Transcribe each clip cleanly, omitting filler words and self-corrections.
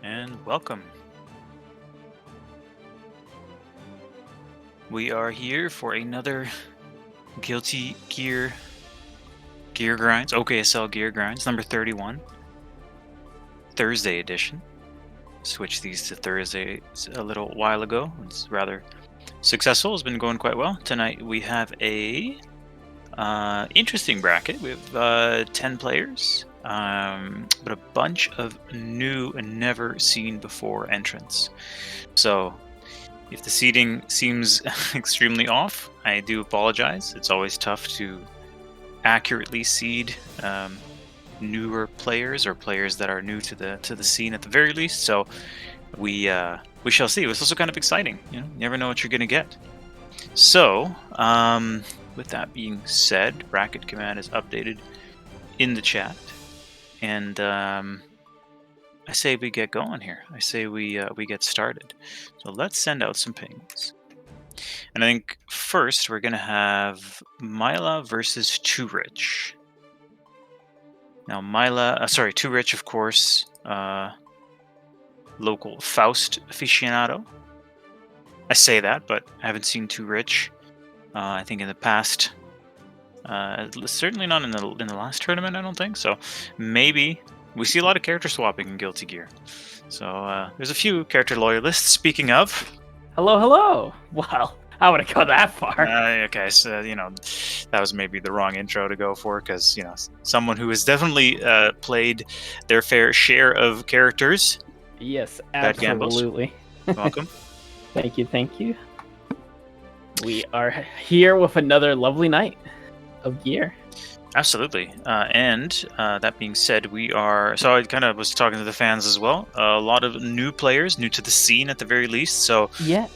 and welcome. We are here for another Guilty Gear Grinds, OKSL Gear Grinds, number 31, Thursday edition. Switched these to Thursday a little while ago. It's rather successful. It's been going quite well. Tonight we have a interesting bracket. We have 10 players, but a bunch of new and never seen before entrants. So if the seeding seems extremely off, I do apologize. It's always tough to accurately seed newer players or players that are new to the scene at the very least. So we shall see. It was also kind of exciting. You never know what you're gonna get. So with that being said, bracket command is updated in the chat, and I say we get going here. I say we get started. So let's send out some pings. And I think first we're gonna have Mila versus Too Rich. Now Too Rich, of course, local Faust aficionado. I say that, but I haven't seen Too Rich. I think in the past, certainly not in the last tournament. I don't think so. Maybe we see a lot of character swapping in Guilty Gear. So there's a few character loyalists. Speaking of, hello. Wow, I wouldn't go that far. Okay, so that was maybe the wrong intro to go for, because someone who has definitely played their fair share of characters. Yes, Bad Gambos. absolutely. Welcome. Thank you. We are here with another lovely night of gear. Absolutely. And that being said, we are... So I kind of was talking to the fans as well. A lot of new players, new to the scene at the very least. So yeah,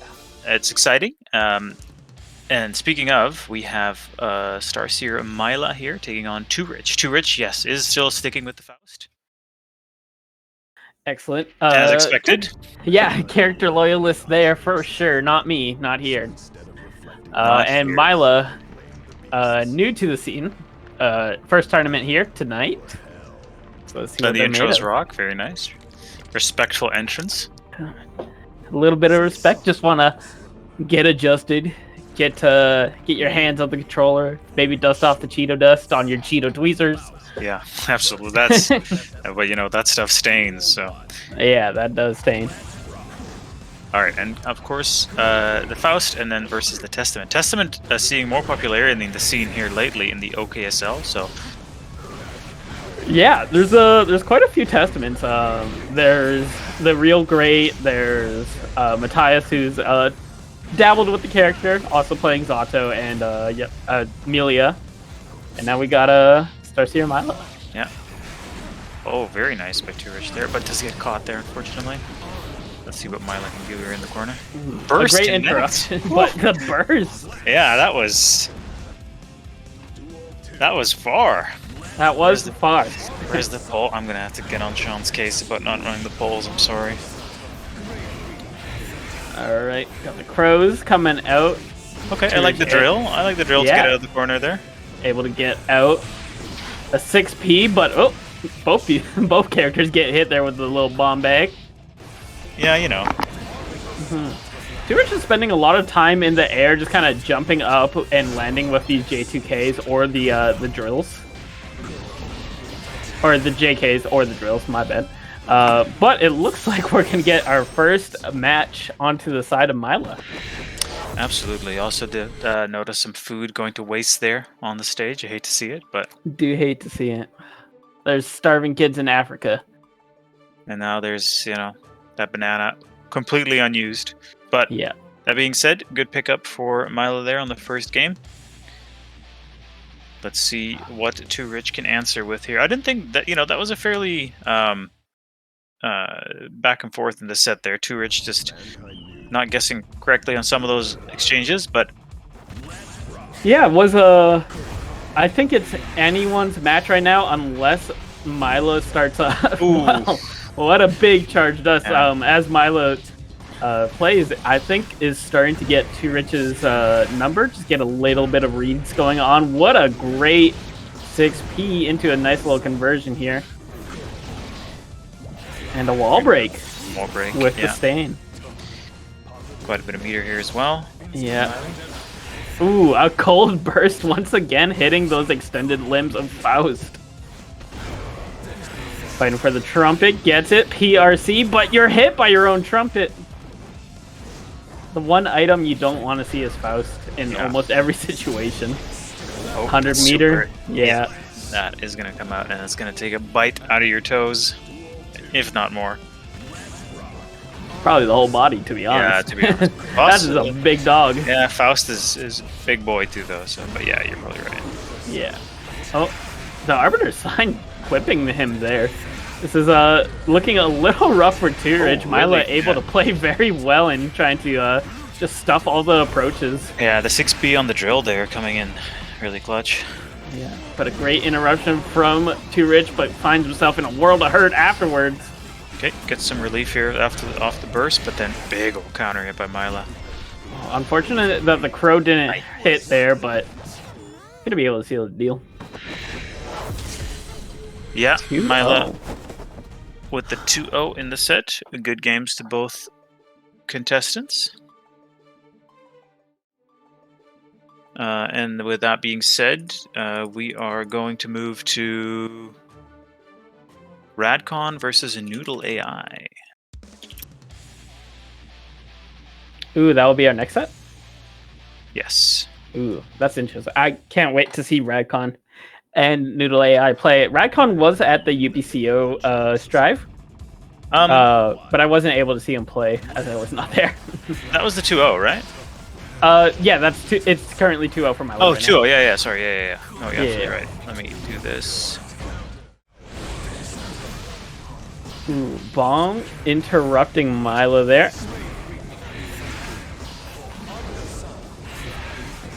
it's exciting. And speaking of, we have Starseer Mila here taking on Too Rich. Too Rich, yes, is still sticking with the Faust. Excellent. As expected. Yeah, character loyalist there for sure. Not me, not here. And Mila, new to the scene. First tournament here tonight. So let's see what the intros rock. Very nice. Respectful entrance. A little bit of respect. Just want to get adjusted. Get your hands on the controller. Maybe dust off the Cheeto dust on your Cheeto tweezers. Yeah, absolutely. That's but that stuff stains. So yeah, that does stain. All right, and of course the Faust, and then versus the Testament. Testament seeing more popularity in the scene here lately in the OKSL. So yeah, there's quite a few Testaments. There's the Real Great. There's Matthias, who's dabbled with the character, also playing Zato, and Amelia. And now we got Starseer Mila. Yeah. Oh, very nice by Too Rich there, but does get caught there, unfortunately. Let's see what Mila can do here in the corner. Burst. A great interruption, but the burst. Yeah, that was far. That was far. Where's the pole? I'm gonna have to get on Sean's case about not running the poles. I'm sorry. All right, got the crows coming out. Okay, I like the drill. I like the drill to get out of the corner there. Able to get out a 6P, but both characters get hit there with the little bomb bag. Yeah, Too Rich is spending a lot of time in the air, just kind of jumping up and landing with these J2Ks or the drills, or the JKs or the drills. My bad. But it looks like we're gonna get our first match onto the side of Mila. Absolutely. Also did notice some food going to waste there on the stage. I hate to see it, but Do hate to see it. There's starving kids in Africa. And now there's, that banana completely unused. But yeah, that being said, good pickup for Mila there on the first game. Let's see what Too Rich can answer with here. I didn't think that, that was a fairly back and forth in the set there. Too Rich just not guessing correctly on some of those exchanges, but yeah, it was I think it's anyone's match right now unless Mila starts off. Wow, what a big charge does. Yeah. As Mila plays, I think is starting to get Too Rich's number, just get a little bit of reads going on. What a great 6P into a nice little conversion here. And a wall break. Wall break. with the Yeah. stain. Quite a bit of meter here as well. Yeah. Ooh, a cold burst once again hitting those extended limbs of Faust. Fighting for the trumpet, gets it, PRC, but you're hit by your own trumpet. The one item you don't want to see is Faust in almost every situation. 100 meter, yeah. That is going to come out and it's going to take a bite out of your toes, if not more. Probably the whole body, to be honest. Yeah, to be honest. That is a big dog. Yeah, Faust is a big boy too, though. So, but yeah, you're probably right. Yeah. Oh, the Arbiter's Sign whipping him there. This is looking a little rough for Two-Ridge. Mila able to play very well in trying to just stuff all the approaches. Yeah, the 6B on the drill there coming in really clutch. Yeah, but a great interruption from Two-Ridge, but finds himself in a world of hurt afterwards. Okay, gets some relief here off the burst, but then big old counter hit by Mila. Well, unfortunate that the Crow didn't hit there, but gonna be able to seal the deal. Yeah, Mila with the 2-0 in the set. Good games to both contestants. And with that being said, we are going to move to Radcon versus Noodle AI. Ooh, that will be our next set? Yes. Ooh, that's interesting. I can't wait to see Radcon and Noodle AI play. Radcon was at the UPCO Strive, but I wasn't able to see him play as I was not there. That was the 2-0, right? Yeah, it's currently 2-0 for my Oh, right 2-0, yeah, sorry, yeah. Oh, yeah, Yeah. right. Let me do this. Ooh, Bong interrupting Milo there.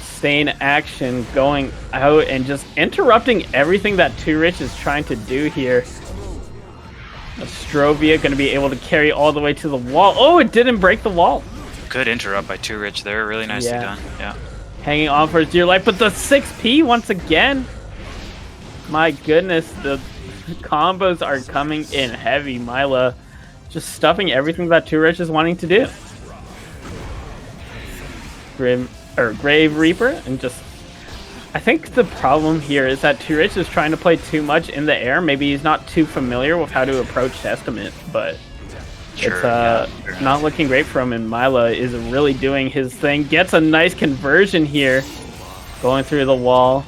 Stain action going out and just interrupting everything that Two-Rich is trying to do here. Strovia going to be able to carry all the way to the wall. Oh, it didn't break the wall. Good interrupt by Two-Rich there. Really nicely done. Yeah. Hanging on for his dear life, but the 6P once again. My goodness, the combos are coming in heavy. Mila just stuffing everything that Two-Rich is wanting to do. Grave Reaper, and just I think the problem here is that Two-Rich is trying to play too much in the air. Maybe he's not too familiar with how to approach Testament, but it's not looking great for him, and Mila is really doing his thing. Gets a nice conversion here, going through the wall.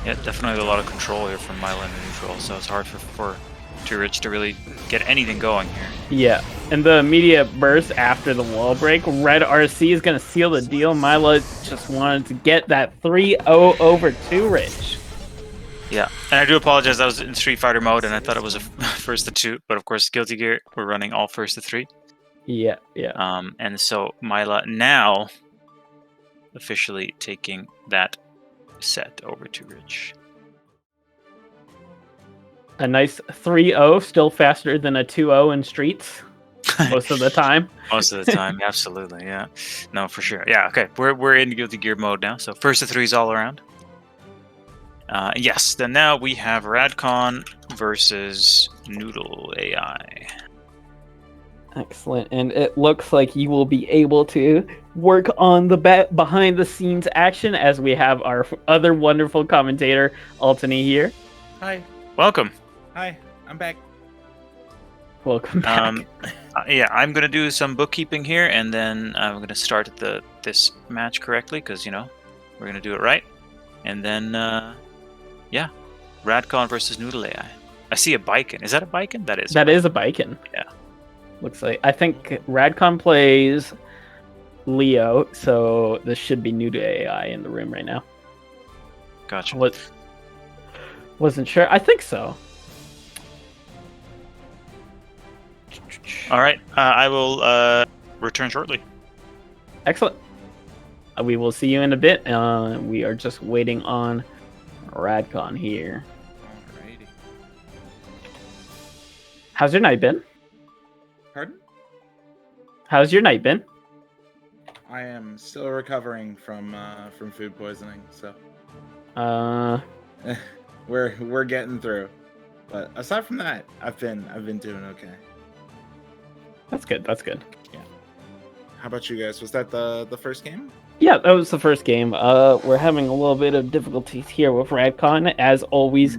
Yeah, definitely a lot of control here from Mila in neutral, so it's hard for Two-Rich to really get anything going here. Yeah, and the immediate burst after the wall break. Red RC is going to seal the deal. Mila just wanted to get that 3-0 over Two-Rich. Yeah, and I do apologize. I was in Street Fighter mode, and I thought it was a first to 2, but of course, Guilty Gear, we're running all first to 3. Yeah. And so Mila now officially taking that set over Two-Rich. A nice 3-0, still faster than a 2-0 in Streets most of the time. Most of the time, absolutely, yeah. No, for sure. Yeah, okay. We're in Guilty Gear mode now, so first to 3s all around. Yes, then now we have Radcon versus Noodle AI. Excellent, and it looks like you will be able to work on the behind-the-scenes action as we have our other wonderful commentator, Altany, here. Hi. Welcome. Hi, I'm back. Welcome back. Yeah, I'm going to do some bookkeeping here, and then I'm going to start this match correctly, because, we're going to do it right. And then, yeah, Radcon versus Noodle AI. I see a Biken. Is that a Biken? That is. That is a Biken. Yeah. Looks like. I think Radcon plays Leo, so this should be Noodle AI in the room right now. Gotcha. Wasn't sure. I think so. All right. I will return shortly. Excellent. We will see you in a bit. We are just waiting on Radcon here. Alrighty. How's your night been? Pardon? How's your night been? I am still recovering from food poisoning, so we're getting through. But aside from that, I've been doing okay. That's good. That's good. How about you guys? Was that the first game? Yeah, that was the first game. We're having a little bit of difficulties here with Radcon, as always.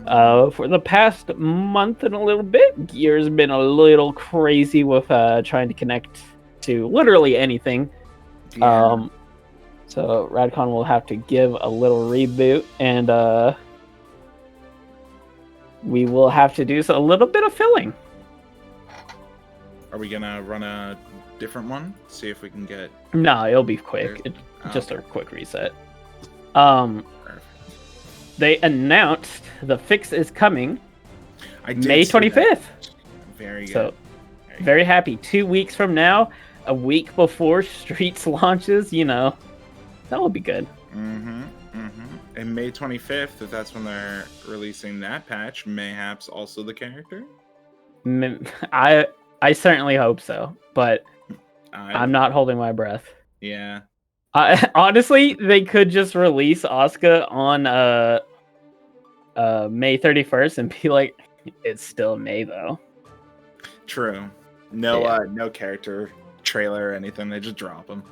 For the past month and a little bit, Gear's been a little crazy with trying to connect to literally anything. Yeah. So Radcon will have to give a little reboot, and we will have to do a little bit of filling. Are we gonna run a different one? See if we can get. No, it'll be quick. Just okay. a quick reset. Perfect. They announced the fix is coming I did May see that. 25th. Very good. So, very happy. 2 weeks from now, a week before Streets launches, that will be good. And May 25th, if that's when they're releasing that patch, mayhaps also the character. I certainly hope so, but I'm not holding my breath. Yeah. Honestly, they could just release Asuka on May 31st and be like, it's still May though. True. No, Yeah. no character trailer or anything. They just drop them.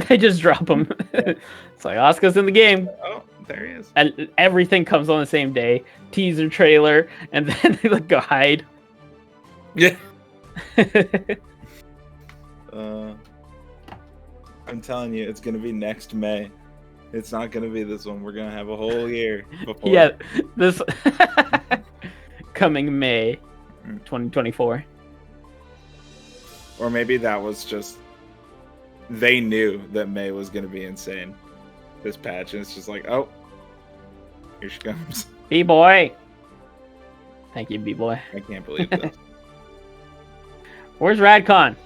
They just drop them. Yeah. It's like Asuka's in the game. Oh, there he is. And everything comes on the same day. Teaser trailer, and then the guide. Yeah. I'm telling you, it's gonna be next May. It's not gonna be this one. We're gonna have a whole year before. Yeah, this coming May 2024. Or maybe that was just they knew that May was gonna be insane. This patch, and it's just like, oh, here she comes. B-boy. Thank you, B-boy. I can't believe this. Where's Radcon?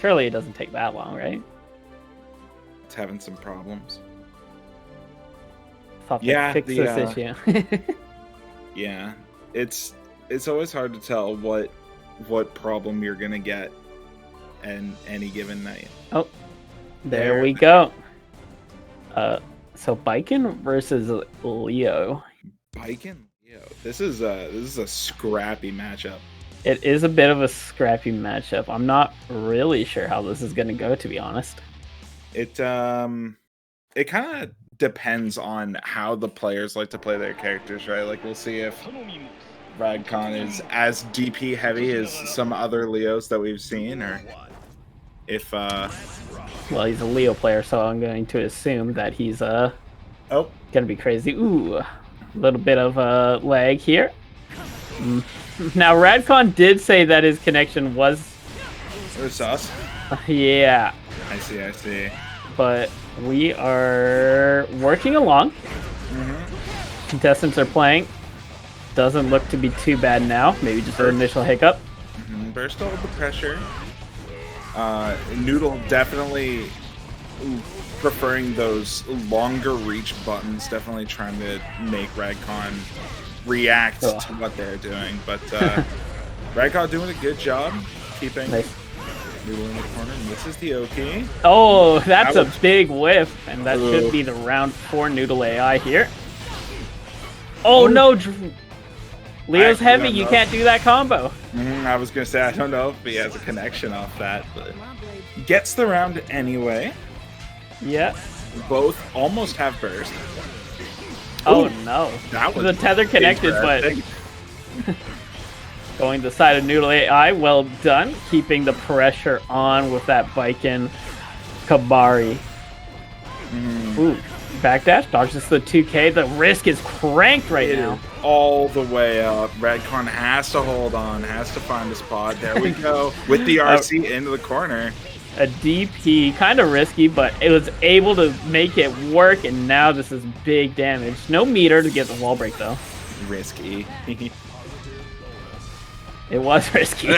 Surely it doesn't take that long, right? It's having some problems. Thought they Yeah, fixed this issue. Yeah, it's always hard to tell what problem you're gonna get in any given night. Oh, there we go. So Biken versus Leo. Biken, this is a scrappy matchup. It is a bit of a scrappy matchup. I'm not really sure how this is going to go, to be honest. It kind of depends on how the players like to play their characters, right? Like, we'll see if Radcon is as DP heavy as some other Leos that we've seen, or if well, he's a Leo player, so I'm going to assume that he's gonna be crazy. Ooh, a little bit of lag here. Now Radcon did say that his connection was sus. Yeah, I see. But we are working along. Contestants are playing. Doesn't look to be too bad now. Maybe just an initial hiccup. Burst all the pressure. Noodle definitely preferring those longer reach buttons. Definitely trying to make Radcon react to what they're doing. But Radcon doing a good job keeping Noodle in the corner. Misses the OK. Oh, that's a big whiff. And that should be the round for Noodle AI here. Oh no! Leo's heavy, you can't do that combo. I was going to say, I don't know if he has a connection off that, but gets the round anyway. Yeah. Both almost have burst. Oh no. That was the tether connected, but going the side of Noodle AI, well done. Keeping the pressure on with that Biken Kabari. Ooh. Backdash, dodges the 2K. The risk is cranked right now. All the way up. Radcon has to hold on, has to find a spot. There we go. With the RC into the corner. A DP, kind of risky, but it was able to make it work, and now this is big damage. No meter to get the wall break, though. Risky. It was risky.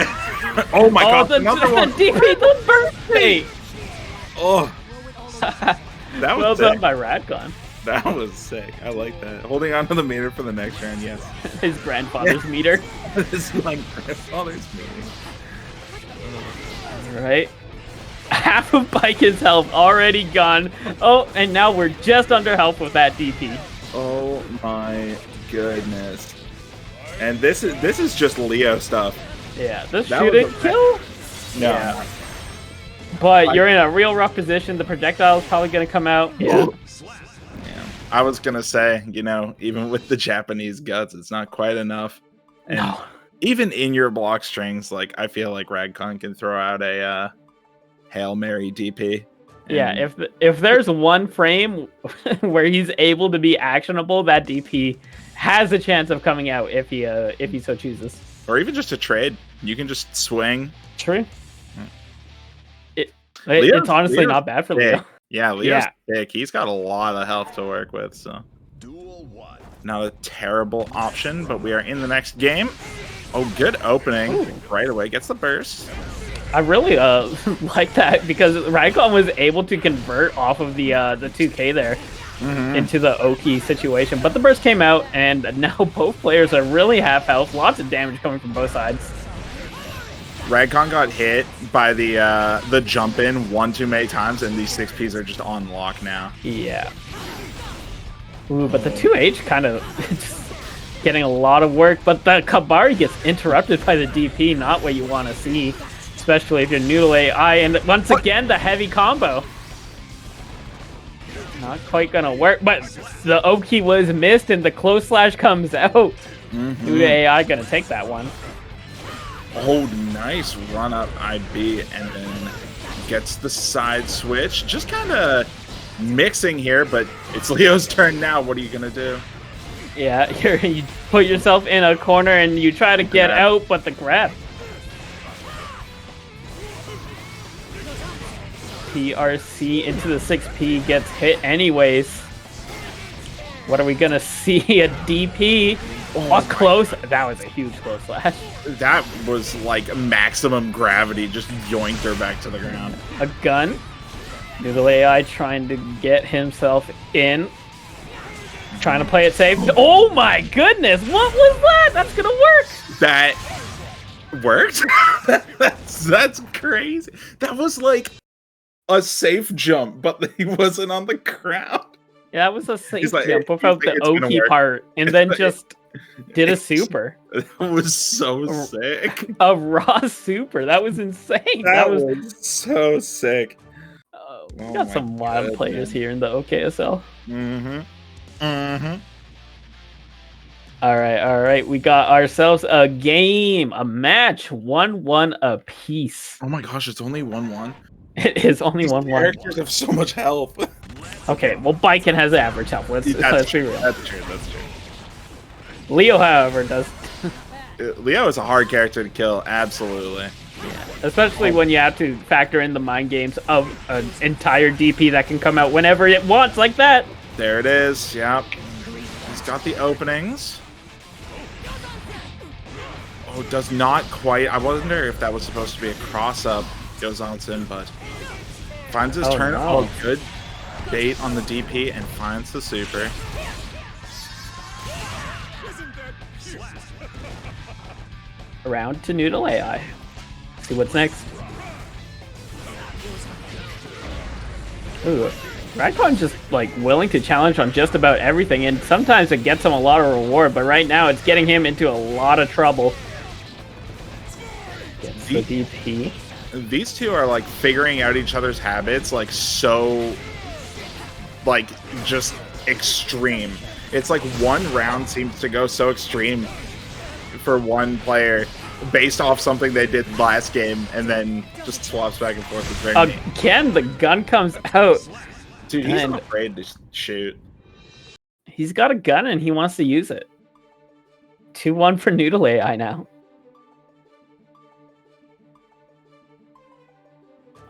Oh my god, the DP, the birthday! Oh. That was well sick. done by Radcon. That was sick. I like that. Holding on to the meter for the next round, yes. His grandfather's meter. This is my grandfather's meter. Alright. Half of Biken's health already gone. Oh, and now we're just under health with that DP. Oh my goodness. And this is just Leo stuff. Yeah, this shooting kill No. Yeah. But you're in a real rough position. The projectile is probably going to come out. Yeah. Yeah. I was gonna say, even with the Japanese guts, it's not quite enough. And No. even in your block strings, like I feel like Ragcon can throw out a Hail Mary DP. Yeah, if there's one frame where he's able to be actionable, that DP has a chance of coming out if he so chooses. Or even just a trade. You can just swing. True. It's honestly not bad for Leo. Yeah, Leo's thick. He's got a lot of health to work with, so not a terrible option, but we are in the next game. Oh, good opening. Ooh. Right away. Gets the burst. I really like that because Ragcon was able to convert off of the 2K there into the Oki situation. But the burst came out, and now both players are really half health. Lots of damage coming from both sides. Ragcon got hit by the jump in one too many times, and these 6Ps are just on lock now. Yeah. Ooh, but the 2H kind of getting a lot of work, but the Kabari gets interrupted by the DP, not what you want to see, especially if you're Noodle AI, and once again, the heavy combo. Not quite gonna work, but the Oki was missed, and the close slash comes out. Noodle AI gonna take that one. Oh, nice run up IB, and then gets the side switch. Just kind of mixing here, but it's Leo's turn now. What are you going to do? Yeah, you put yourself in a corner and you try to get out, but the grab. PRC into the 6P gets hit anyways. What are we going to see? A DP. Oh, close. That was a huge close slash. That was like maximum gravity, just yoinked her back to the ground. A gun. Noodle AI trying to get himself in. Trying to play it safe. Oh my goodness! What was that? That's gonna work! That worked? that's crazy. That was like a safe jump, but he wasn't on the ground. Yeah, that was a safe jump without the Oki part, and then just did a super. That was so sick. A raw super. That was insane. That was so sick. We got some wild players here in the OKSL. All right. We got ourselves a game, a match, 1-1 apiece. Oh my gosh, it's only 1-1. It is only 1-1. Characters have so much health. Okay, well, Biken has average health. Let's be real. That's true. Leo, however, does. Leo is a hard character to kill, absolutely. Yeah, especially when you have to factor in the mind games of an entire DP that can come out whenever it wants, like that. There it is, yep. He's got the openings. Oh, does not quite. I wonder if that was supposed to be a cross-up, goes on to him, but finds his turn. No. Oh, good bait on the DP and finds the super. Around to Noodle AI. See what's next. Ooh, Ragcon's just like willing to challenge on just about everything, and sometimes it gets him a lot of reward, but right now it's getting him into a lot of trouble. Gets the DP. These two are like figuring out each other's habits, like so, like just extreme. It's like one round seems to go so extreme for one player based off something they did last game, and then just swaps back and forth. It's very neat. Again, the gun comes out. Dude, he's not afraid to shoot. He's got a gun and he wants to use it. 2-1 for Noodle AI now.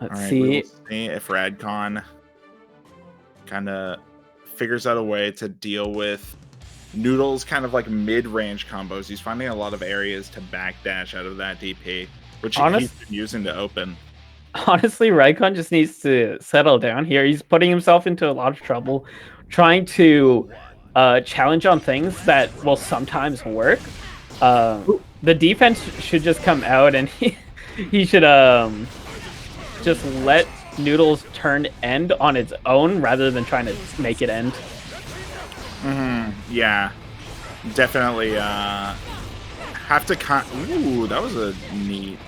Let's see. We'll see if Radcon kind of figures out a way to deal with Noodle's kind of like mid-range combos. He's finding a lot of areas to backdash out of that DP, which he's been using to open. Honestly, Ragcon just needs to settle down here. He's putting himself into a lot of trouble, trying to challenge on things that will sometimes work. The defense should just come out, and he should just let Noodle's turn end on its own rather than trying to make it end. Yeah, definitely have to. Ooh, that was a neat.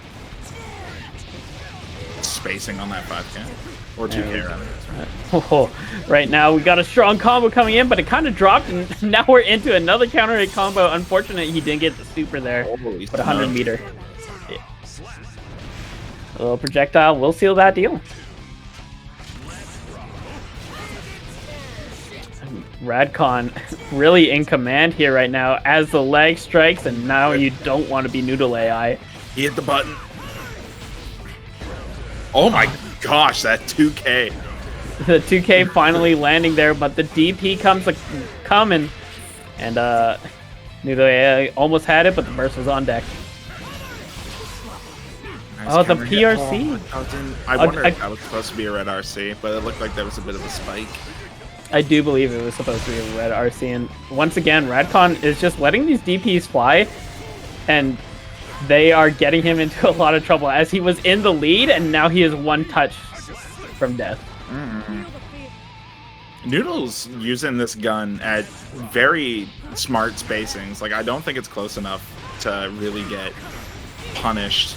spacing on that 5K. Or 2K, rather. Oh, right now we got a strong combo coming in, but it kind of dropped, and now we're into another counter hit combo. Unfortunately, he didn't get the super there, Holy but 100 meter. Yeah. A little projectile will seal that deal. Radcon really in command here right now as the leg strikes, and now you don't want to be Noodle AI. He hit the button. Oh my gosh, that 2K. The 2K finally landing there, but the DP coming, and Noodle AI almost had it, but the burst was on deck. Nice Oh, the counter hit. PRC. I wonder if that was supposed to be a red RC, but it looked like there was a bit of a spike. I do believe it was supposed to be a red RC, and once again, Radcon is just letting these DPs fly, and they are getting him into a lot of trouble as he was in the lead, and now he is one touch from death. Noodle's using this gun at very smart spacings. Like, I don't think it's close enough to really get punished.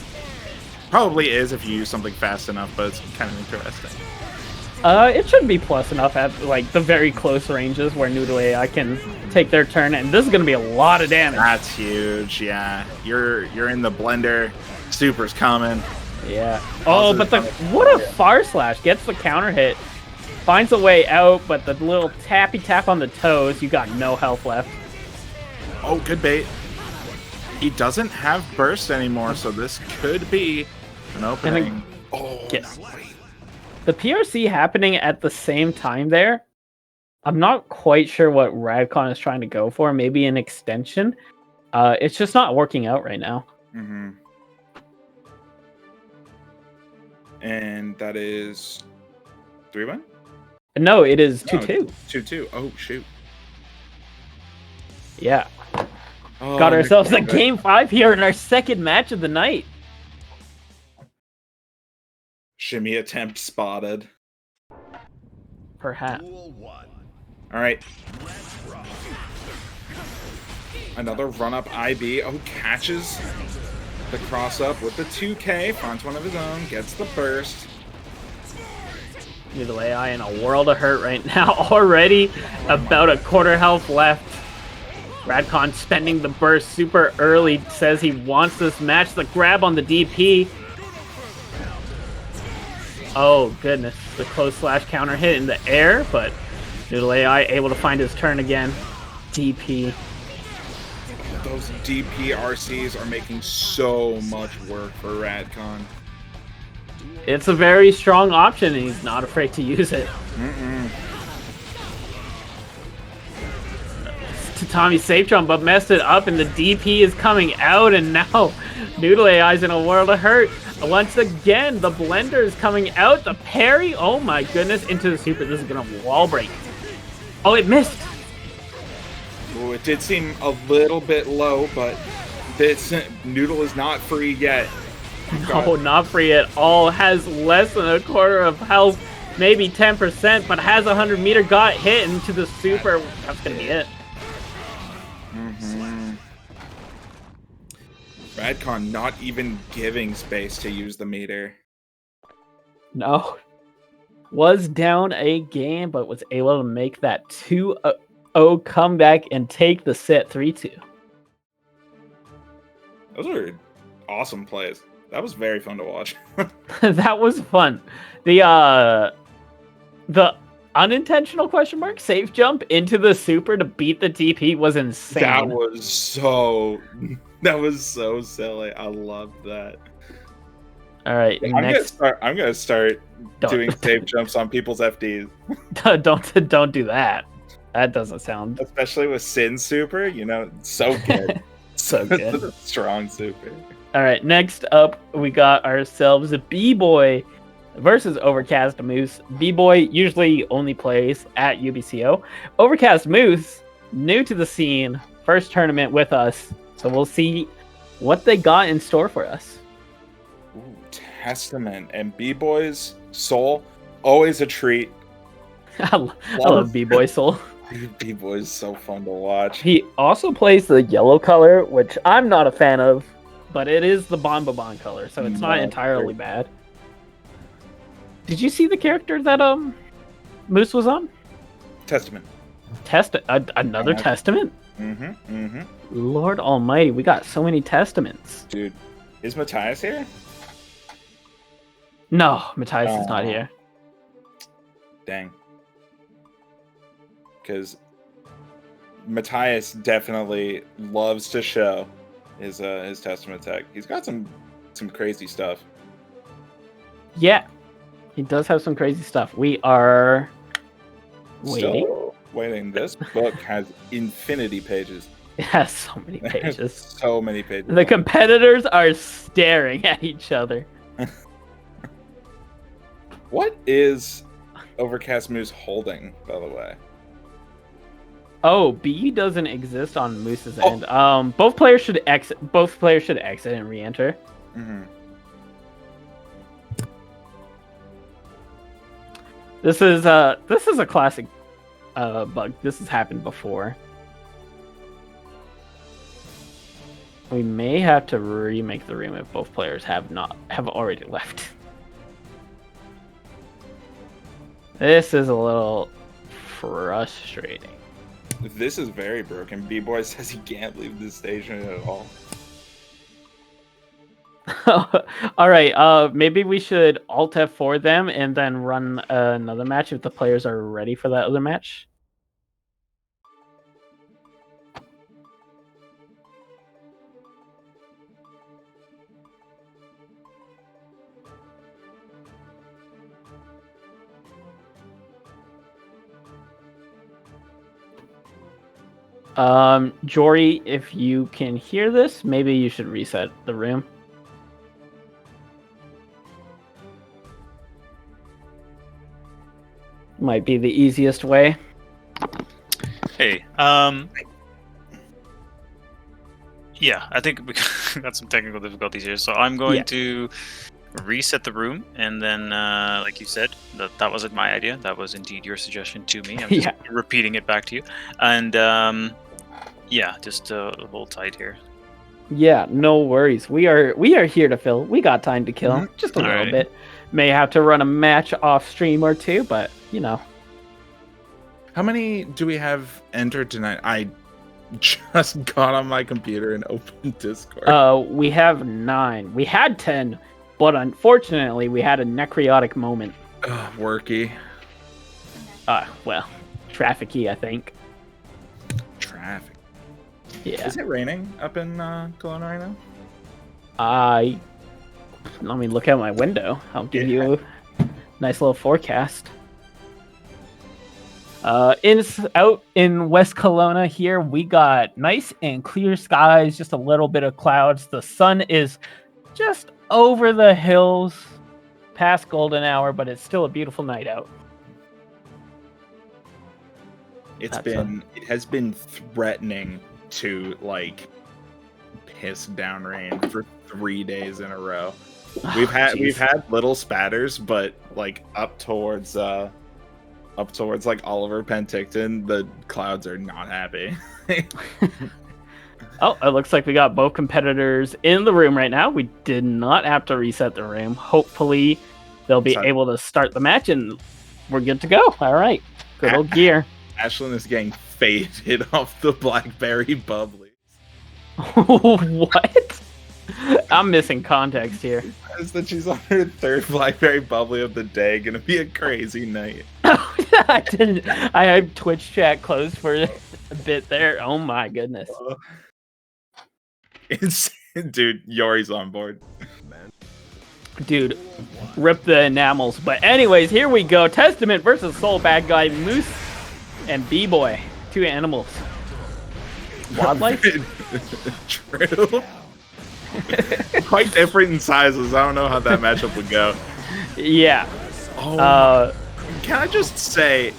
Probably is if you use something fast enough, but it's kind of interesting. It should be plus enough at like the very close ranges where Noodle AI can take their turn, and this is going to be a lot of damage. That's huge, yeah. You're in the blender. Super's coming. Yeah. Oh, but what a far slash. Gets the counter hit. Finds a way out, but the little tappy tap on the toes, you got no health left. Oh, good bait. He doesn't have burst anymore, so this could be an opening. The PRC happening at the same time there. I'm not quite sure what Radcon is trying to go for. Maybe an extension. It's just not working out right now. Mm-hmm. And that is 3-1? No, it is 2-2. 2-2. Oh, shoot. Yeah. Oh, Got ourselves a game 5 here in our second match of the night. Shimmy attempt spotted. Perhaps. Alright. Another run-up IB. Oh, catches the cross-up with the 2K. Finds one of his own. Gets the burst. Noodle AI in a world of hurt right now. Already about a quarter health left. Radcon spending the burst super early. Says he wants this match. The grab on the DP. Oh, goodness. The close slash counter hit in the air, but Noodle AI able to find his turn again. DP. Those DP RCs are making so much work for Radcon. It's a very strong option, and he's not afraid to use it. Tatami safe jump, but messed it up, and the DP is coming out, and now Noodle AI's in a world of hurt. Once again, the blender is coming out. The parry, oh my goodness, into the super. This is gonna wall break. Oh, it missed. Ooh, it did seem a little bit low, but this Noodle is not free yet. No, not free at all. Has less than a quarter of health, maybe 10%, but has 100 meter. Got hit into the super. That's gonna be it. Radcon not even giving space to use the meter. No. Was down a game, but was able to make that 2-0 comeback and take the set 3-2. Those are awesome plays. That was very fun to watch. That was fun. The unintentional question mark safe jump into the super to beat the TP was insane. That was so silly. I loved that. All right, I'm gonna start doing safe jumps on people's FDs. Don't do that. That doesn't sound. Especially with Sin Super, so good. So good. Strong super. All right, next up we got ourselves a B-Boy versus Overcast Moose. B-Boy usually only plays at UBCO. Overcast Moose, new to the scene, first tournament with us. So we'll see what they got in store for us. Ooh, Testament and B-Boy's Soul, always a treat. I love B-Boy Soul. B-Boy's so fun to watch. He also plays the yellow color, which I'm not a fan of, but it is the Bonbon color, so it's not entirely bad. Did you see the character that Moose was on? Testament. Another Testament? Mm-hmm. Lord Almighty, we got so many Testaments. Dude, is Matthias here? No, Matthias is not here. Dang. Because Matthias definitely loves to show his Testament tech. He's got some crazy stuff. Yeah, he does have some crazy stuff. We are waiting. Still waiting. This book has infinity pages. It has so many pages. So many pages. The competitors are staring at each other. What is Overcast Moose holding, by the way? Oh, B doesn't exist on Moose's end. Both players should exit. Both players should exit and re-enter. Mm-hmm. This is a classic bug. This has happened before. We may have to remake the room if both players have already left. This is a little frustrating. This is very broken. B-Boy says he can't leave the station at all. All right, maybe we should Alt F4 them and then run another match if the players are ready for that other match. Jory, if you can hear this, maybe you should reset the room. Might be the easiest way. Hey, yeah, I think we got some technical difficulties here, so I'm going to reset the room, and then, like you said, that wasn't my idea. That was indeed your suggestion to me. I'm just repeating it back to you, and yeah, just hold tight here. Yeah, no worries. We are here to fill. We got time to kill, just a little bit. May have to run a match off stream or two, but you know. How many do we have entered tonight? I just got on my computer and opened Discord. We have 9. We had 10, but unfortunately, we had a necrotic moment. Worky. Well, trafficy, I think. Traffic. Yeah. Is it raining up in Kelowna right now? Let me look out my window. I'll give you a nice little forecast. Out in West Kelowna here, we got nice and clear skies, just a little bit of clouds. The sun is just over the hills, past golden hour, but it's still a beautiful night out. It has been threatening to like piss down rain for 3 days in a row. We've had little spatters, but like up towards like Oliver Penticton, the clouds are not happy. Oh, it looks like we got both competitors in the room right now. We did not have to reset the room. Hopefully they'll be able to start the match and we're good to go. All right. Good old gear. Ashlyn is getting faded off the Blackberry Bubbly. What? I'm missing context here. Is that she's on her 3rd Blackberry Bubbly of the day. Gonna be a crazy night. I didn't. I had Twitch chat closed for a bit there. Oh my goodness. Dude, Yori's on board. Dude, rip the enamels. But anyways, here we go. Testament versus Soul Bad Guy Moose and B-Boy. 2 animals. Wildlife? True. Quite different in sizes. I don't know how that matchup would go. Yeah. Can I just say,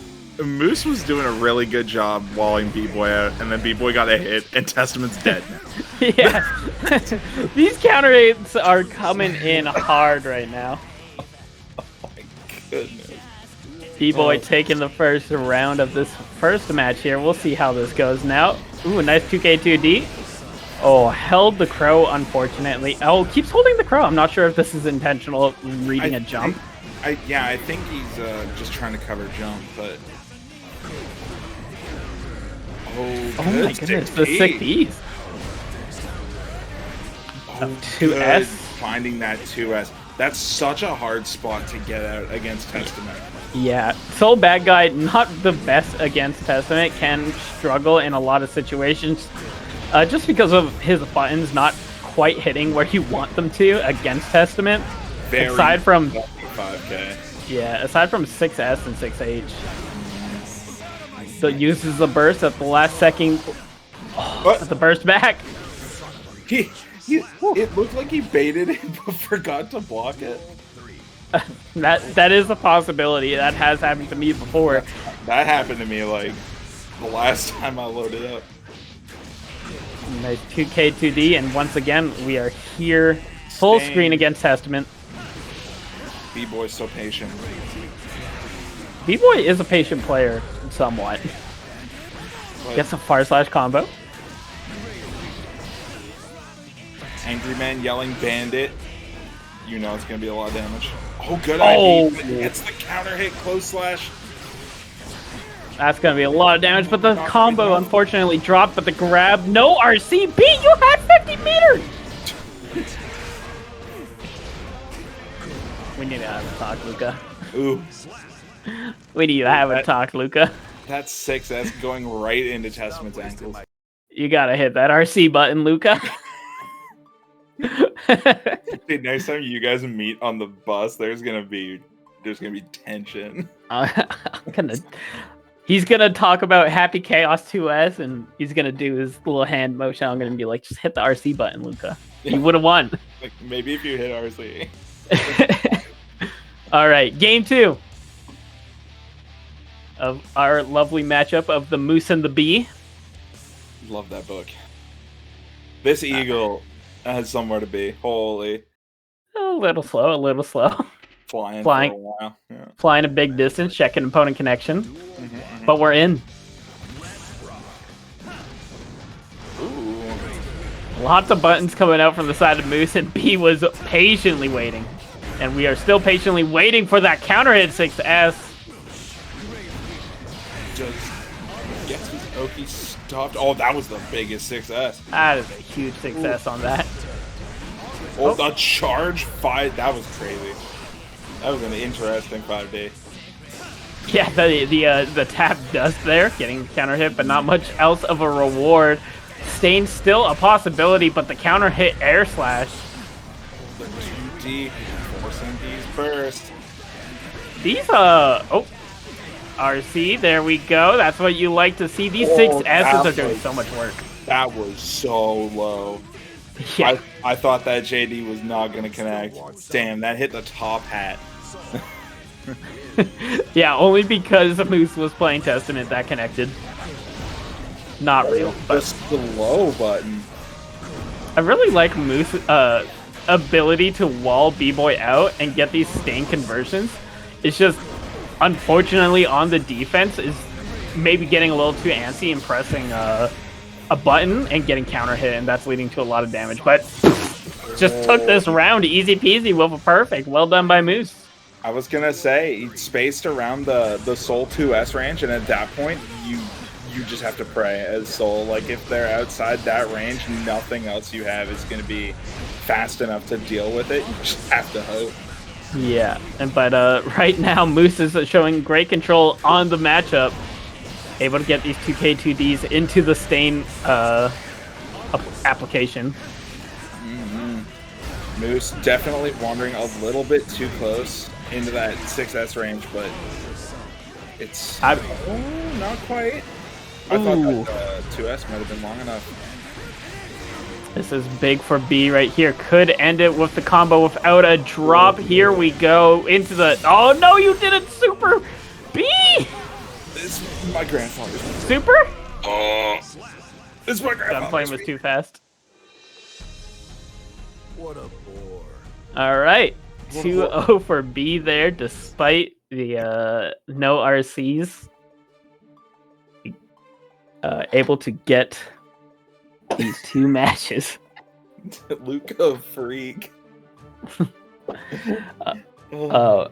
Moose was doing a really good job walling B-Boy out, and then B-Boy got a hit, and Testament's dead now. Yeah. These counter hits are coming in hard right now. Oh my goodness. B-Boy taking the first round of this first match here. We'll see how this goes now. Ooh, nice 2K2D. Oh, held the crow, unfortunately. Oh, keeps holding the crow. I'm not sure if this is intentional reading a jump. I think he's just trying to cover jump, but Oh my goodness, the sick B's. Oh, 2S. good. Finding that 2S. That's such a hard spot to get out against Testament. Yeah, Soul Bad Guy, not the best against Testament, can struggle in a lot of situations just because of his buttons not quite hitting where you want them to against Testament. Aside from 5K. Yeah, aside from 6S and 6H. So uses the burst at the last second. Oh, the burst back. It looked like he baited it but forgot to block it. That is a possibility. That has happened to me before. That happened to me like the last time I loaded up. Nice 2K 2D, and once again we are here full screen against Testament. B-Boy's so patient. B-Boy is a patient player, somewhat. Gets a far slash combo. Angry Man yelling bandit. You know it's going to be a lot of damage. Oh, good Oh, idea. It's the counter hit close slash. That's going to be a lot of damage, but the combo unfortunately dropped, but the grab, no RCB, you had 50 meters! We need to have a talk, Luca. Ooh. We need to have a talk, Luca. That's 6S going right into Testament's ankles. You gotta hit that RC button, Luca. Dude, next time you guys meet on the bus, there's gonna be tension. He's gonna talk about Happy Chaos 2S, and he's gonna do his little hand motion. I'm gonna be like, just hit the RC button, Luca. You would have won. Like maybe if you hit RC. All right, game 2 of our lovely matchup of the Moose and the Bee. Love that book. This eagle has somewhere to be. Holy. A little slow, a little slow. Flying for a while. Yeah. Flying a big distance, checking opponent connection. But we're in. Ooh. Lots of buttons coming out from the side of Moose, and B was patiently waiting. And we are still patiently waiting for that counter hit 6S. Just gets his Oki stopped. Oh, that was the biggest 6S. That is a huge success on that. Oh, the charge 5. That was crazy. That was an interesting 5D. Yeah, the tap dust there, getting counter hit, but not much else of a reward. Stain's still a possibility, but the counter hit air slash. The 2D forcing these burst. These RC, there we go. That's what you like to see. These 6S's are doing so much work. That was so low. Yeah. I thought that JD was not going to connect. Damn, that hit the top hat. Yeah, only because Moose was playing Testament that connected. Not real. Just the low button. I really like Moose's ability to wall B-Boy out and get these stain conversions. It's just, unfortunately, on the defense, is maybe getting a little too antsy and pressing a button and getting counter hit, and that's leading to a lot of damage. But just took this round easy peasy with a perfect. Well done by Moose. I was gonna say he spaced around the Soul 2S range, and at that point you just have to pray as Soul. Like if they're outside that range, nothing else you have is gonna be fast enough to deal with it. You just have to hope. Yeah, but right now Moose is showing great control on the matchup, able to get these 2K2Ds into the Stain application. Moose definitely wandering a little bit too close into that 6S range, but it's not quite. I thought that 2S might have been long enough. This is big for B right here. Could end it with the combo without a drop. Here we go into the... Oh, no, you didn't super B! It's my grandfather's. Super? Oh, it's my grandfather's. Gunplane was too fast. What a bore. All right. 2-0 for B there, despite the no RCs. Able to get these 2 matches. Luca freak. Oh.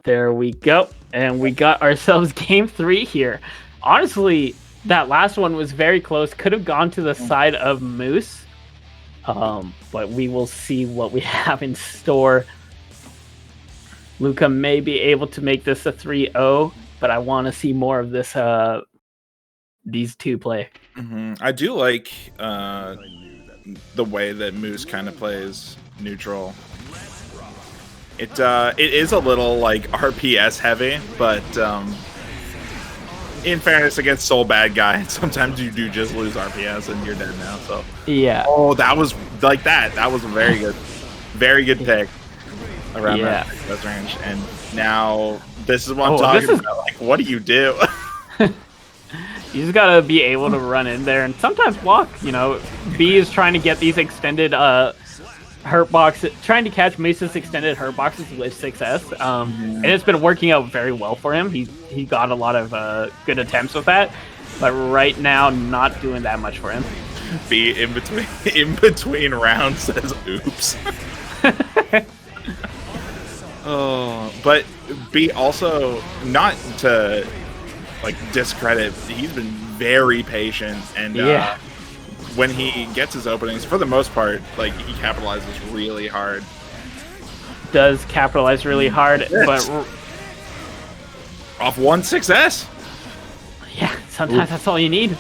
There we go. And we got ourselves game 3 here. Honestly, that last one was very close. Could have gone to the side of Moose. But we will see what we have in store. Luca may be able to make this a 3-0, but I want to see more of this these two play. I do like the way that Moose kind of plays neutral. It is a little like RPS heavy, but in fairness against Soul Bad Guy, sometimes you do just lose RPS and you're dead now. So yeah. Oh, that was like that. That was a very good pick around that range. And now this is what I'm talking about. Like, what do you do? You just gotta be able to run in there and sometimes block. You know, B is trying to get these extended hurt box, trying to catch Moose's extended hurt boxes with 6S, and it's been working out very well for him. He got a lot of good attempts with that, but right now not doing that much for him. B in between rounds says oops. Oh, but B also, not to like discredit, he's been very patient, and when he gets his openings, for the most part, like he capitalizes really hard. Does capitalize really hard, but off 1-6S. Yeah, sometimes that's all you need.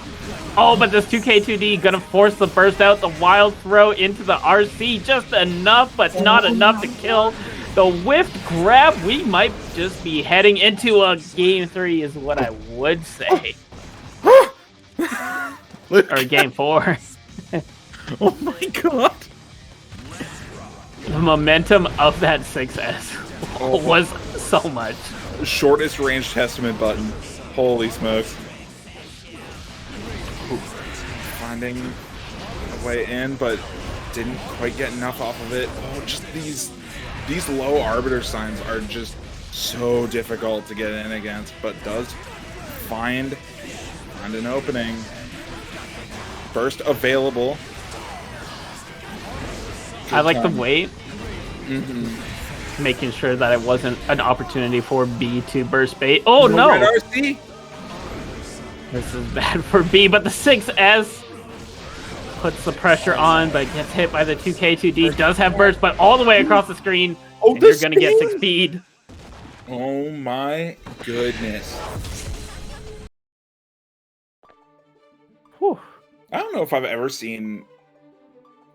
Oh, but this 2K2D gonna force the burst out, the wild throw into the RC, just enough, but not enough to kill. The whiffed grab, we might just be heading into a game 3 is what I would say. Or game 4. Oh my god. The momentum of that 6S was so much. Shortest range testament button. Holy smokes. Finding a way in, but didn't quite get enough off of it. Oh, just these low arbiter signs are just so difficult to get in against, but does find an opening. Burst available. I like the wait. Making sure that it wasn't an opportunity for B to burst bait. Oh no! RC. This is bad for B, but the 6S puts the pressure on, but gets hit by the 2K2D. Does have burst, but all the way across the screen. Oh, and you're gonna get 6 speed. Oh my goodness. Whew. I don't know if I've ever seen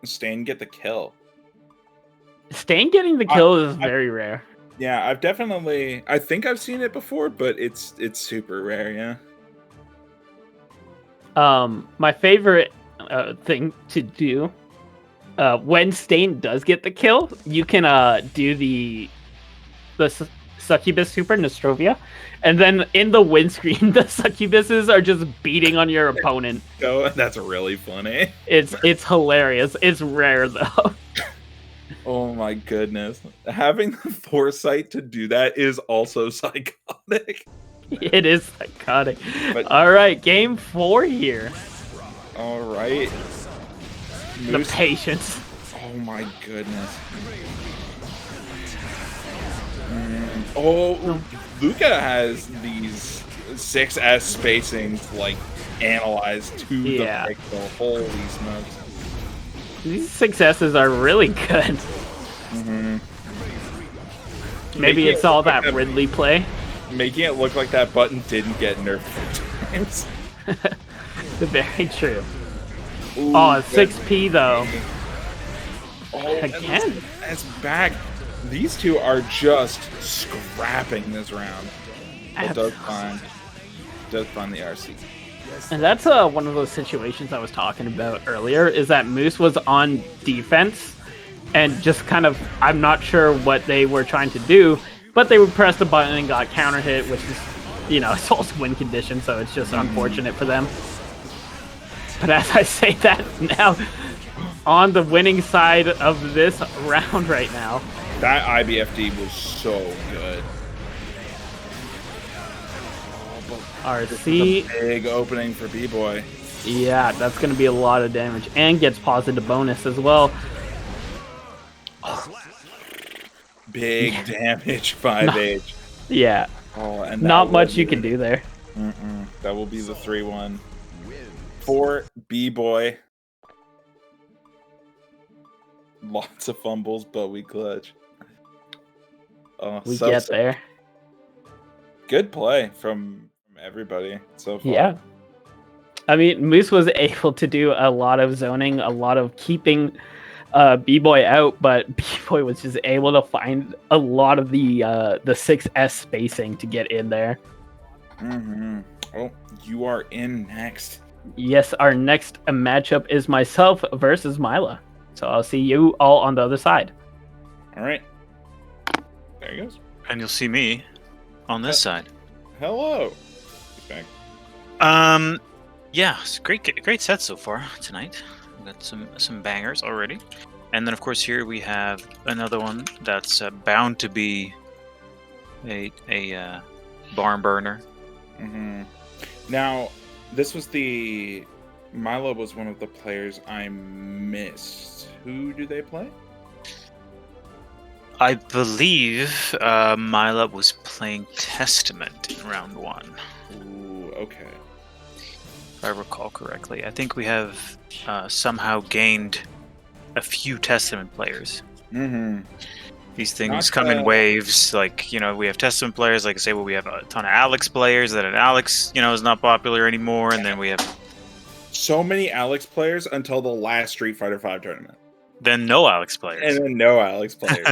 Stain get the kill. Stain getting the kill is very rare. Yeah, I think I've seen it before, but it's super rare, yeah. My favorite thing to do when Stain does get the kill, you can do the succubus super Nostrovia, and then in the windscreen, the succubuses are just beating on your opponent. Oh, that's really funny. It's hilarious. It's rare though. Oh my goodness. Having the foresight to do that is also psychotic. It is psychotic. But, all right, game 4 here. All right. The patience. Oh my goodness. Oh, Luca has these 6S spacings like analyzed to the pixel. Holy smokes. These 6S's are really good. Maybe it's all that Ridley play. Making it look like that button didn't get nerfed times. Very true. Ooh, oh, 6P though. Oh, again. That's back. These two are just scrapping this round. But does find the RC. And that's one of those situations I was talking about earlier, is that Moose was on defense and just kind of, I'm not sure what they were trying to do, but they would press the button and got counter hit, which is, you know, it's also win condition, so it's just unfortunate for them. But as I say that now, on the winning side of this round right now. That IBFD was so good. RC. Big opening for B-Boy. Yeah, that's going to be a lot of damage. And gets positive bonus as well. Oh, Big damage 5H. Yeah, Oh, and not much you can do there. That will be the 3-1 for B-Boy. Lots of fumbles, but we clutch. Oh, We get there. Good play from everybody so far. Yeah. I mean, Moose was able to do a lot of zoning, a lot of keeping B-Boy out, but B-Boy was just able to find a lot of the 6S spacing to get in there. Oh, you are in next. Yes, our next matchup is myself versus Mila. So I'll see you all on the other side. All right. There he goes. And you'll see me on this side. Hello. He's back. Yeah, it's great set so far tonight. We've got some bangers already. And then, of course, here we have another one that's bound to be a barn burner. Now, this was Milo was one of the players I missed. Who do they play? I believe Mila was playing Testament in round 1. Ooh, okay. If I recall correctly. I think we have somehow gained a few Testament players. These things come in waves. Like, we have Testament players. Like I say, we have a ton of Alex players. Then Alex, is not popular anymore. And then we have so many Alex players until the last Street Fighter V tournament. Then no Alex players. And then no Alex players.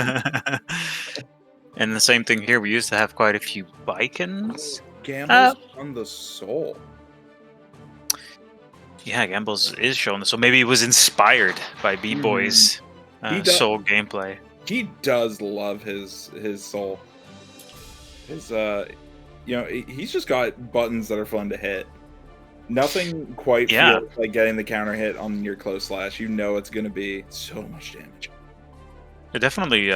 And the same thing here. We used to have quite a few Bikons. Gambles on the Soul. Yeah, Gambles is showing this. So maybe it was inspired by B-Boy's Soul gameplay. He does love his Soul. His he's just got buttons that are fun to hit. Nothing quite feels like getting the counter hit on your close slash. You know it's going to be so much damage. It definitely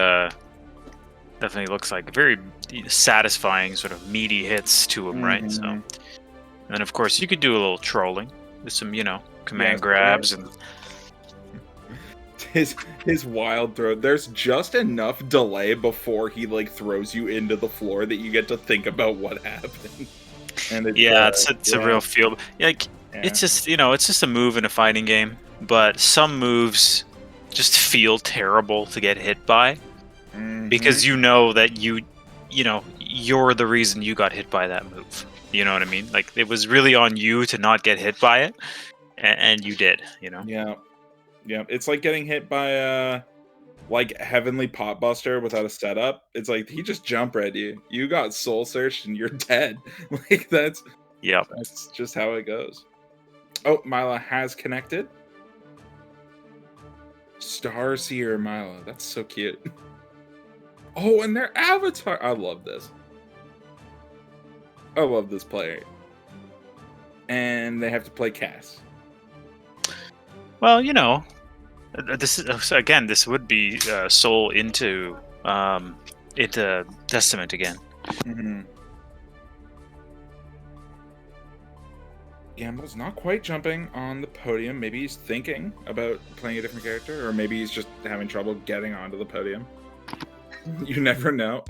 looks like very satisfying, sort of meaty hits to him, right? So, and then of course you could do a little trolling with some, command grabs and his wild throw. There's just enough delay before he throws you into the floor that you get to think about what happened. And it's a real feel. It's just it's just a move in a fighting game, but some moves just feel terrible to get hit by because that you're the reason you got hit by that move. You know what I mean? Like, it was really on you to not get hit by it, and you did. Yeah. It's like getting hit by Heavenly Potbuster without a setup. It's like he just jump read you. You got soul searched and you're dead. That's just how it goes. Oh, Mila has connected. Starseer Mila. That's so cute. Oh, and their avatar. I love this. I love this player. And they have to play Cass. Well, this would be Soul into Testament again. Gamble's not quite jumping on the podium. Maybe he's thinking about playing a different character, or maybe he's just having trouble getting onto the podium. You never know.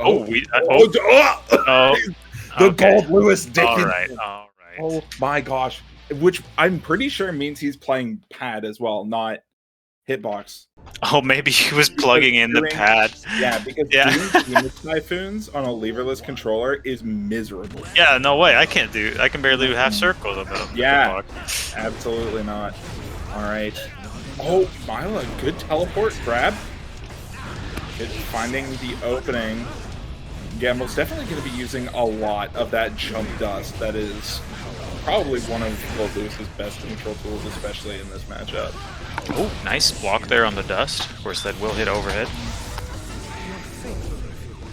The Gold Lewis Dickinson. All right. Oh my gosh. Which I'm pretty sure means he's playing pad as well, not hitbox. Oh, maybe he was plugging in the pad. Yeah, because doing Typhoons on a leverless controller is miserable. Yeah, no way. I can barely do half circles of them. Yeah, absolutely not. All right. Oh, Mila, good teleport grab. Finding the opening. Gamble's definitely going to be using a lot of that jump dust. That is probably one of Gold Lewis's best control tools, especially in this matchup. Oh, nice block there on the dust. Of course, that will hit overhead.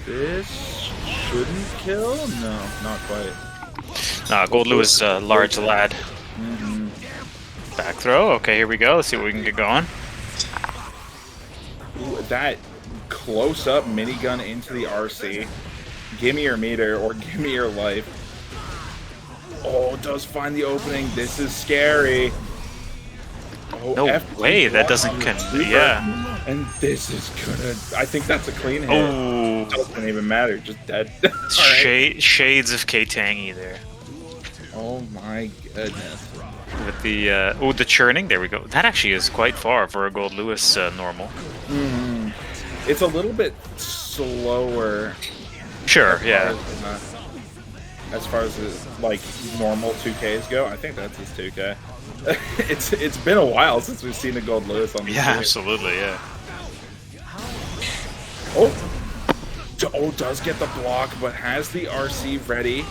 This shouldn't kill? No, not quite. Gold Lewis, large lad. Back throw. Okay, here we go. Let's see what we can get going. Ooh, that close-up minigun into the RC. Gimme your meter or gimme your life. Oh, does find the opening. This is scary. Oh, no way, that doesn't And this is gonna... I think that's a clean hit. Oh, doesn't even matter. Just dead. All right. Shades of K-Tangy there. Oh my goodness. With the the churning. There we go. That actually is quite far for a Gold Lewis normal. Mm. It's a little bit slower. Sure. Yeah. As far as like normal 2Ks go, I think that's his 2K. It's been a while since we've seen a Gold Lewis on the Yeah, absolutely, yeah. Oh, does get the block, but has the RC ready.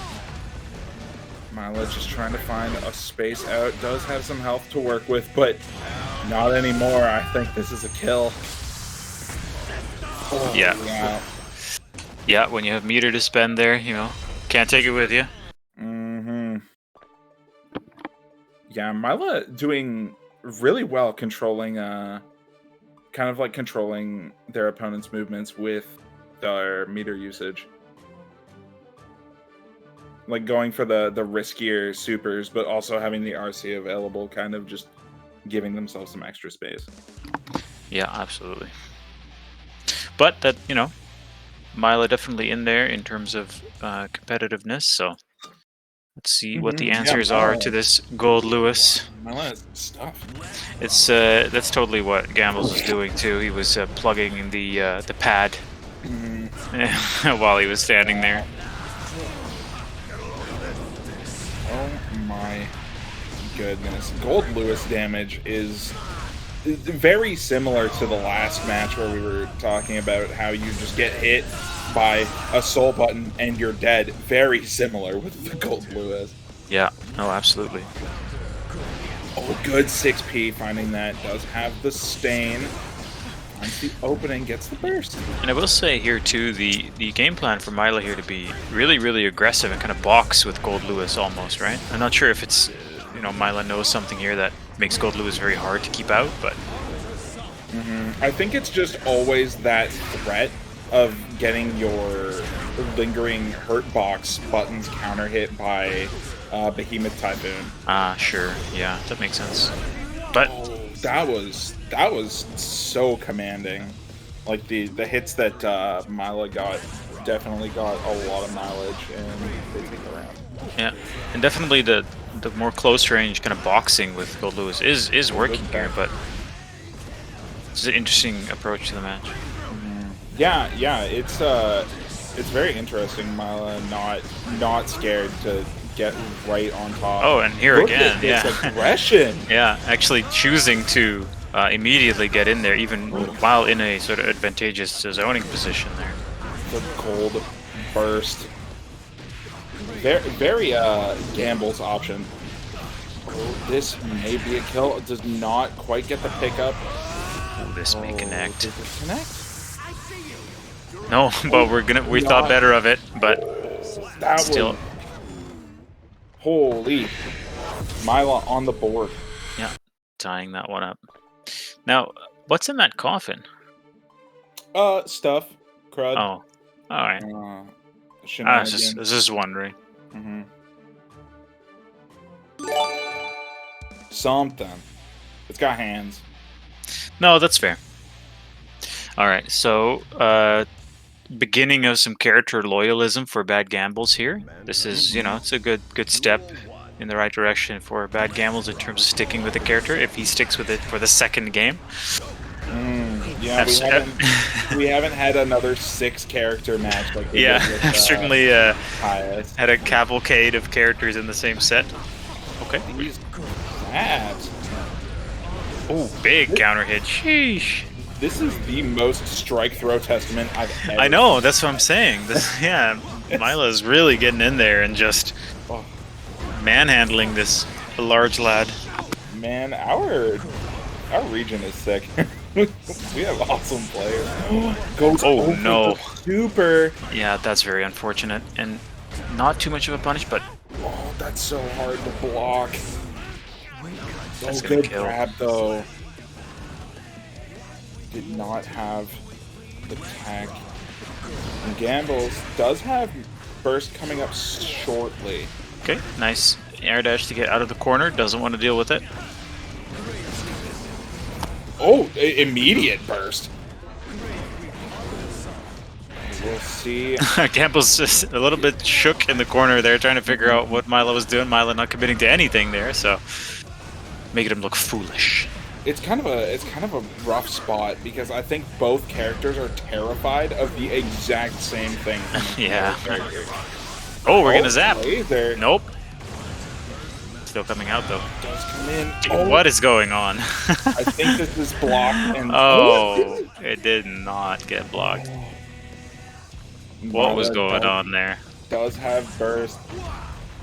Mila just trying to find a space out. Does have some health to work with, but not anymore. I think this is a kill. Oh, yeah. Wow. Yeah, when you have meter to spend there, you know, can't take it with you. Mm-hmm. Yeah, Mila doing really well controlling, kind of like controlling their opponent's movements with their meter usage. Like going for the riskier supers, but also having the RC available, kind of just giving themselves some extra space. Yeah, absolutely. But that, you know, Mila definitely in there in terms of competitiveness, so let's see what the answers are to this Gold Lewis. Mila's stuff. It's that's totally what Gambles was doing too. He was plugging in the pad while he was standing there. Oh my goodness. Gold Lewis damage is very similar to the last match where we were talking about how you just get hit by a soul button and you're dead. Very similar with the Gold Lewis. Yeah, no, absolutely. Oh, good 6P finding that. Does have the stain. Finds the opening, gets the burst. And I will say here too, the game plan for Mila here to be really, really aggressive and kind of box with Gold Lewis almost, right? I'm not sure if it's, you know, Mila knows something here that makes Gold Lewis very hard to keep out, but... I think it's just always that threat of getting your lingering hurt box buttons counter hit by Behemoth Typhoon. Sure, yeah, that makes sense. But... That was so commanding. Like the hits that Mila got definitely got a lot of mileage and they take it around. Yeah, and definitely the more close range kind of boxing with Gold Lewis is working here, but it's an interesting approach to the match. Yeah, it's very interesting. Mila not scared to get right on top. Oh, and here Look again, at this yeah, aggression. yeah, actually choosing to immediately get in there, even while in a sort of advantageous zoning position there. The gold burst. Very Gamble's option. Oh, this may be a kill. It does not quite get the pickup. Oh, this may connect. Does it connect? No, but we thought better of it, but that still. Was, holy, Mila on the board. Yeah, tying that one up. Now, what's in that coffin? Stuff. Crud. Oh, all right. I was just wondering. Something. It's got hands. No, that's fair. All right, so beginning of some character loyalism for Bad Gambles here. This is, you know, it's a good step in the right direction for Bad Gambles in terms of sticking with the character if he sticks with it for the second game. Yeah, we haven't had another 6 character match like we yeah, did with, certainly had a cavalcade of characters in the same set. Okay. That. Oh, big counter hit. Sheesh. This is the most strike throw testament I've ever I know, that's what I'm saying. Yeah, Mila's really getting in there and just manhandling this large lad. Man, our region is sick. We have awesome players. Goes over no. Super. Yeah, that's very unfortunate. And not too much of a punish, but... Oh, that's so hard to block. That's Oh, gonna good kill. grab, though. Did not have the tag. And Gambles does have burst coming up shortly. Okay, nice air dash to get out of the corner. Doesn't want to deal with it. Oh, immediate burst. We'll see. Gamble's just a little bit shook in the corner there, trying to figure out what Milo was doing. Milo not committing to anything there, so making him look foolish. It's kind of a rough spot because I think both characters are terrified of the exact same thing. Yeah. Oh, we're gonna zap. Laser. Nope. Still coming out though. Does come in. Dude, what is going on? I think this is blocked. And oh, it did not get blocked. What Milo was going on there? Does have burst.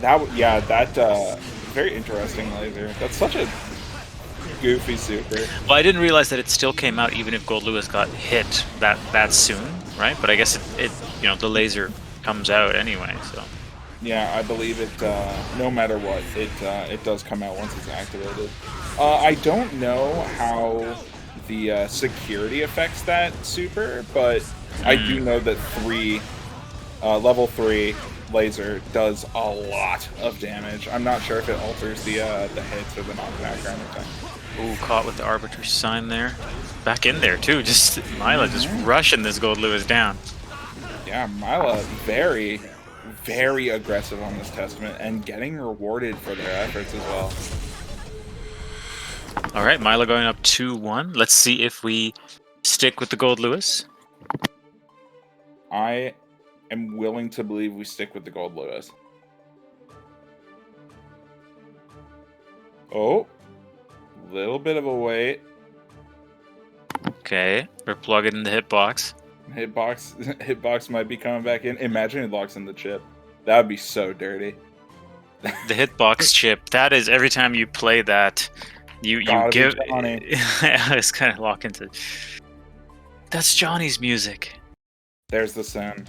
That very interesting laser. That's such a goofy super. Well, I didn't realize that it still came out even if Gold Lewis got hit that soon, right? But I guess it the laser comes out anyway, so. Yeah, I believe it. No matter what, it does come out once it's activated. I don't know how the security affects that super, but I do know that level 3 laser does a lot of damage. I'm not sure if it alters the hits or the knockback or anything. Ooh, caught with the Arbiter's sign there. Back in there too. Just Mila just rushing this Gold Lewis down. Yeah, Mila very, very aggressive on this Testament and getting rewarded for their efforts as well. All right, Mila going up 2-1. Let's see if we stick with the Gold Lewis. I am willing to believe we stick with the Gold Lewis. Oh, little bit of a wait. Okay, we're plugging in the hitbox. Hitbox might be coming back in. Imagine it locks in the chip. That would be so dirty. The hitbox chip. That is every time you play that, you give. It's kind of lock into. That's Johnny's music. There's the sin.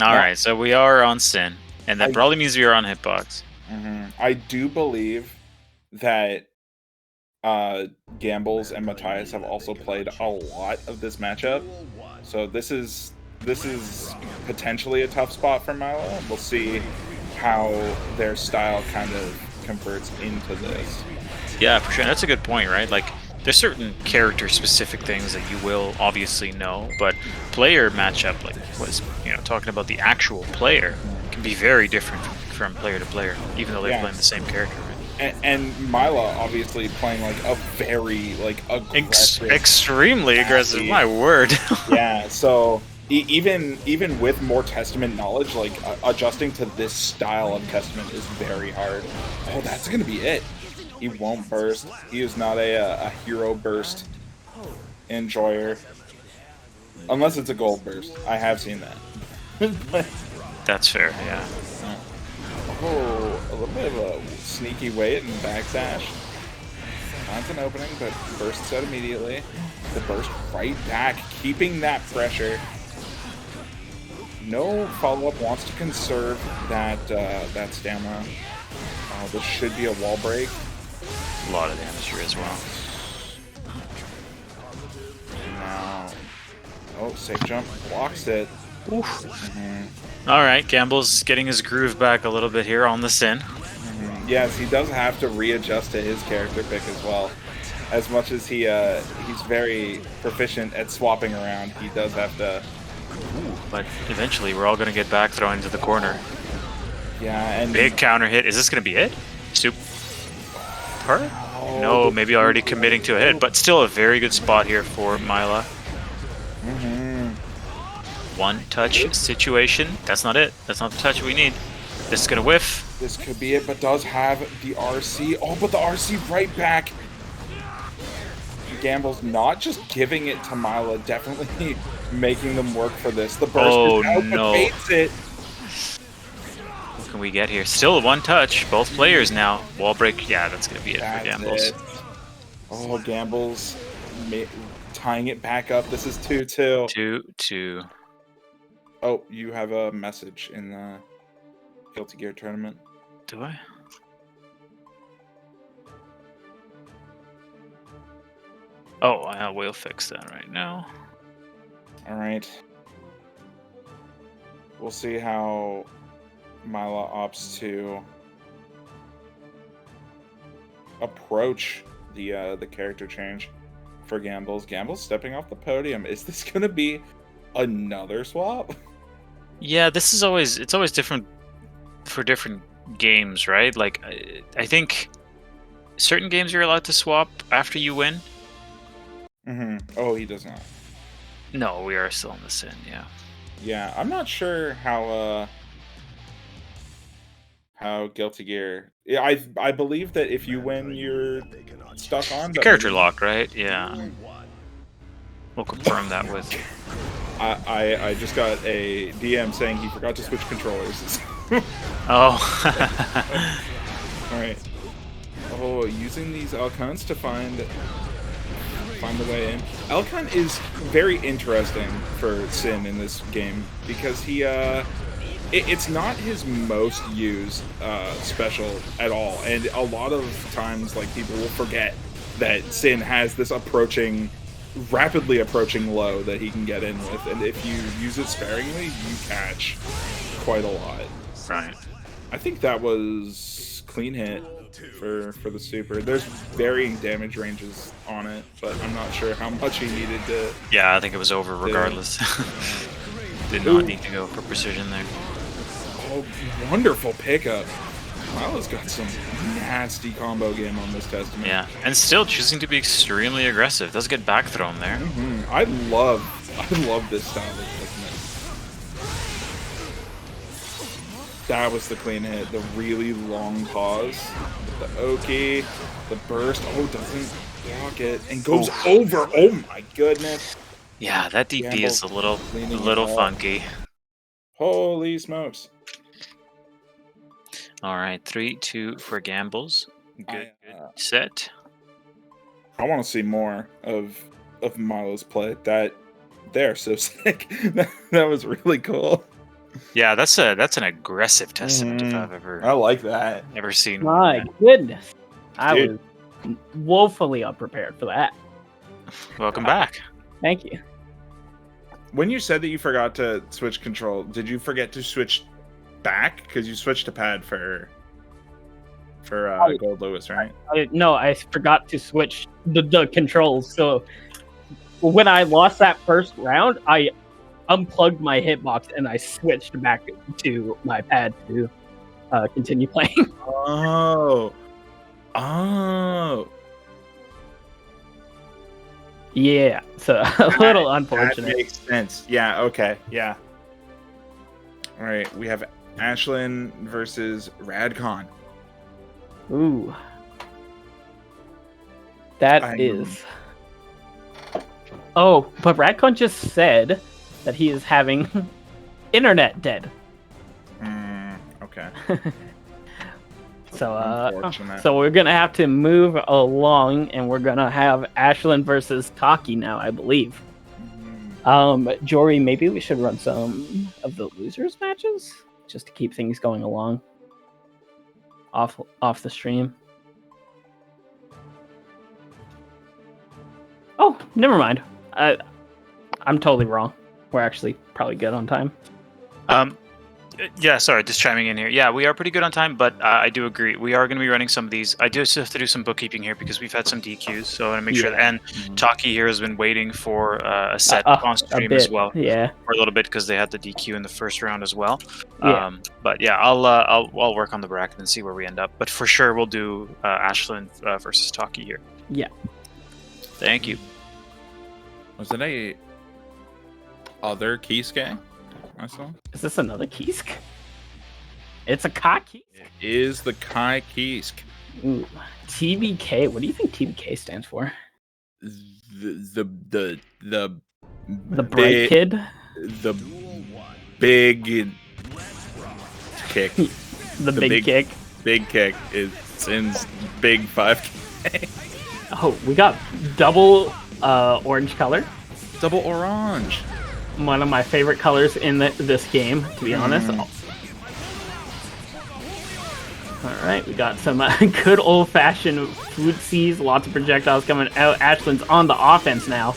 All right, so we are on Sin, and that probably means we are on Hitbox. I do believe that Gambles and Matthias have also played a lot of this matchup, so this is potentially a tough spot for Milo. We'll see how their style kind of converts into this. Yeah, for sure. That's a good point, right? Like, there's certain character-specific things that you will obviously know, but player matchup, like was talking about the actual player, can be very different from player to player, even though they're playing the same character. Right? And Mila obviously playing like a very aggressive, extremely aggressive. My word. Yeah. So even with more Testament knowledge, like adjusting to this style of Testament is very hard. Oh, that's gonna be it. He won't burst. He is not a hero burst enjoyer. Unless it's a gold burst. I have seen that. That's fair, yeah. Oh, a little bit of a sneaky wait and backdash. Finds an opening, but bursts out immediately. The burst right back, keeping that pressure. No follow-up, wants to conserve that stamina. This should be a wall break. A lot of damage here as well. Now, safe jump blocks it. Oof. All right, Gamble's getting his groove back a little bit here on the Sin. Yes, he does have to readjust to his character pick as well. As much as he's very proficient at swapping around, he does have to. But eventually, we're all going to get back thrown into the corner. Yeah, and big counter hit. Is this going to be it? Super. No, maybe already committing to a hit, but still a very good spot here for Mila. One touch situation. That's not it. That's not the touch we need. This is gonna whiff. This could be it, but does have the RC. Oh, but the RC right back. Gamble's not just giving it to Mila, definitely making them work for this. The burst is out, but baits it. What can we get here? Still one touch. Both players now. Wall break. Yeah, that's gonna be it for Gambles. Oh, Gambles tying it back up. This is 2-2. 2-2. Oh, you have a message in the Guilty Gear tournament. Do I? Oh, I will fix that right now. All right. We'll see how Mila opts to approach the character change for Gambles. Gambles stepping off the podium. Is this going to be Another swap? Yeah, it's always different for different games, right? Like I think certain games you're allowed to swap after you win. Oh, he does not. No, we are still in the sin. Yeah. Yeah, I'm not sure how Guilty Gear. Yeah, I believe that if you win, you're stuck on. The But character maybe, lock, right? Yeah. We'll confirm that with. I just got a DM saying he forgot to switch controllers. Oh. All right. Oh, using these Alcons to find the way in. Alcon is very interesting for Sin in this game because he it's not his most used special at all, and a lot of times like people will forget that Sin has this rapidly approaching low that he can get in with, and if you use it sparingly, you catch quite a lot. Right. I think that was clean hit for the super. There's varying damage ranges on it, but I'm not sure how much he needed to. Yeah, I think it was over regardless. Did not need to go for precision there. Oh, wonderful pickup. Milo's got some nasty combo game on this Testament. Yeah, and still choosing to be extremely aggressive. Does get back thrown there. I love this style of Testament. That was the clean hit. The really long pause. The Oki. The burst. Oh, doesn't block it. And goes over. Oh my goodness. Yeah, that DP is a little funky. Holy smokes. All right, 3-2 for gambles. Good set. I want to see more of Milo's play. They're so sick. That was really cool. Yeah, that's an aggressive Testament if I've I like that. ever seen. My goodness. I was woefully unprepared for that. Welcome back. Thank you. When you said that you forgot to switch control, did you forget to switch back? Because you switched to pad for Gold Lewis, right? No, I forgot to switch the controls. So when I lost that first round, I unplugged my hitbox and I switched back to my pad to continue playing. Oh. Yeah, so a little unfortunate. That makes sense. Yeah, okay, yeah. All right, we have Ashlyn versus Radcon. Ooh. That is... Oh, but Radcon just said that he is having internet dead. Okay. So we're gonna have to move along, and we're gonna have Ashlyn versus Taki now, I believe. Jory, maybe we should run some of the losers matches just to keep things going along off the stream. Oh, never mind. I'm totally wrong. We're actually probably good on time. Yeah, sorry, just chiming in here. Yeah, we are pretty good on time, but I do agree. We are going to be running some of these. I do still have to do some bookkeeping here because we've had some DQs, so I want to make sure that. And Taki here has been waiting for a set on stream as well. Yeah. For a little bit because they had the DQ in the first round as well. Yeah. But yeah, I'll work on the bracket and see where we end up. But for sure, we'll do Ashlyn versus Taki here. Yeah. Thank you. Was it a other Kisuke I saw? Is this another Kisk? It's a Ka Kisk. It is the Kai Kisk. Ooh, TBK. What do you think TBK stands for? The bright kid. The big kick. the big kick. Big kick is Sin's big 5K. Oh, we got double orange color. Double orange. One of my favorite colors in this game, to be honest. Alright, we got some good old-fashioned footsies, lots of projectiles coming out. Ashlyn's on the offense now.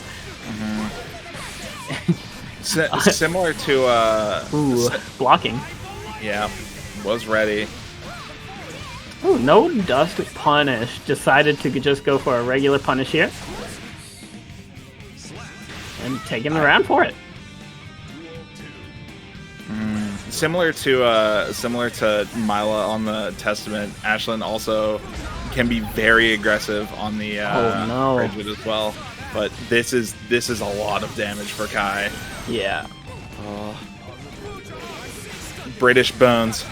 Similar to... blocking. Yeah, was ready. Oh, no dust punish. Decided to just go for a regular punish here. And taking the round for it. similar to Mila on the Testament, Ashlyn also can be very aggressive on the Bridget as well. But this is a lot of damage for Kai. Yeah. British bones.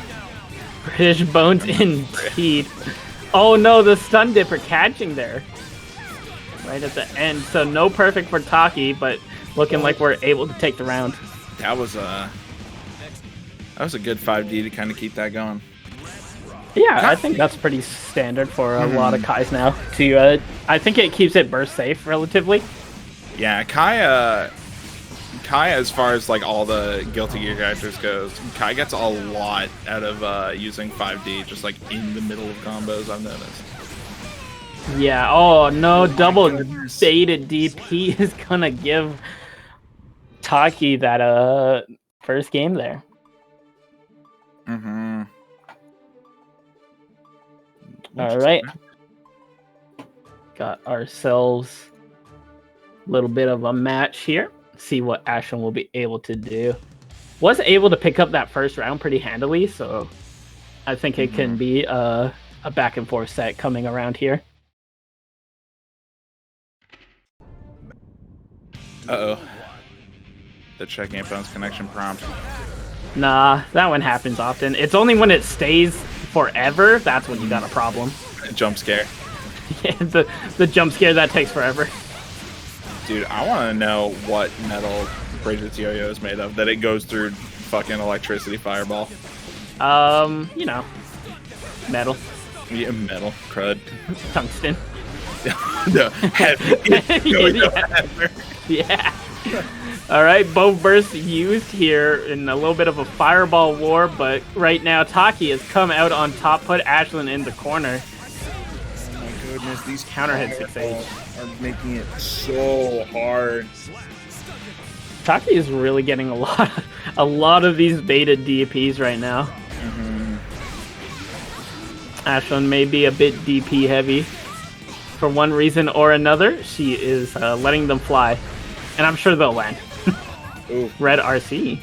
British bones indeed. Oh no, the stun dipper catching there. Right at the end. So no perfect for Taki, but looking like we're able to take the round. That was a good 5D to kind of keep that going. Yeah, I think that's pretty standard for a lot of Kais now. I think it keeps it burst safe relatively. Yeah, Kai, as far as like all the Guilty Gear characters goes, Kai gets a lot out of using 5D, just like in the middle of combos, I've noticed. Yeah, oh no, double baited DP is gonna give Taki that first game there. Alright. Got ourselves a little bit of a match here. See what Ashlyn will be able to do. Was able to pick up that first round pretty handily, so I think it can be a back and forth set coming around here. Uh-oh. The check Amp-Bone's connection prompt. Nah, that one happens often. It's only when it stays forever, that's when you got a problem. Jump scare. Yeah, the jump scare that takes forever. Dude, I want to know what metal Bridget's yo-yo is made of, that it goes through fucking electricity fireball. You know, metal. Yeah, metal. Crud. Tungsten. The heaviest yo-yo ever. Yeah. Alright, both bursts used here in a little bit of a fireball war, but right now Taki has come out on top, put Ashlyn in the corner. Oh my goodness, these Counter hit 6H are making it so hard. Taki is really getting a lot of these baited DPs right now. Ashlyn may be a bit DP heavy. For one reason or another, she is letting them fly. And I'm sure they'll land. Ooh. Red RC.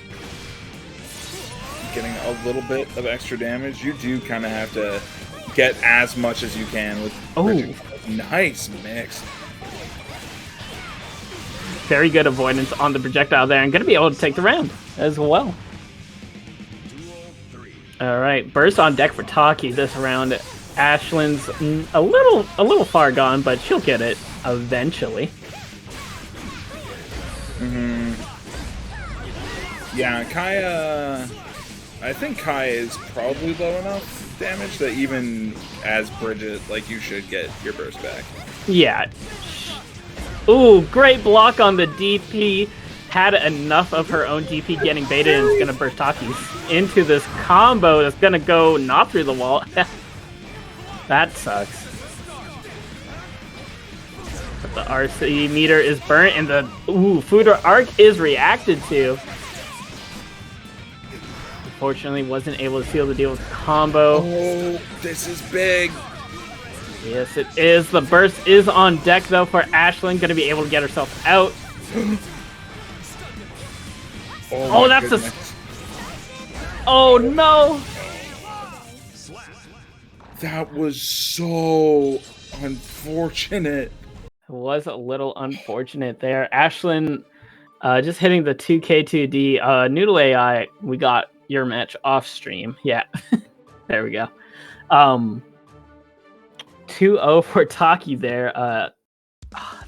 Getting a little bit of extra damage. You do kind of have to get as much as you can with Bridget. Nice mix. Very good avoidance on the projectile there, and going to be able to take the round as well. Alright, burst on deck for Taki this round. Ashlyn's a little far gone, but she'll get it eventually. Yeah, Kai, I think Kai is probably low enough damage that even as Bridget, like, you should get your burst back. Yeah. Ooh, great block on the DP. Had enough of her own DP getting baited and is going to burst Taki into this combo that's going to go not through the wall. That sucks. But the RC meter is burnt and the Fuder Arc is reacted to. Unfortunately, wasn't able to seal the deal with the combo. Oh, this is big. Yes, it is. The burst is on deck, though, for Ashlyn. Going to be able to get herself out. Oh, that's goodness. Oh, no. That was so unfortunate. It was a little unfortunate there. Ashlyn just hitting the 2K2D. Noodle AI, we got your match off stream. Yeah, there we go. 2-0 for Taki there.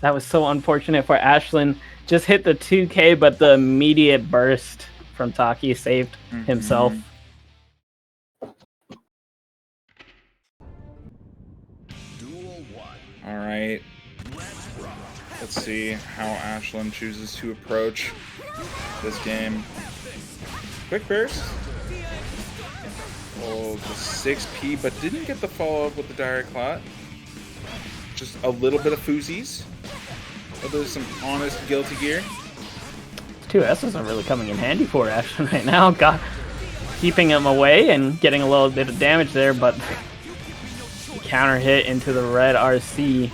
That was so unfortunate for Ashlyn. Just hit the 2K, but the immediate burst from Taki saved himself. All right. Let's see how Ashlyn chooses to approach this game. Quick burst. Oh, the 6P, but didn't get the follow-up with the direct clot. Just a little bit of foozies. Oh, there's some honest Guilty Gear. 2 S's are really coming in handy for Ashlyn right now. Keeping him away and getting a little bit of damage there, but the counter hit into the red RC.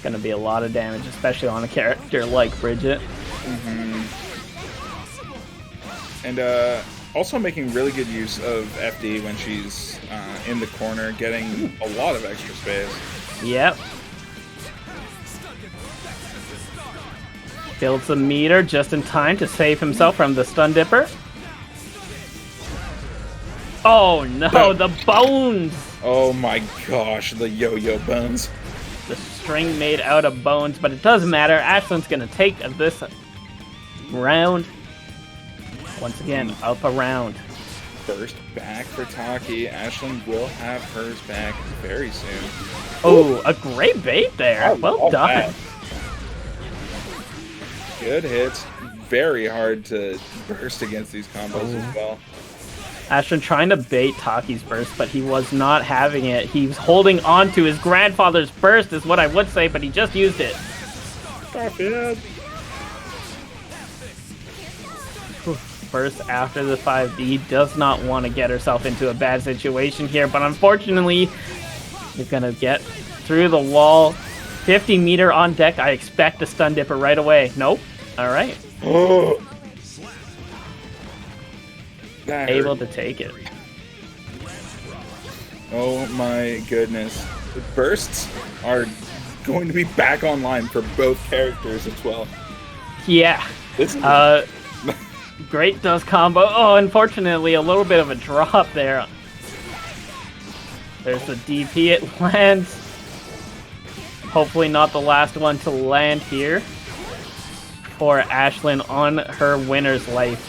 Going to be a lot of damage, especially on a character like Bridget. And Also making really good use of FD when she's in the corner, getting a lot of extra space. Yep. Builds a meter just in time to save himself from the stun dipper. Oh no, the bones! Oh my gosh, the yo-yo bones. The string made out of bones, but it doesn't matter. Ashland's gonna take this round. Once again, up a round. First back for Taki. Ashlyn will have hers back very soon. Oh, a great bait there. Well done. That. Good hits. Very hard to burst against these combos as well. Ashton trying to bait Taki's burst, but he was not having it. He's holding on to his grandfather's burst is what I would say, but he just used it. Burst after the 5D does not want to get herself into a bad situation here, but unfortunately, he's going to get through the wall. 50 meter on deck. I expect a stun dipper right away. Nope. All right. Able to take it. Oh my goodness. The bursts are going to be back online for both characters as well. Yeah. This is great dust combo. Oh, unfortunately, a little bit of a drop there. There's the DP. It lands. Hopefully not the last one to land here for Ashlyn on her winner's life.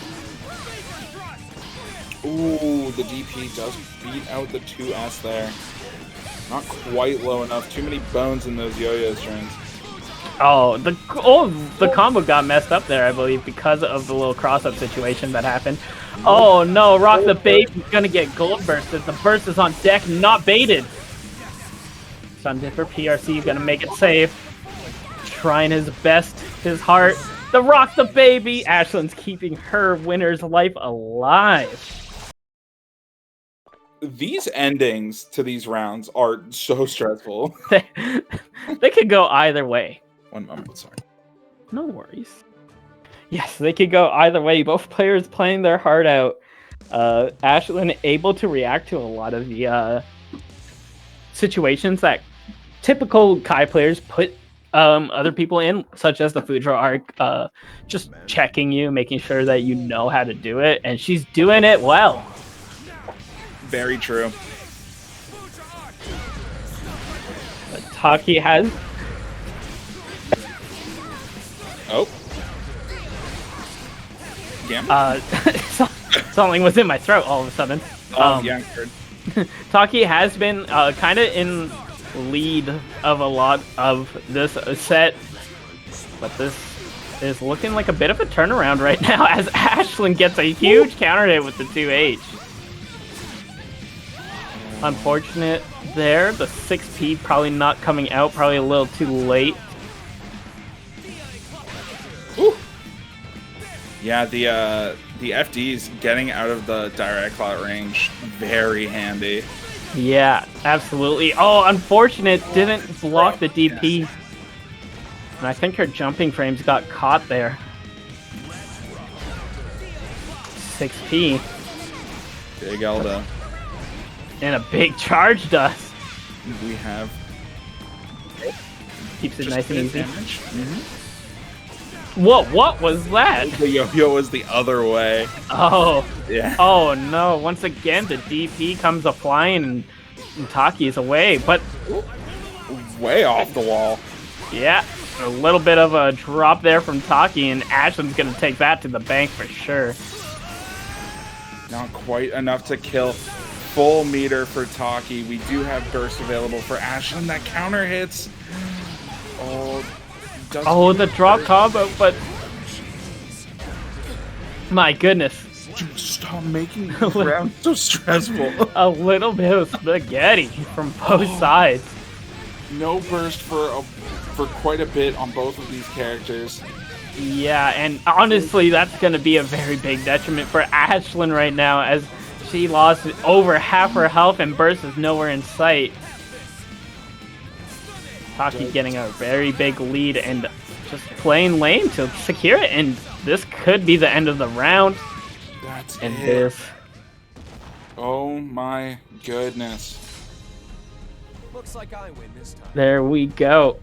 Ooh, the DP does beat out the 2S there. Not quite low enough. Too many bones in those yo-yo strings. Oh, the combo got messed up there, I believe, because of the little cross-up situation that happened. Oh no, Rock the Baby's gonna get gold bursted. The burst is on deck, not baited. Sun Dipper PRC gonna make it safe. Trying his best, his heart. The Rock the Baby! Ashlyn's keeping her winner's life alive. These endings to these rounds are so stressful. They could go either way. One moment, sorry. No worries. Yes, they could go either way. Both players playing their heart out. Ashlyn able to react to a lot of the situations that typical Kai players put other people in, such as the Fudra arc, just checking you, making sure that you know how to do it, and she's doing it well. Very true. But Taki has... Oh. Yeah. Something was in my throat all of a sudden. Yeah, I heard. Taki has been kind of in lead of a lot of this set, but this is looking like a bit of a turnaround right now as Ashlyn gets a huge counter hit with the 2H. Unfortunate there, the 6P probably not coming out, probably a little too late. Ooh. Yeah, the FDs getting out of the direct clout range, very handy. Yeah, absolutely. Oh, unfortunate, didn't block the DP. And I think her jumping frames got caught there. 6P. Big Elda. And a big charge dust. We have... Keeps it nice and easy. Mm-hmm. What was that? The yo-yo was the other way. Oh. Yeah. Oh no, once again the DP comes a flying and Taki is away, but... Way off the wall. Yeah, a little bit of a drop there from Taki, and Ashlyn's gonna take that to the bank for sure. Not quite enough to kill. Full meter for Taki. We do have burst available for Ashlyn. That counter hits. Oh, the drop combo, but... My goodness. Stop making the round so stressful. A little bit of spaghetti from both sides. No burst for quite a bit on both of these characters. Yeah, and honestly, that's going to be a very big detriment for Ashlyn right now, as she lost over half her health and burst is nowhere in sight. Taki getting a very big lead and just playing lane to secure it, and this could be the end of the round. That That's And it. this. Oh my goodness. Looks like I win this time. There we go.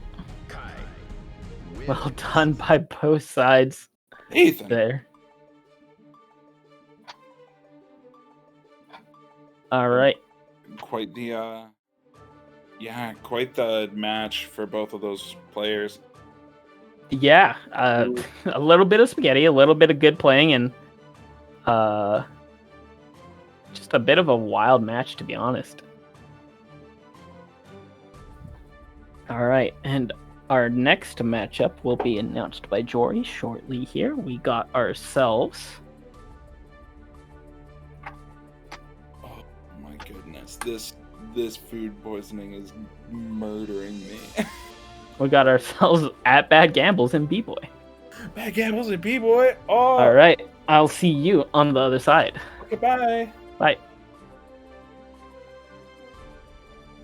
Well done by both sides Ethan. there. All right. Quite the quite the match for both of those players. Yeah, a little bit of spaghetti, a little bit of good playing, and just a bit of a wild match, to be honest. All right, and our next matchup will be announced by Jory shortly here. We got ourselves... Oh my goodness. This food poisoning is murdering me. We got ourselves at Bad Gambles and B-Boy. Bad Gambles and B-Boy. Oh. All right, I'll see you on the other side. Goodbye. Bye.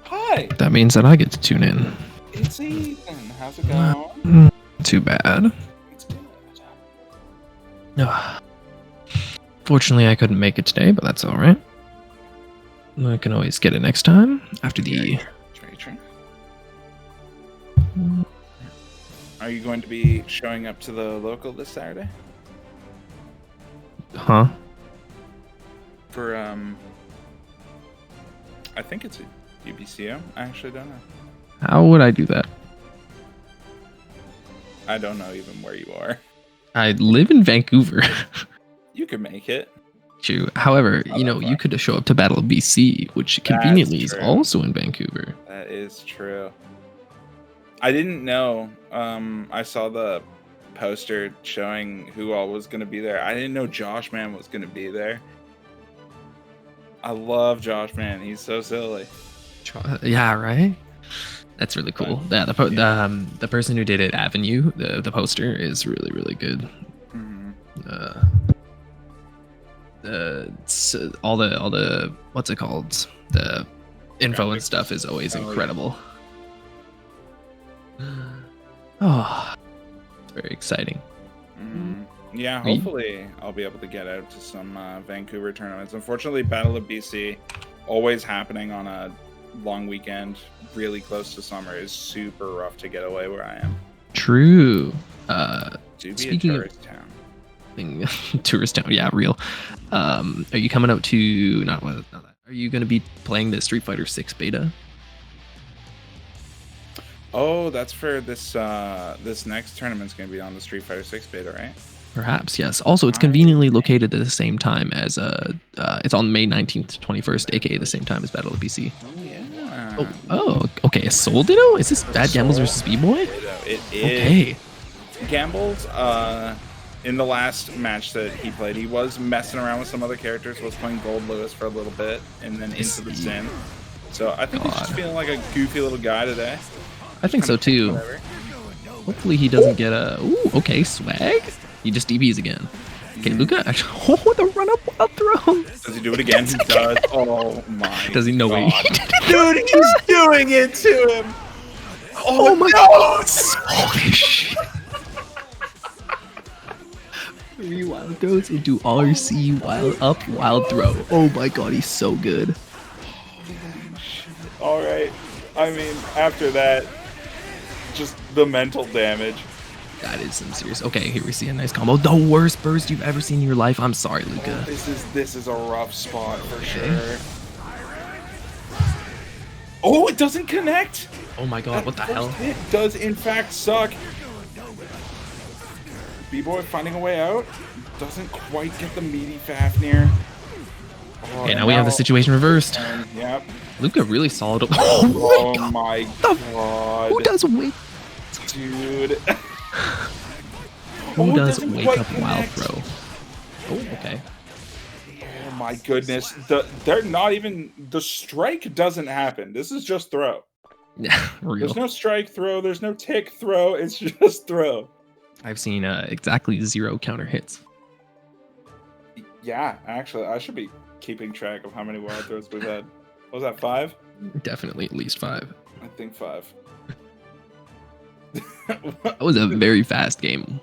Hi. That means that I get to tune in. It's Ethan. How's it going? Too bad. It's good. Fortunately, I couldn't make it today, but that's all right. I can always get it next time after the. Very true. Are you going to be showing up to the local this Saturday? Huh? For I think it's a UBCO. I actually don't know. How would I do that? I don't know even where you are. I live in Vancouver. You can make it. True. However, Oh, you know, you could show up to Battle of BC, which conveniently is true. also in Vancouver. That is true. I didn't know. I saw the poster showing who all was going to be there. I didn't know Josh Man was going to be there. I love Josh Man. He's so silly. Yeah, right. That's really cool. Yeah, the person who did it, Avenue, the poster is really really good. Mm-hmm. All the what's it called? The info and stuff is always incredible. Oh, it's very exciting. Mm-hmm. Yeah, hopefully I'll be able to get out to some Vancouver tournaments. Unfortunately, Battle of BC, always happening on a long weekend, really close to summer, is super rough to get away where I am. True. Speaking a tourist town. Tourist town, yeah, real. Are you coming out to not that? Are you going to be playing the Street Fighter 6 beta? Oh, that's for this this next tournament's going to be on the Street Fighter 6 beta, right? Perhaps, yes. Also, it's conveniently located at the same time as it's on May 19th to 21st, aka the same time as Battle of BC. Oh yeah. Oh, okay. A Soul Ditto? Is this Bad Gambles versus B-Boy? It is. Okay. Gambles, in the last match that he played, he was messing around with some other characters, was playing Gold Lewis for a little bit, and then into the Sin. So I think he's just feeling like a goofy little guy today. I think so too. Whatever. Hopefully he doesn't get a... Ooh, okay, swag. He just DBs again. Okay, Luca actually... Oh, the run-up wild throw. Does he do it again? He does. Oh my Does he know God. what Dude, he's doing it to him! Oh my God! Holy shit. 3 wild throws into RC wild up wild throw. Oh my God, he's so good. Alright. I mean, after that, just the mental damage. That is some serious... Okay, here we see a nice combo. The worst burst you've ever seen in your life. I'm sorry, Luca. This is a rough spot for sure. Oh, it doesn't connect! Oh my God, what the hell? It does in fact suck. B-Boy finding a way out. Doesn't quite get the meaty Fafnir. Oh, Okay, now we have the situation reversed. Yep. Luca really solid. Oh my God. Who does wake? Dude. Who it does doesn't wake quite up wild connect. throw? Oh, okay. Oh my goodness. They're not even... The strike doesn't happen. This is just throw. Yeah, real. There's no strike throw. There's no tick throw. It's just throw. I've seen exactly 0 counter hits. Yeah, actually, I should be keeping track of how many wild throws we've had. What was that, 5? Definitely at least 5. I think 5. That was a very fast game.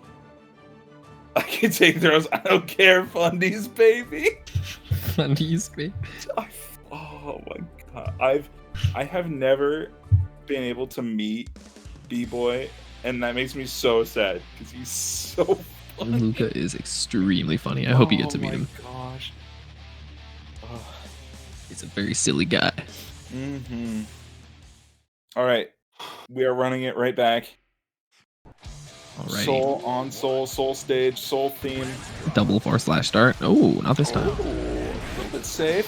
I can take throws. I don't care, fundies, baby. Fundies, baby. Oh my god, I have never been able to meet B-Boy, and that makes me so sad because he's so funny. Luca is extremely funny. I hope you get to meet him. Oh my gosh. Oh. He's a very silly guy. Mm-hmm. All right, we are running it right back. Alrighty. Soul on Soul, Soul stage, Soul theme. Double // start. Oh, not this time. Oh, a little bit safe.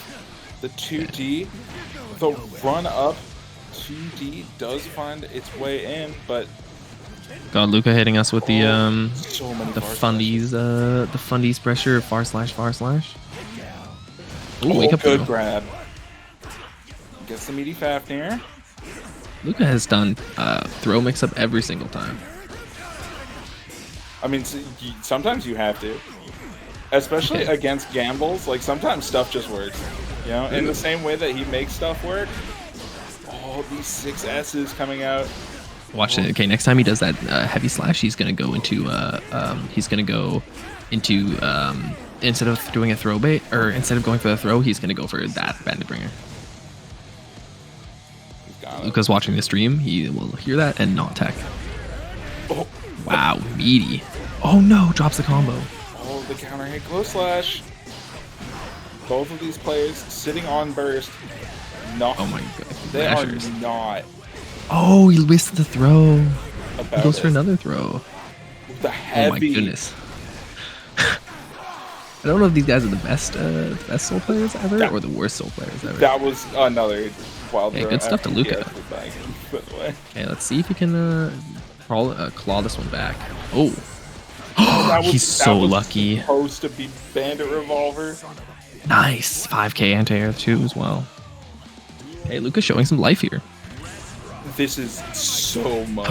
The 2D, the run up 2D does find its way in, but God, Luca hitting us with the so many the far fundies pressure //. Oh, wake up good throw. grab. Gets the meaty Fafnir. Luca has done throw mix up every single time. I mean, sometimes you have to, especially against gambles. Like sometimes stuff just works, you know. In the same way that he makes stuff work. Oh, these 6 S's coming out. Watch it. Okay, next time he does that heavy slash, he's gonna go into instead of doing a throw bait, or instead of going for the throw, he's gonna go for that bandit bringer. Luca's watching the stream. He will hear that and not tech. Oh, wow, meaty. Oh no, drops the combo. Oh, the counter hit close slash. Both of these players sitting on burst. Not. Oh my god. They Mashers. are not. Oh, he missed the throw. About He goes for it. another throw. The heavy. Oh my goodness. I don't know if these guys are the best soul players ever or the worst soul players ever. That was another wild Hey, throw. good stuff to Luca. By the way. Okay, let's see if he can claw this one back. Oh, he's so lucky. Supposed to be Bandit Revolver. Nice 5k anti-air too as well. Hey, Luca's showing some life here. This is so much.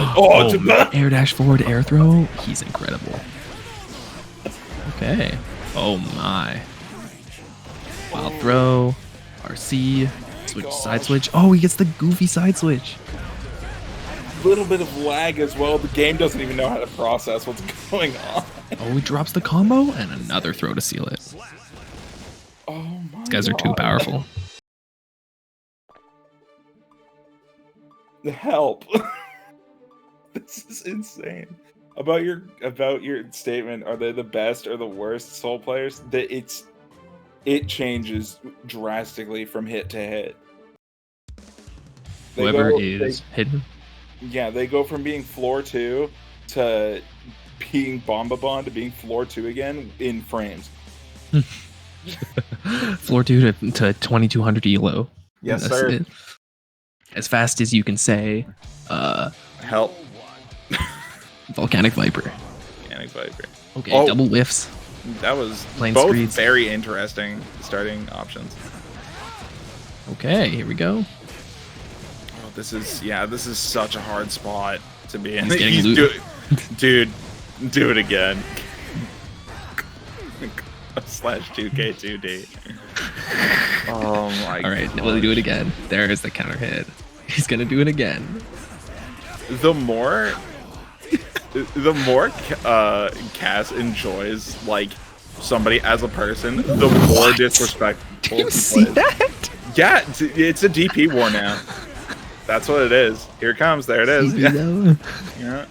Air dash forward air throw. He's incredible. Okay. Oh my. Wild throw. RC. Switch, side switch. Oh, he gets the goofy side switch. Little bit of lag as well. The game doesn't even know how to process what's going on. Oh, he drops the combo and another throw to seal it. Oh my These guys are too powerful. Help. This is insane. About your statement, are they the best or the worst soul players? It changes drastically from hit to hit. Whoever is hidden. Yeah, they go from being floor 2 to being Bombabon to being floor 2 again in frames. Floor 2 to 2200 elo. Yes, That's sir. it. As fast as you can say, Help. Volcanic Viper. Volcanic Viper. Okay, Oh. double whiffs. That was Plain both screeds. very interesting starting options. Okay, here we go. Oh, this is such a hard spot to be in. He's getting loot. Dude, do it again. /2K2D. Oh my god. Alright, will he do it again? There's the counter hit. He's gonna do it again. The more Cass enjoys like somebody as a person, the more disrespectful. Do you see that? Yeah, it's a DP war now. That's what it is. Here it comes. There it is. Yeah. Yeah.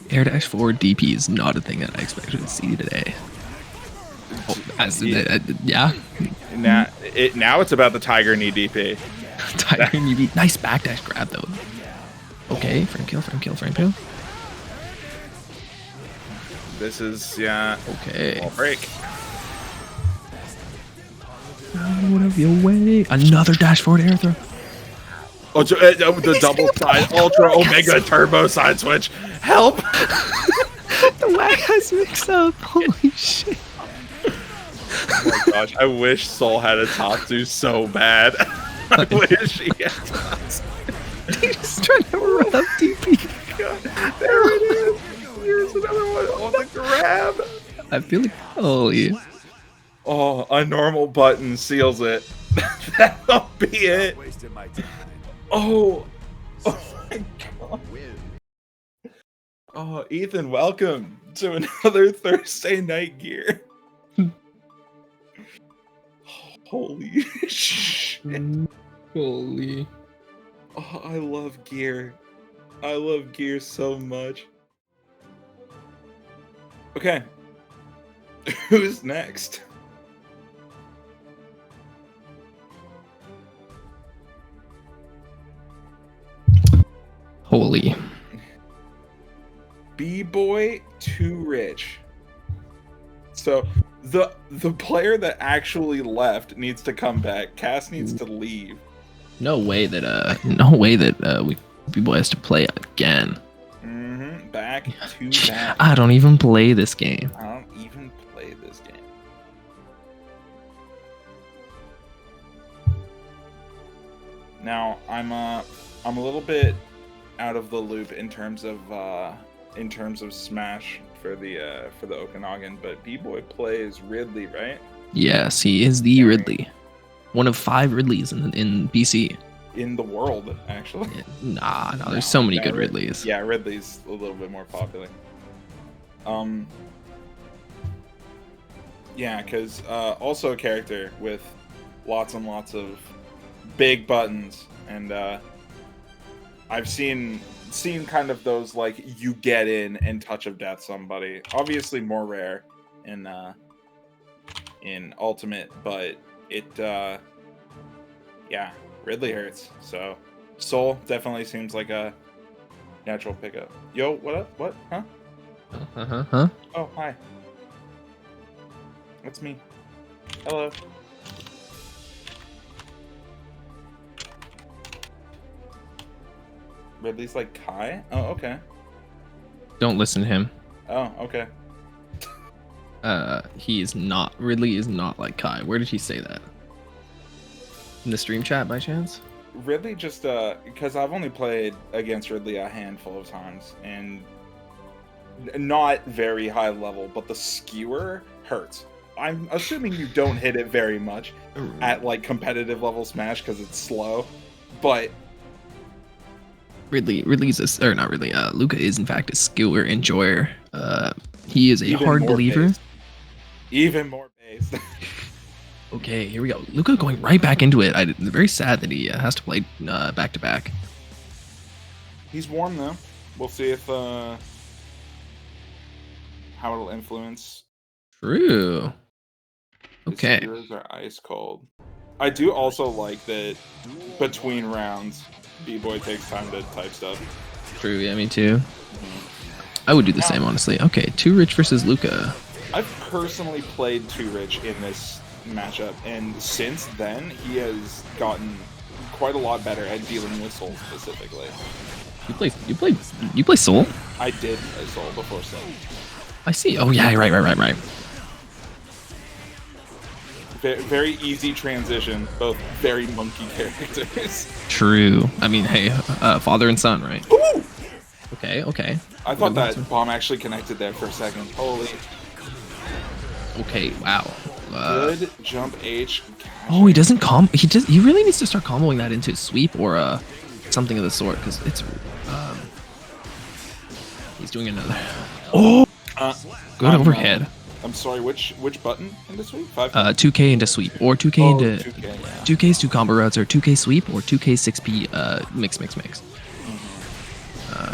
Air dash forward DP is not a thing that I expected to see today. Yeah. Now it's about the Tiger Knee DP. Tiger knee. Nice backdash grab though. Okay, frame kill. This is Okay. Wall break. Out of your way. Another dash forward air throw. Oh, the double side ultra omega turbo side switch. Help! The lag has mixed up. Holy shit. Oh my gosh, I wish Soul had a Tatsu so bad. I wish he had Tatsu. He's trying to run up DP. There it is. Here's another one on the grab. I feel like, holy. Oh, a normal button seals it. That'll be it. Wasted my time. Oh my god. Oh, Ethan, welcome to another Thursday night gear. Holy shit. Holy. Oh, I love gear. I love gear so much. Okay. Who's next? Holy. B-boy too rich. So the player that actually left needs to come back. Cass needs to leave. No way that we B-boy has to play again. Back to back. I don't even play this game. I don't even play this game. Now I'm a little bit out of the loop in terms of Smash for the Okanagan, but B-boy plays Ridley, right? Yes, he is the Ridley. One of 5 Ridleys in BC. In the world, actually. Nah, there's so many good Ridleys. Yeah, Ridley's a little bit more popular. Yeah, because also a character with lots and lots of big buttons, and I've seen kind of those, like, you get in and touch of death somebody. Obviously more rare in Ultimate, but it yeah, Ridley hurts. So Soul definitely seems like a natural pickup. Yo, what up? What? Huh? Huh? Oh, hi. That's me. Hello. Ridley's like Kai? Oh, okay. Don't listen to him. Oh, okay. Ridley is not like Kai. Where did he say that? In the stream chat by chance? Ridley just, because I've only played against Ridley a handful of times, and not very high level, but the skewer hurts. I'm assuming you don't hit it very much at, like, competitive level Smash because it's slow, but Luca is in fact a skewer enjoyer. He is a hard believer. Based. Even more based. Okay, here we go. Luca going right back into it. I'm very sad that he has to play back to back. He's warm though. We'll see if how it'll influence. True. Okay. The skewers are ice cold. I do also like that between rounds, B-boy takes time to type stuff. True. Yeah, me too. I would do the same, honestly. Okay, Too Rich versus Luca. I've personally played Too Rich in this matchup, and since then he has gotten quite a lot better at dealing with Soul specifically. You play Soul? I did play Soul before Soul. I see. Oh yeah, right. Very easy transition, both very monkey characters. True. I mean, hey, father and son, right? Ooh! Okay. I thought that bomb actually connected there for a second. Holy. Okay, wow. Good jump H. Oh, he doesn't he really needs to start comboing that into a sweep or something of the sort, because it's he's doing another. Oh, good overhead. I'm sorry, which button into sweep? 5? 2K into sweep, or 2K into 2K, yeah. 2K's 2 combo routes, or 2K sweep, or 2K 6P mix.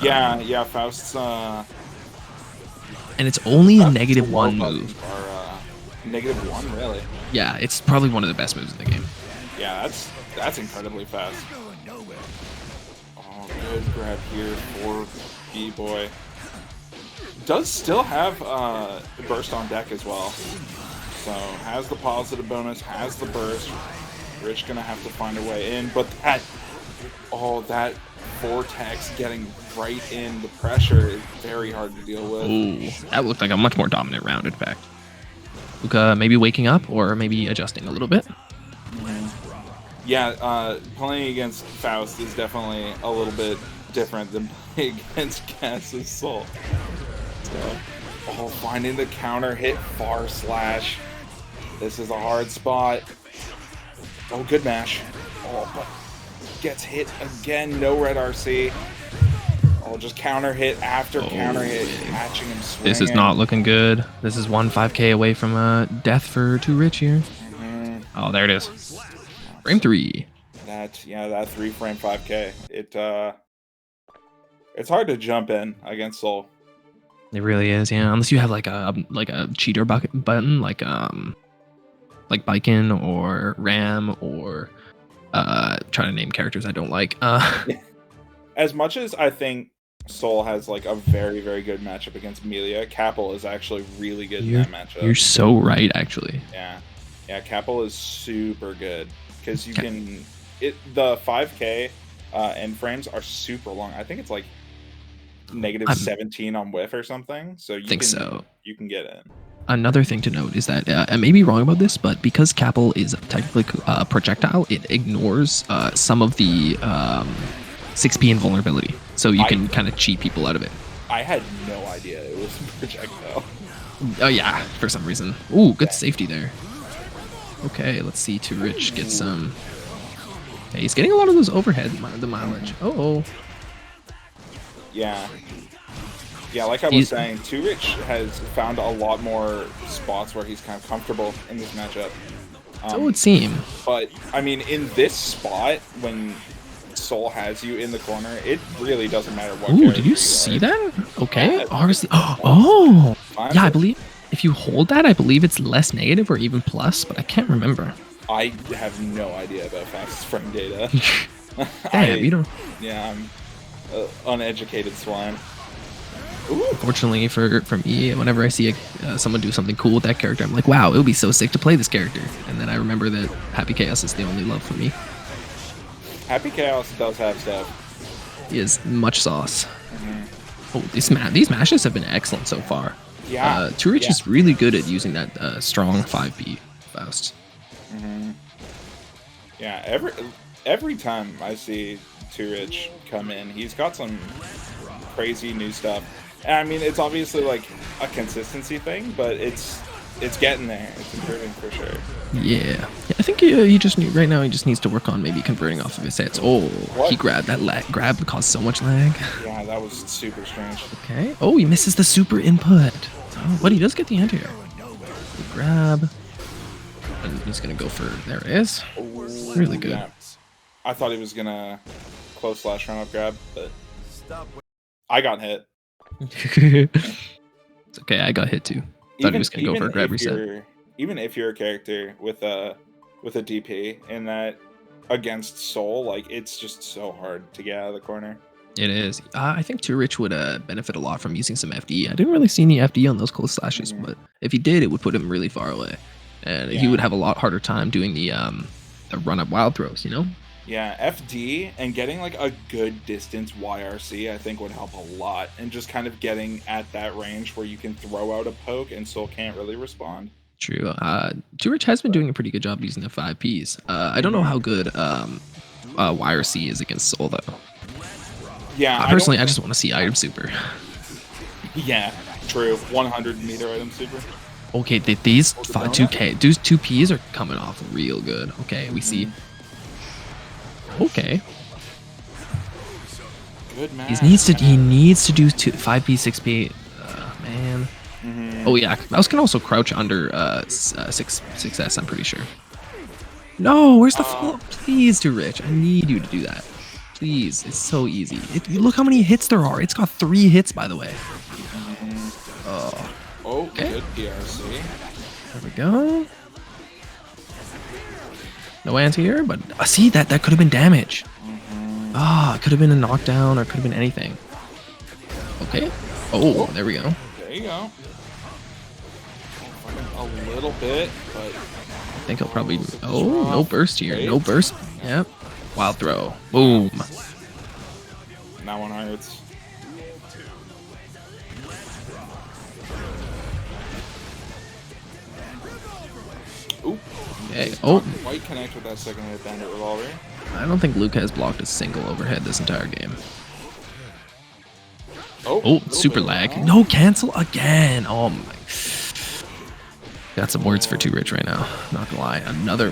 Yeah, Faust's and it's only a Faust's -1 low move. buttons are, -1, really? Yeah, it's probably one of the best moves in the game. Yeah, that's incredibly fast. Oh, good grab here for B-boy. Does still have burst on deck as well. So has the positive bonus, has the burst. Rich gonna have to find a way in, but that vortex getting right in the pressure is very hard to deal with. Ooh, that looked like a much more dominant round, in fact. Luca maybe waking up or maybe adjusting a little bit. Yeah, playing against Faust is definitely a little bit different than playing against Cass's Soul. So, finding the counter hit far slash. This is a hard spot. Oh, good mash. Oh, but gets hit again. No red RC. Oh, just counter hit after counter hit, catching him swinging. This is not looking good. This is 5K away from death for Too Rich here. Oh, there it is. Frame 3. That 3-frame 5K. It's hard to jump in against Soul. It really is, yeah. Unless you have like a cheater button, like Bikin or Ram or trying to name characters I don't like. As much as I think Soul has like a very, very good matchup against Melia, Capel is actually really good in that matchup. You're so right, actually. Yeah, Capel is super good because you can. The 5K end frames are super long. I think it's like -17 on whiff or something. So you can get in. Another thing to note is that I may be wrong about this, but because Capel is technically a projectile, it ignores some of the 6P invulnerability, so you can kind of cheat people out of it. I had no idea it was a projectile. Oh yeah, for some reason. Ooh, good safety there. Okay, let's see. Too Rich get some. Okay, he's getting a lot of those overhead, the mileage. Oh. Yeah, like I was saying, Too Rich has found a lot more spots where he's kind of comfortable in this matchup. So it would seem. But, I mean, in this spot, when Soul has you in the corner, it really doesn't matter what. Ooh, did you see that? Okay. Yeah, Oh! Yeah, I believe if you hold that, I believe it's less negative or even plus, but I can't remember. I have no idea about fastest frame data. Damn, you don't... Yeah, I'm uneducated swine. Ooh. Fortunately for me, whenever I see someone do something cool with that character, I'm like, wow, it would be so sick to play this character. And then I remember that Happy Chaos is the only love for me. Happy Chaos does have stuff. He has much sauce. Oh, these mashes have been excellent so far. Yeah. Too Rich is really good at using that strong 5B Faust. Yeah, every time I see Too Rich come in, he's got some crazy new stuff. And I mean, it's obviously like a consistency thing, but it's getting there. It's improving for sure. Yeah, I think he just right now he just needs to work on maybe converting off of his hits. Oh, what? He grabbed that grab caused so much lag. Yeah, that was super strange. Okay. Oh, he misses the super input. Oh, but he does get the anti air. Grab. And he's gonna go for there it is. Ooh, really good. Yeah. I thought he was gonna close slash run up grab, but I got hit. It's okay, I got hit too. Thought he was gonna go for a grab reset. Even if you're a character with a DP in that against Soul, like it's just so hard to get out of the corner. It is. I think Too Rich would benefit a lot from using some FD. I didn't really see any FD on those close slashes, but if he did, it would put him really far away, and he would have a lot harder time doing the run up wild throws. You know. Yeah, FD and getting like a good distance YRC I think would help a lot, and just kind of getting at that range where you can throw out a poke and Soul can't really respond. True. Too Rich has been doing a pretty good job using the 5Ps. I don't know how good YRC is against Soul though. Yeah, personally, I just want to see item super. Yeah, true. 100 meter item super. Okay, these 2K, these 2Ps are coming off real good. Okay, we see. Okay. Good man. He needs to do 5P, 6P. Man. Oh yeah, Mouse can also crouch under 6S. I'm pretty sure. No, where's the follow? Please, Too Rich. I need you to do that. Please, it's so easy. Look how many hits there are. It's got 3 hits, by the way. Okay. Good DRC. There we go. No anti-air, but see that could have been damage. It could have been a knockdown or could have been anything. Okay. Oh, there we go. There you go. A little bit, but I think he'll probably. Oh, no burst here. No burst. Yep. Wild throw. Boom. That one hurts. Oop. Okay. Oh. White connect with that second hit bandit revolver. I don't think Luke has blocked a single overhead this entire game. Oh, super lag. No, cancel again. Oh my. Got some words for Too Rich right now. Not gonna lie. Another.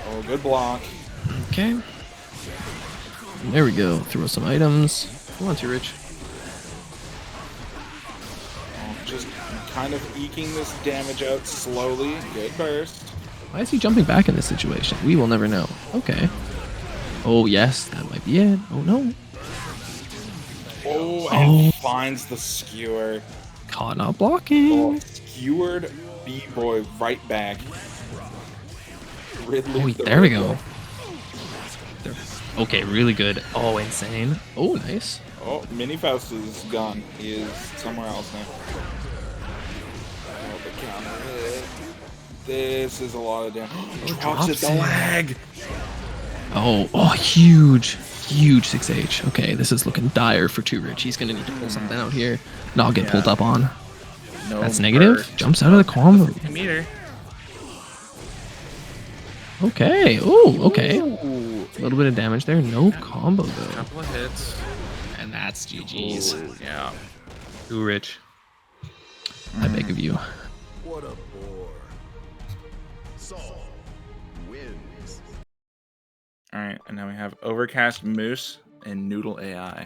Oh, good block. Okay. There we go. Throw some items. Come on, too rich. Just kind of eking this damage out slowly. Good burst. Why is he jumping back in this situation? We will never know. Okay. Oh, yes, that might be it. Oh, no. Oh, and finds the skewer. Caught not blocking. Oh, skewered B-boy right back. Ridley There we go. Okay, really good. Oh, insane. Oh, nice. Oh, Mini Faust is gone. He is somewhere else now. Oh, the counter hit. This is a lot of damage. Drops it, the lag! Oh, huge 6H. Okay, this is looking dire for Too Rich. He's gonna need to pull something out here. Not get pulled up on. No That's negative. burst. Jumps out of the combo. Meter. Okay. Oh, okay. A little bit of damage there. No combo though. Couple of hits. And that's GG's. Yeah. Too rich. I beg of you. What a bore. Saul wins. Alright, and now we have Overcast Moose and Noodle AI.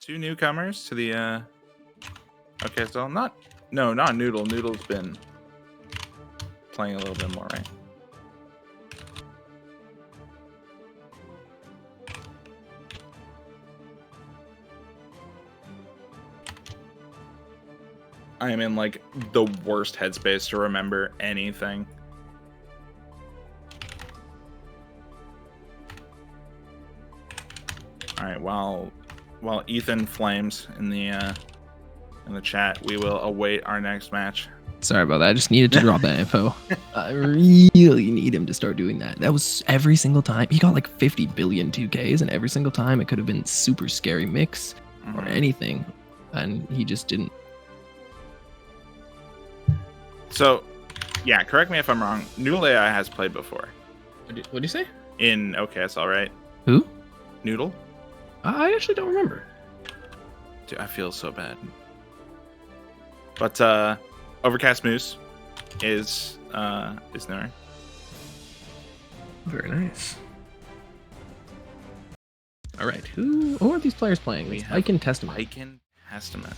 2 newcomers to the OKSL. Not Noodle. Noodle's been playing a little bit more, right? I am in like the worst headspace to remember anything. All right, while Ethan flames in the chat, we will await our next match. Sorry about that. I just needed to drop that info. I really need him to start doing that. That was every single time. He got like 50 billion 2Ks, and every single time it could have been super scary mix or anything, and he just didn't. So, yeah, correct me if I'm wrong. Noodle AI has played before What'd you say? in OKSL, right? Who? Noodle? I actually don't remember. Dude, I feel so bad. But Overcast Moose is newer. Very nice. All right, who are these players playing? We It's have Icon Testament. Icon Testament.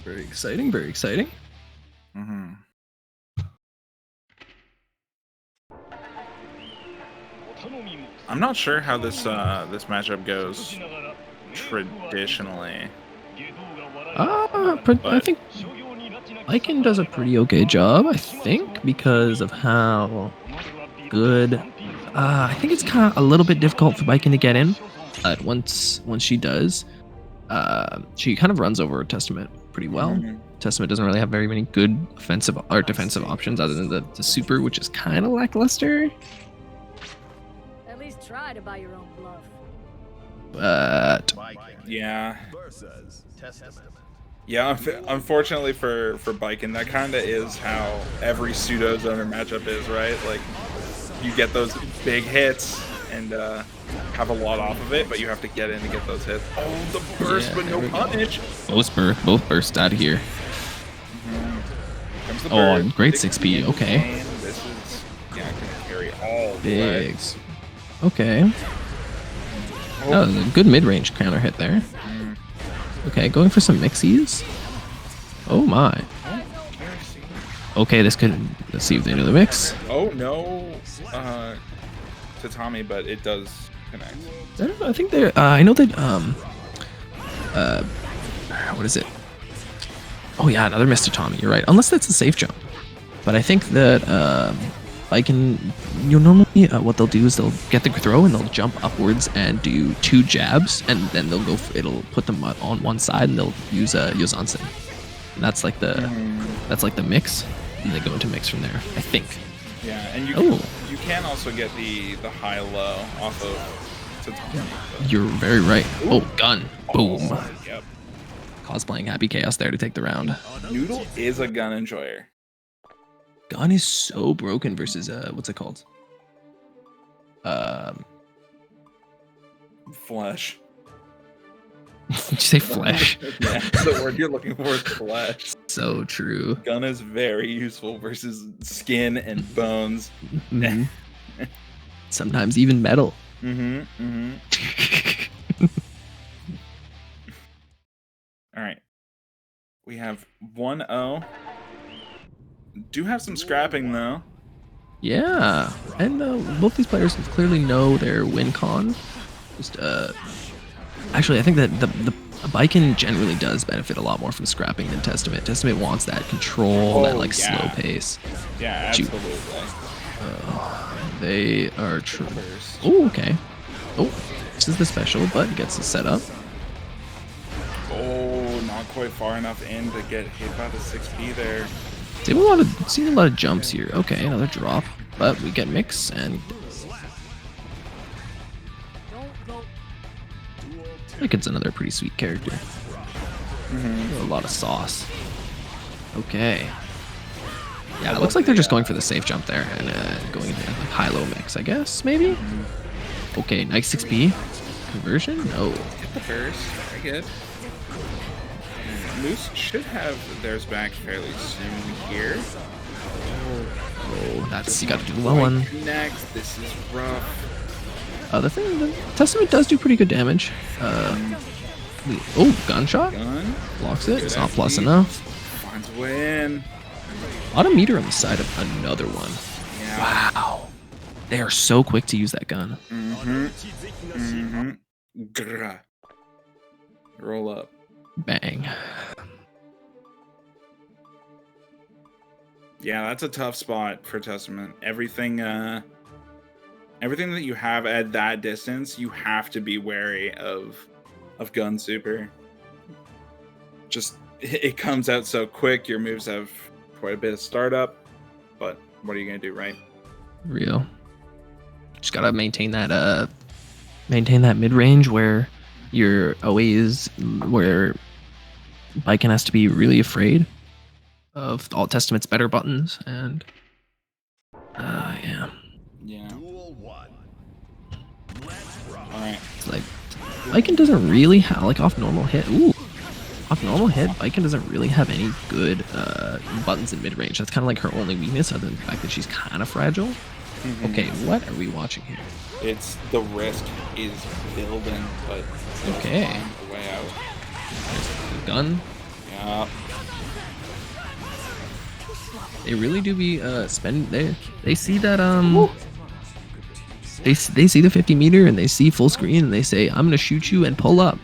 Very exciting. Very exciting. Mm-hmm. I'm not sure how this matchup goes traditionally. I think Icon does a pretty okay job. I think because of how good. I think it's kind of a little bit difficult for Icon to get in. But once she does, she kind of runs over Testament pretty well. Mm-hmm. Testament doesn't really have very many good offensive or defensive options other than the super, which is kind of lackluster. At least try to buy your own bluff. But Yeah. Versus Testament. Yeah, unfortunately for Biken, that kind of is how every pseudo zoner matchup is, right? Like, you get those big hits and have a lot off of it, but you have to get in to get those hits. Oh, the burst, Yeah, but there no we go. punish. both burst out of here. Comes the Oh, burst. great Big 6P, okay. game. This is gonna carry all the way. Bigs. Okay. That was a good mid-range counter hit there. Okay, going for some mixies. Oh my. Okay, this could. Let's see if they know the mix. Oh no, Tatami, but it does connect. I think they're. I know that. What is it? Oh yeah, another Mr. Tommy. You're right. Unless that's a safe jump. But I think that I can. You know, normally what they'll do is they'll get the throw and they'll jump upwards and do 2 jabs, and then they'll go. It'll put them on one side and they'll use Yozansen. And that's like the mix, and they go into mix from there. I think. Yeah, and you can also get the high low off of Tatami. You're very right. Oh, gun. Boom. Yep. Cosplaying Happy Chaos there to take the round. Noodle is a gun enjoyer. Gun is so broken versus what's it called? Flesh. Did you say flesh? Yeah, the word you're looking for is flesh. So true. Gun is very useful versus skin and bones. Mhm. Sometimes even metal. Mm-hmm. Mm-hmm. All right. We have 1-0. Do have some scrapping though. Yeah, and both these players clearly know their win con. Just actually, I think that the Biken generally does benefit a lot more from scrapping than Testament. Testament wants that control, that like slow pace. Yeah, Shoot. absolutely. They are true. Oh, okay. Oh, this is the special, but gets the setup. Oh, not quite far enough in to get hit by the 6P there. Seen a lot of jumps here. Okay, another drop, but we get mix and Biken's another pretty sweet character. A lot of sauce. Okay. Yeah, it looks like they're just going for the safe jump there and going into like high-low mix, I guess, maybe? Okay, nice 6P. Conversion? No. Hit the first. Very good. Moose should have theirs back fairly soon here. Oh, that's, you gotta do the low one. Next, this is rough. The Testament does do pretty good damage. Oh, gunshot? Gun. Blocks it. It's not plus enough. Finds a way in. A lot of meter on the side of another one. Yeah. Wow. They are so quick to use that gun. Grr. Roll up. Bang. Yeah, that's a tough spot for Testament. Everything everything that you have at that distance, you have to be wary of gun super. Just it comes out so quick, your moves have quite a bit of startup, but what are you gonna do, right? Real. Just gotta maintain that mid range where you're always where Biken has to be really afraid of all Testament's better buttons and yeah. Alright. It's like Biken doesn't really have like off normal hit. Ooh. Off normal hit, Biken doesn't really have any good buttons in mid range. That's kind of like her only weakness, other than the fact that she's kind of fragile. Okay, what are we watching here? It's the risk is building, but Okay. find a way out. The gun. Yeah. They really do be they see that they see the 50 meter and they see full screen and they say I'm gonna shoot you and pull up.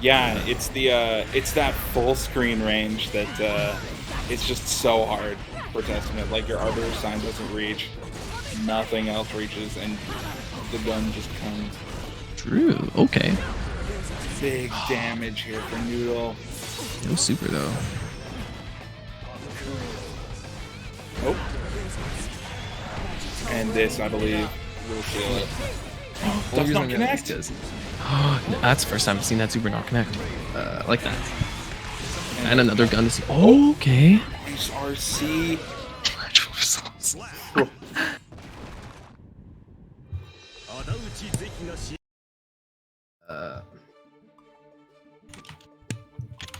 Yeah, it's that full screen range that it's just so hard for Testament. Like your Arbiter sign doesn't reach, nothing else reaches, and the gun just comes. True. Okay. Big damage here for Noodle. No super though. Oh. And this, I believe, will seal it. Does not connect. That's the first time I've seen that super not connect. Like that. And another gun to see. Oh, okay. Nice RC.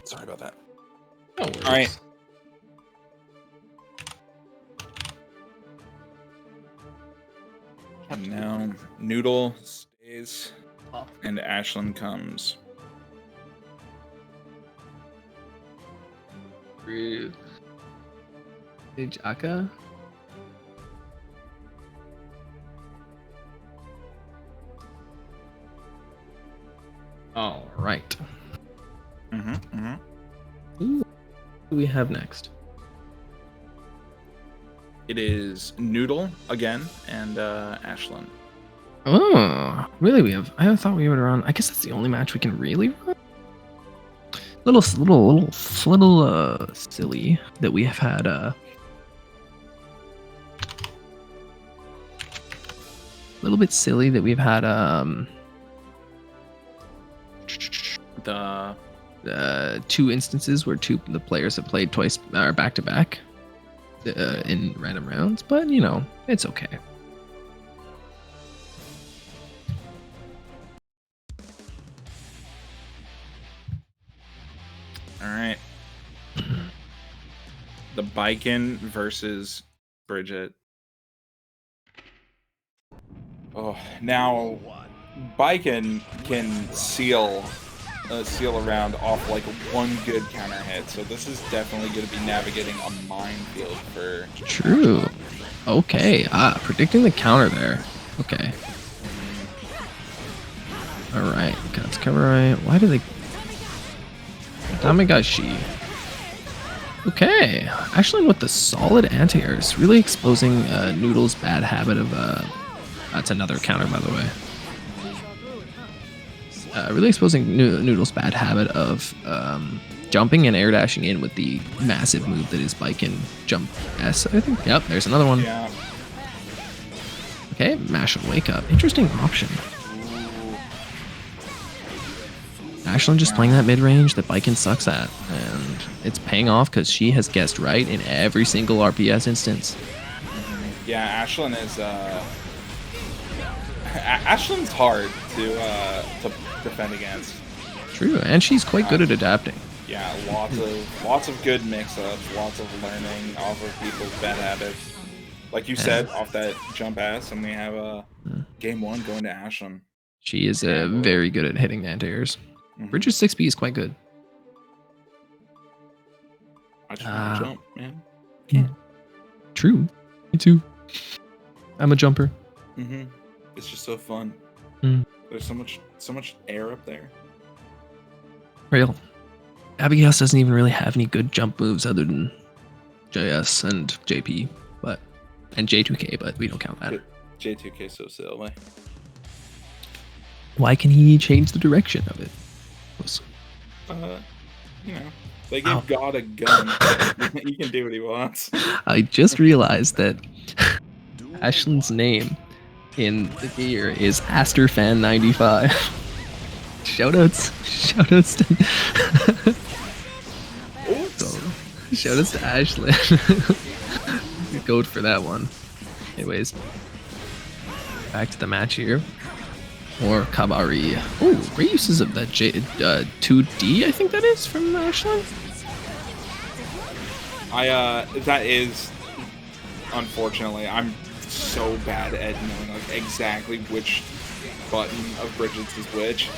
Sorry about that. No worries. All right. Now Noodle stays, and Ashlyn comes. Hey, Jaka. All right. Who do we have next? It is Noodle again and Ashlyn. Oh, really? I thought we would run. I guess that's the only match we can really run. Little silly that we have had. Little bit silly that we've had. The two instances where the players have played twice or back to back in random rounds, but you know it's okay. All right. The Biken versus Bridget. Oh, now Biken can seal seal around off like one good counter hit. So this is definitely going to be navigating a minefield for. True. Okay. Predicting the counter there. Okay. All right. Let's cover right. Why do they? Tamagashi. Okay. Ashlyn with the solid anti-airs, really exposing Noodle's bad habit of. That's another counter, by the way. Really exposing Noodle's bad habit of jumping and air dashing in with the massive move that is Bike and Jump S, I think. Yep, there's another one. Yeah. Okay, mash and wake up. Interesting option. Ashlyn just playing that mid-range that Baiken sucks at, and it's paying off because she has guessed right in every single RPS instance. Yeah, Ashlyn is Ashlyn's hard to defend against. True, and she's quite good at adapting. Yeah, lots of good mix-ups, lots of learning off of people's bad habits. Like you said, off that jump ass, and we have game 1 going to Ashlyn. She is very good at hitting the anti-airs. Bridges 6B is quite good. I just want to jump, man. Yeah. True. Me too. I'm a jumper. It's just so fun. There's so much air up there. Real. Abigail doesn't even really have any good jump moves other than JS and JP, and J2K, but we don't count that. J2K so silly. Why can he change the direction of it? You know, they give God a gun. He can do what he wants. I just realized that Ashlyn's name in the gear is AsterFan95. Shoutouts to shoutouts to Ashlyn. Goat for that one. Anyways, back to the match here. Or Kabari. Oh, great uses of that 2D, I think that is, from Ashlyn. That is, unfortunately, I'm so bad at knowing like exactly which button of Bridget's is which.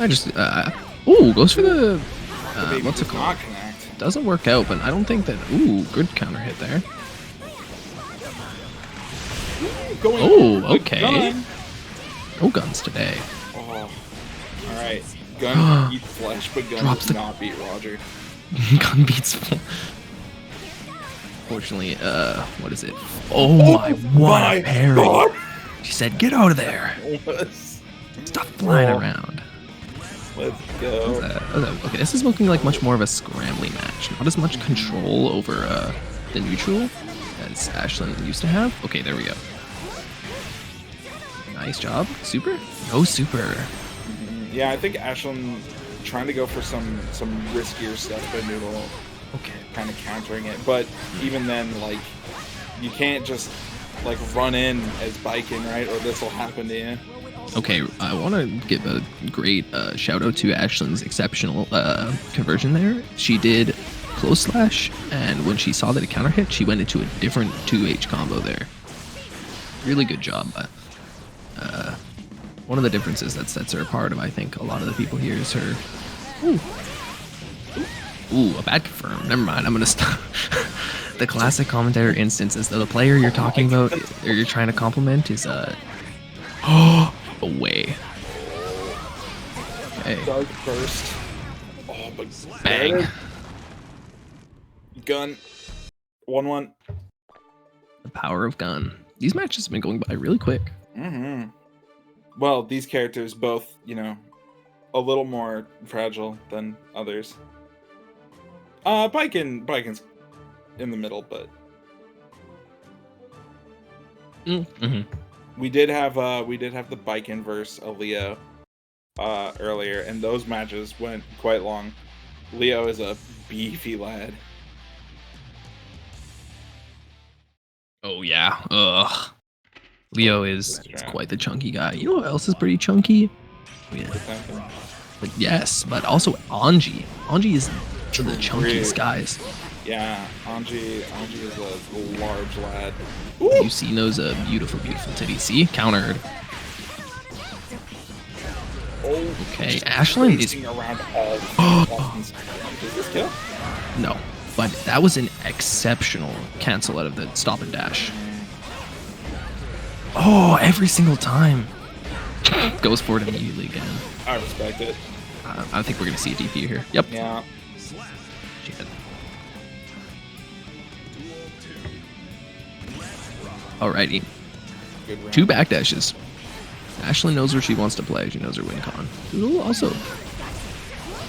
I just, goes for the, what's it Does called? not connect. Doesn't work out, but I don't think that, good counter hit there. Okay. Gun. No guns today. Oh, alright. Gun beats Flesh, but Gun Drops does not beat Roger. Gun beats. Fortunately, what is it? Oh my, what a parry! God. She said, "Get out of there! Stop flying around." Let's go. Okay, this is looking like much more of a scrambly match. Not as much control over the neutral as Ashlyn used to have. Okay, there we go. Nice job. Super? No super. Yeah, I think Ashlyn trying to go for some riskier stuff by Noodle. Okay. Kind of countering it, but even then, like, you can't just like run in as Baiken, right? Or this will happen to you. Okay, I want to give a great shout out to Ashlyn's exceptional conversion there. She did close slash, and when she saw that it counter hit, she went into a different 2H combo there. Really good job. One of the differences that sets her apart of, I think, a lot of the people here is her. Ooh, a bad confirm. Never mind. I'm gonna stop. The classic commentator instance is that the player you're talking about, or you're trying to compliment, is away. Okay. Dark burst. Oh, but Bang. Gun. 1-1. The power of gun. These matches have been going by really quick. Well, these characters both, you know, a little more fragile than others. Baiken's in the middle, but we did have the Baiken versus a Leo earlier, and those matches went quite long. Leo is a beefy lad. Oh yeah. Ugh. Leo is quite the chunky guy. You know what else is pretty chunky? Yeah. But yes, but also Anji. Anji is the chunkiest guys. Yeah, Anji is a large lad. You've seen those beautiful, beautiful titties. See? Countered. Okay, Ashlyn is racing around all buttons. Is this kill? no, but that was an exceptional cancel out of the stop and dash. Oh, every single time. Goes for it immediately again. I respect it. I think we're gonna see a DP here. Yep. Yeah. Shit. Alrighty. Good round. 2 backdashes. Ashlyn knows where she wants to play. She knows her win con. Noodle also.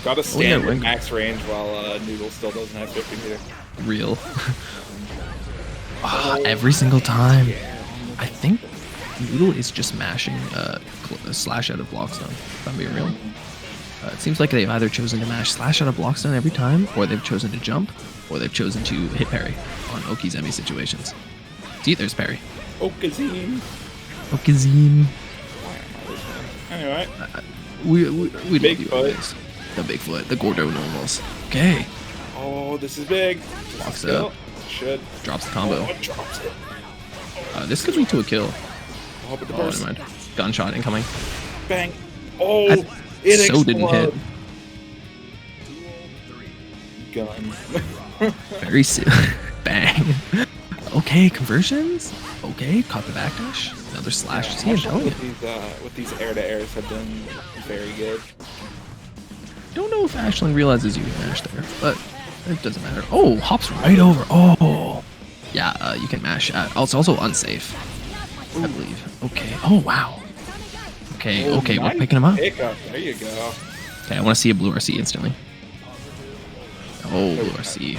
Got to stand yeah, at win. max range while Noodle still doesn't have 50 meter. Real. Every single time. I think Noodle is just mashing slash out of blockstone, if I'm being real. It seems like they've either chosen to mash slash out of blockstone every time, or they've chosen to jump, or they've chosen to hit parry on Oki's Emmy situations. See, there's parry. Okazine. Okazine. Anyway. We love you Bigfoot. always. The Bigfoot, the Gordo normals. Okay. Oh, this is big. Walks Kill. up, Should. drops the combo. Oh, it drops it. This could lead to a kill. Oh, but the Oh, burst. never mind. Gunshot incoming. Bang. Oh, That it so didn't hit. Gun. Very bang. Okay, conversions. Okay, caught the backdash. Another slash. See, I'm telling you. With these air-to-airs have been very good. Don't know if Ashlyn realizes you can mash there, but it doesn't matter. Oh, hops right over. Oh. Yeah, you can mash. It's also unsafe, I believe. Okay. Oh, wow. Okay, Oh, okay, we're nice picking him up. Pickup. There you go. Okay, I want to see a blue RC instantly. Oh, blue RC.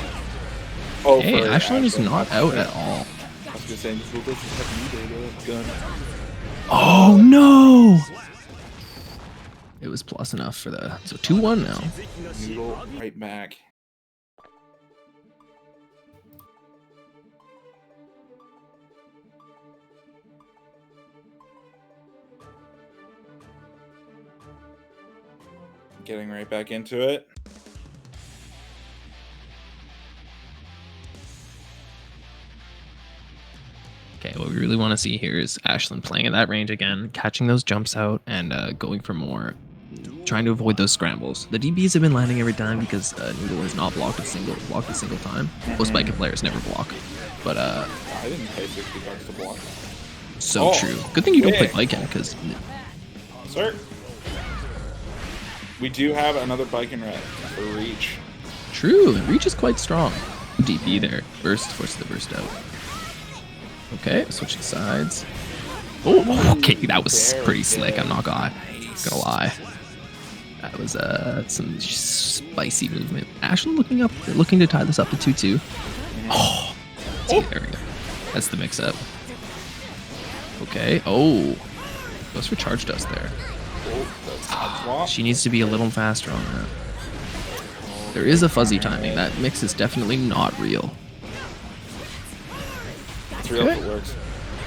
Oh, Hey, for Ashlyn is not out at all. I was gonna say, this will have gun. Oh, no! It was plus enough for the... So 2-1 now. Noodle right back. Getting right back into it. Okay, what we really want to see here is Ashlyn playing at that range again, catching those jumps out, and going for more, trying to avoid those scrambles. The DBs have been landing every time because Noodle has not blocked a single time. Most Spiker players never block, but I didn't pay $60 to block. so Oh, true. Good thing you don't play okay. Viking because Sir, we do have another bike in red for reach. true, reach is quite strong. DP there, burst forces the burst out. Okay, switching sides. Oh, okay, that was pretty slick. I'm not gonna lie. That was some spicy movement. Ashlyn looking to tie this up to 2-2. Oh, see, there we go. That's the mix-up. Okay. Oh, goes for charge dust there. She needs to be a little faster on that. There is a fuzzy timing. That mix is definitely not real. It's real if it works.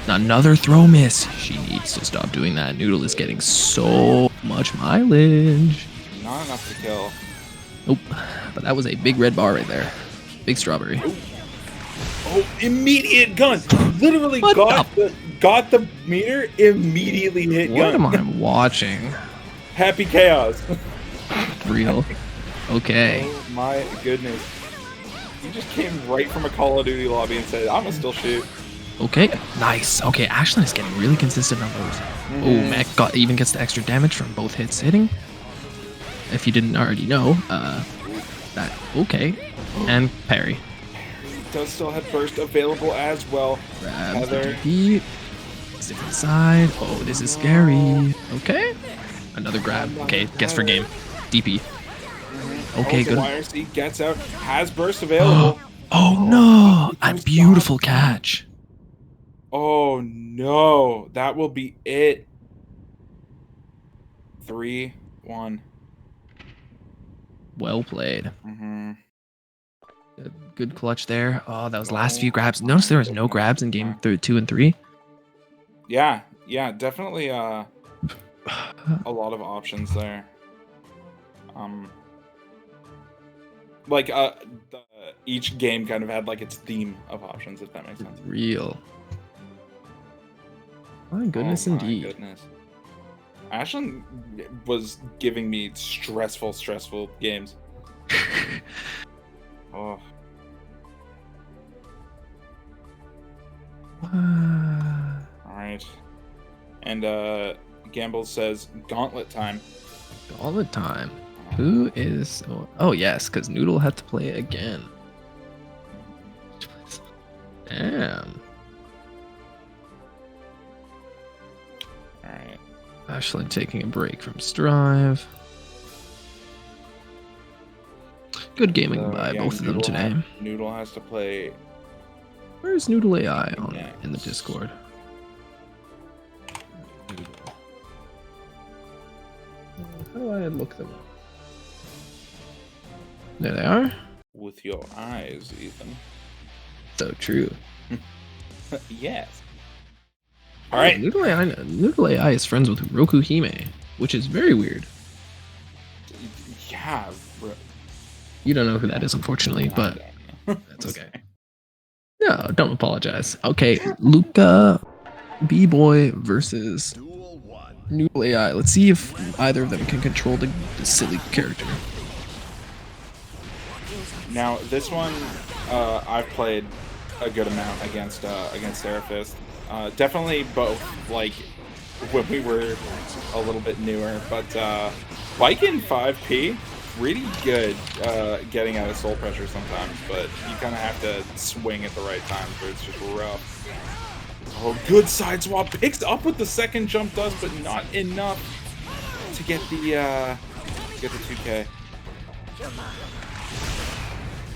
Another throw miss. She needs to stop doing that. Noodle is getting so much mileage. Not enough to kill. Nope. But that was a big red bar right there. Big strawberry. Oh, immediate gun! Literally What got the meter, immediately hit What gun. am I watching? Happy chaos. Real. Okay. Oh my goodness. You just came right from a Call of Duty lobby and said, I'm gonna still shoot. Okay. Nice. Okay, Ashlyn is getting really consistent on those. Oh, Mac even gets the extra damage from both hits hitting. If you didn't already know, that okay. And parry. Does still have burst available as well. Grabs the Heather. DP. Different side. Oh, this is scary. Okay. Another grab. Okay, guess for game. DP. Okay, Also, good. YRC gets out, has burst available. Oh no! A beautiful catch. Oh no, that will be it. 3-1. Well played. Mm-hmm. Good clutch there. Oh, that was last few grabs. Notice there was no grabs in game 2 and 3. Yeah, definitely a lot of options there. Each game kind of had like its theme of options, if that makes sense. Real. My goodness, Oh my indeed. goodness. Ashlyn was giving me stressful games. Oh. All right. And Gamble says gauntlet time. Gauntlet time. Who is? Oh yes, because Noodle had to play again. Damn. All right. Ashlyn taking a break from Strive. Good gaming by Yeah, both of them today. Noodle has to play. Where's Noodle AI on Next. in the Discord? How do I look them up? There they are. With your eyes, Ethan. So true. Yes. All right. Noodle AI is friends with Roku Hime, which is very weird. Yeah. You don't know who that is, unfortunately, but that's okay. No, don't apologize. Okay, Luca B-Boy versus Duel 1. Noodle AI. Let's see if either of them can control the silly character. Now this one, I've played a good amount against Seraphist. Definitely both, like when we were a little bit newer, but Viking 5P pretty good getting out of soul pressure sometimes, but you kind of have to swing at the right time, so it's just rough. Oh, good side swap, picks up with the second jump dust, but not enough to get the 2K.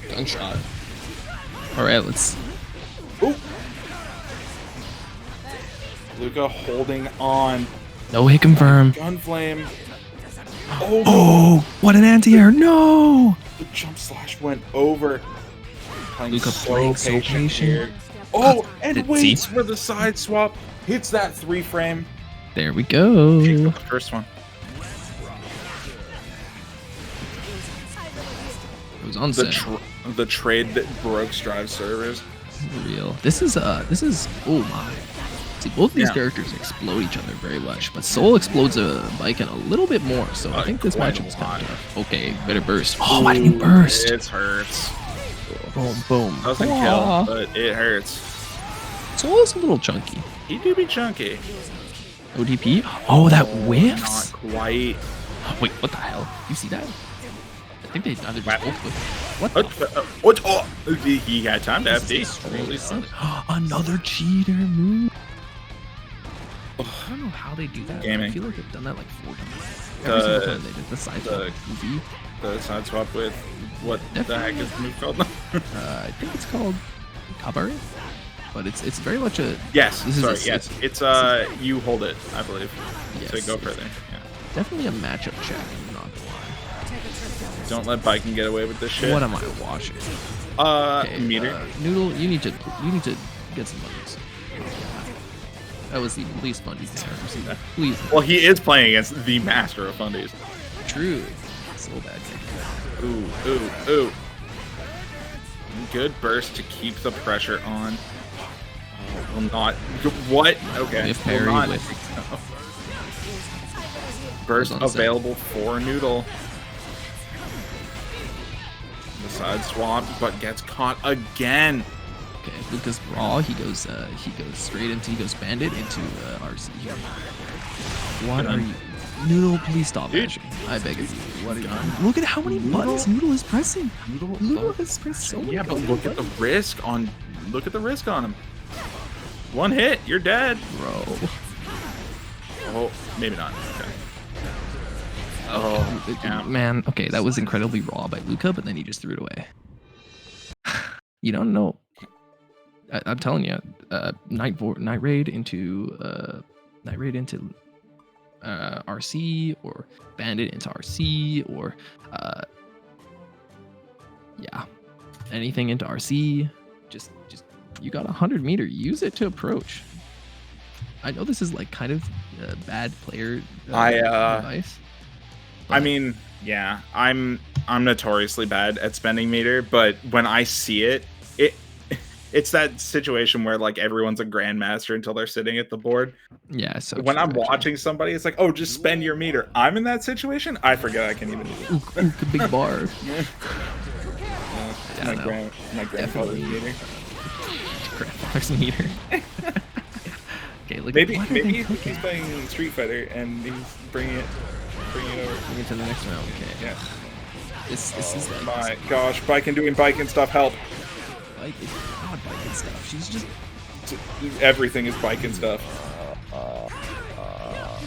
Gunshot. All right, let's. Ooh. Luca holding on. No hit confirm. Gunflame. Oh, what an anti-air! No. The jump slash went over. Playing Luca so playing so patient patient. here. Oh, and Did waits see? for the side swap. Hits that 3-frame. There we go. Picks up the first one. It was on set. The trade that broke Strive servers. Real. This is oh my. See, both of these Yeah. characters explode each other very much, but Soul explodes a Viking a little bit more, so I think this quite matchup is a kind lot. of tough. Okay, better burst. Oh, why didn't you burst? It hurts. Boom, boom. Doesn't Aw. kill, but it hurts. Soul is a little chunky. He do be chunky. ODP. Oh, that whiffs. Not quite. Wait, what the hell? You see that? I think they either just both whiffed. What the? What? Oh, he got time to FD. Another cheater move. I don't know how they do that. But I Gaming. feel like they've done that like 4 times. Every single time they did the side movie. The side swap with what the heck is the move called? I think it's called Cabaret, but it's very much a Yes. This is Sorry. a- Yes. It's you hold it, I believe. Yes, To go yes. further. Yeah. definitely a matchup check. I'm not gonna lie. Don't let Viking get away with this shit. What am I watching? Meter. Noodle, you need to get some buttons. That was the least funny thing I've ever seen. Please. Well, he is playing against the master of fundies. True. So bad. Ooh. Good burst to keep the pressure on. Oh, will not. What? Okay. Whiff will parry, not. whiff. Burst Goes on set. available for Noodle. The side swap, but gets caught again. Okay, Luca's raw. He goes bandit into RC here. What are you? Noodle, please stop Dude. mashing. I beg of you. What are you? Look at how many buttons Noodle is pressing. Noodle has pressed so many. Yeah, but look at the risk on. Look at the risk on him. One hit, you're dead. Bro. Oh, maybe not. Okay. Oh, yeah. Man, okay, that was incredibly raw by Luca, but then he just threw it away. You don't know. I'm telling you, night raid into RC or bandit into RC or yeah, anything into RC. Just you got 100 meter. Use it to approach. I know this is like kind of bad player advice. I mean, yeah, I'm notoriously bad at spending meter, but when I see it, it's that situation where like everyone's a grandmaster until they're sitting at the board. Yeah, so When true, I'm actually. watching somebody, it's like, oh, just spend your meter. I'm in that situation. I forget I can even do it. Ooh, big bar. My no. grandfather's Definitely. meter. Grandfather's meter. Okay, look. Maybe what are they maybe cooking? he's playing Street Fighter and he's bringing it over. Bring it to the next round. Okay. Yeah. This is like My gosh, bike and doing bike and stuff. Help! like not bike and stuff. She's just Everything is bike and stuff.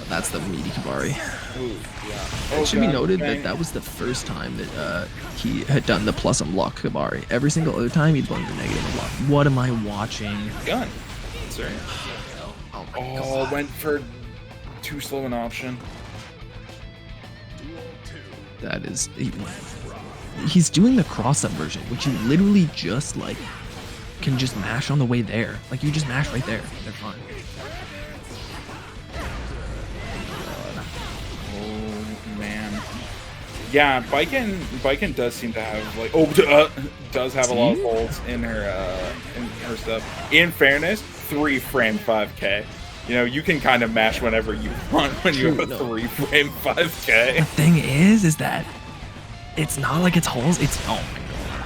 that's the meaty Kabari. Ooh, yeah. It should be God, noted dang. that was the first time that he had done the plus unlock Kabari. Every single other time he'd done the negative unlock. What am I watching? Gun. Sorry. Oh my Oh, god. went for too slow an option. That is he's doing the cross up version, which you literally just like can just mash on the way there. Like you just mash right there. They're fine. Oh man. Yeah, Biken does seem to have like does have a lot of holes in her stuff. In fairness, 3-frame 5K. You know, you can kind of mash whenever you want when you have a 3-frame 5K. The thing is that it's not like it's holes. It's oh my god.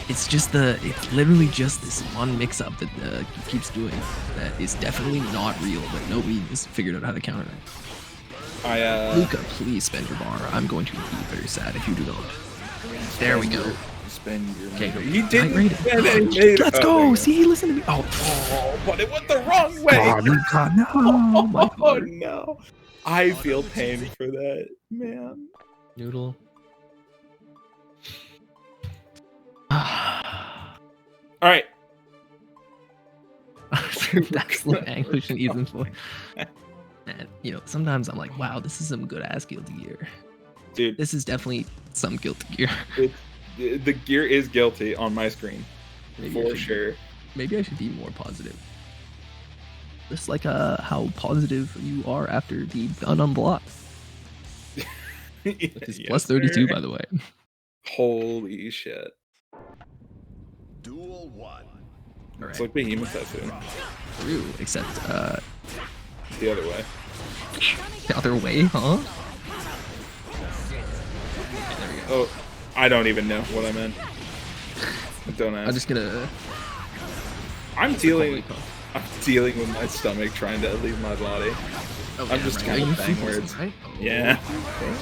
It's literally just this one mix-up that he keeps doing that is definitely not real, but nobody has figured out how to counter it. Luca, please spend your bar. I'm going to be very sad if you do not. There we go. Spend your Okay, He didn't rated. spend any meter. Let's Oh, go. there you See, listen to me. Oh, Oh, but it went the wrong way. God, no. My Oh God. no. I feel pain for that, man. Noodle. All right. That's the English and Ethan's voice. And, you know, sometimes I'm like, wow, this is some good ass guilty gear. Dude, This is definitely some guilty gear. the gear is guilty on my screen. Maybe I For should- sure. Maybe I should be more positive. Just like how positive you are after the unblock. It's Yes, plus 32, sir. by the way. Holy shit. Duel 1. It's like Behemoth tattoo. True, except The other way. the other way, huh? Oh, I don't even know what I meant. Don't ask. I'm just gonna. I'm dealing with my stomach trying to leave my body. Oh, I'm just right. kind of You bang feel words. right? Oh, Yeah. Okay.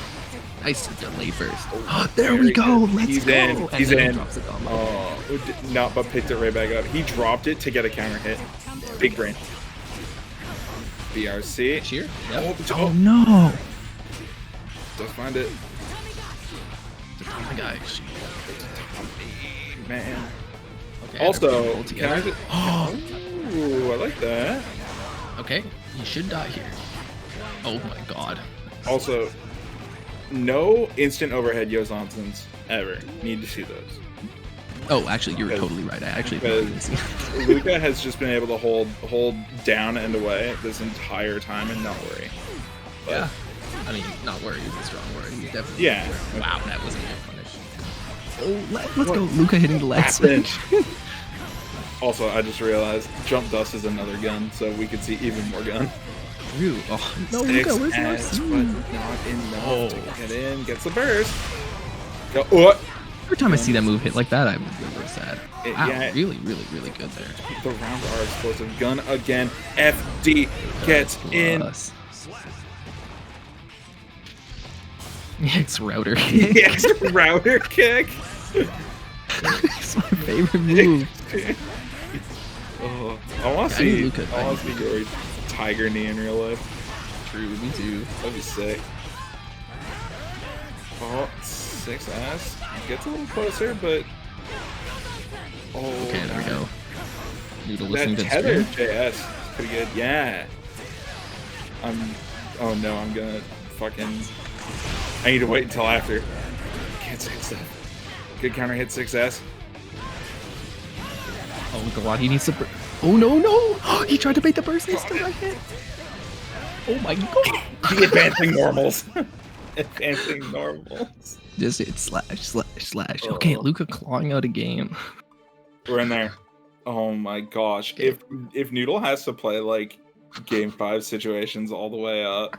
Nice delay first. There we go. Let's He's go. in. And He's then he in. drops the combo. Oh, not but picked it right back up. He dropped it to get a counter hit. Big brain. BRC. Cheer. Oh, Yep. oh, Oh no. does find it. Oh my guy. Man. Okay, Also, they're can I together. just... Ooh, I like that. Okay, you should die here. Oh my god. Also, no instant overhead Yozansons ever. Need to see those. Oh, actually, you're Because- totally right. I actually because- didn't see. Luca has just been able to hold down and away this entire time and not worry. But, Yeah. I mean, not worry is a strong word. He's definitely. Yeah. Wow, that was a good punish. Oh, let's go. Luca hitting the leg Happened. switch. Also, I just realized Jump Dust is another gun, so we could see even more gun. Ew. Oh, no, Luca, where's the X, RC? but not enough to get in. Gets the burst. Go. Oh, Every time I see that move hit like that, I'm really sad. It- Wow, yeah. really, really, really good there. the round R explosive gun again. FD gets in. Plus. X router. Yes, router kick. It's my favorite move. Oh, I want to I need see. Luca. I want to see your tiger knee in real life. True, me too. That'd be sick. Oh, 6S. Gets a little closer, but. Oh, Okay, there we God. go. Noodle That listening to the tether stream. JS is pretty good. Yeah. Oh no, I'm gonna fucking. I need to wait until after. Can't say stuff. Good counter hit 6S. Oh god, he needs to. Oh no! He tried to bait the burst. He still got hit. Oh my god! The advancing normals. Advancing normals. Just hit slash slash slash. Okay, Oh. Luca clawing out a game. We're in there. Oh my gosh. Okay. If Noodle has to play like game 5 situations all the way up,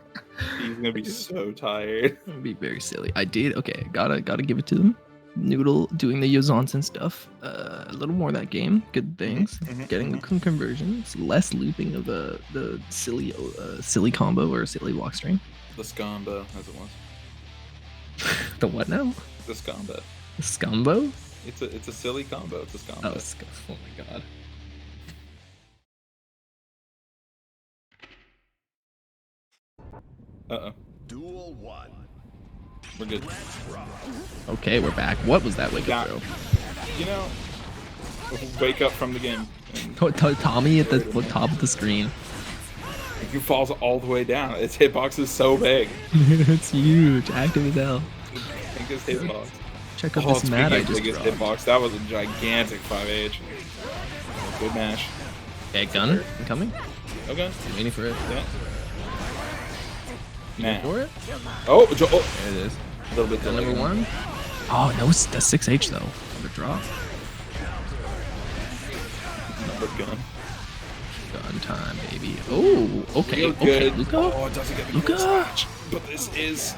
he's gonna be so tired. It'd be very silly. I did. Okay, gotta give it to them. Noodle doing the Yozansen stuff. A little more of that game. Good things. Getting the conversions. Less looping of the silly combo or silly block string. The scombo, as it was. The what now? The scombo. The scumbo? It's a silly combo. It's a scombo. Oh my god. Uh-oh. Duel 1. We're good. Okay, we're back. What was that wake up throw? You know, wake up from the game. And Tommy at the top of the screen. he falls all the way down. Its hitbox is so big. It's huge. Active as hell. I think it's hitbox. Check out this mat I just biggest dropped. hitbox. That was a gigantic 5H. Good mash. Okay, gun incoming. Okay. Waiting for it. Yeah. Waiting for Nah. it. Oh, There it is. a little bit Gun delayed. number 1. Oh no, it's the 6H though. On the drop. Number gun. Gun time, baby. Oh, okay. Real Okay, good. Luca. Oh, it doesn't get me Luca. first match. But this is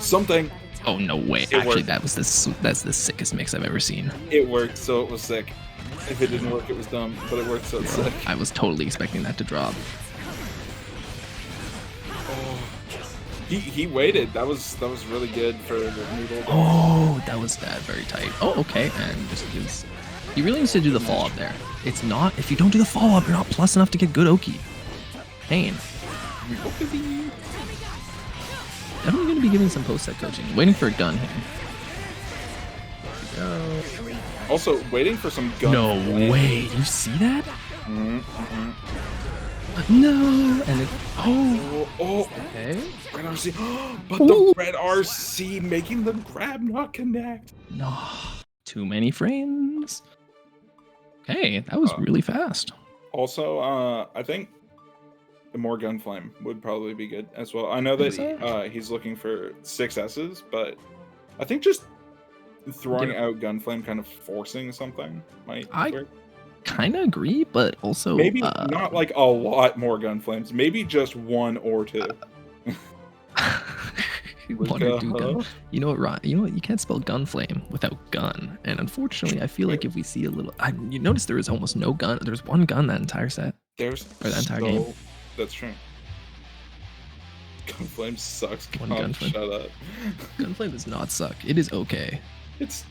something. Oh no way! It Actually, worked. that's the sickest mix I've ever seen. It worked, so it was sick. If it didn't work, it was dumb. But it worked, so it's sick. I was totally expecting that to drop. He waited. That was really good for the Noodle. Oh, that was very tight. Oh, okay, and just gives. You really need to do the follow up there. It's not if you don't do the follow up, you're not plus enough to get good Oki. Pain. Definitely gonna be giving some post set coaching. Waiting for a gun here. Go. Also, waiting for some gun. No way! You see that? Mm-hmm. No! And it. Oh. Oh, Okay. red RC. But the red RC making the grab not connect. No. Too many frames. Okay, that was really fast. Also, I think the more Gunflame would probably be good as well. I know that he's looking for 6S's, but I think just throwing out Gunflame, kind of forcing something might work. Kind of agree, but also Maybe not like a lot more Gunflames. Maybe just 1 or 2. One or two gun. You know what, Ron? You know what? You can't spell gunflame without gun. And unfortunately, I feel like if we see a little, you notice there is almost no gun. There's one gun that entire set. There's or that entire game. That's true. Gunflame sucks. One God, Gunflame. Shut up. Gunflame does not suck. It is okay. It's,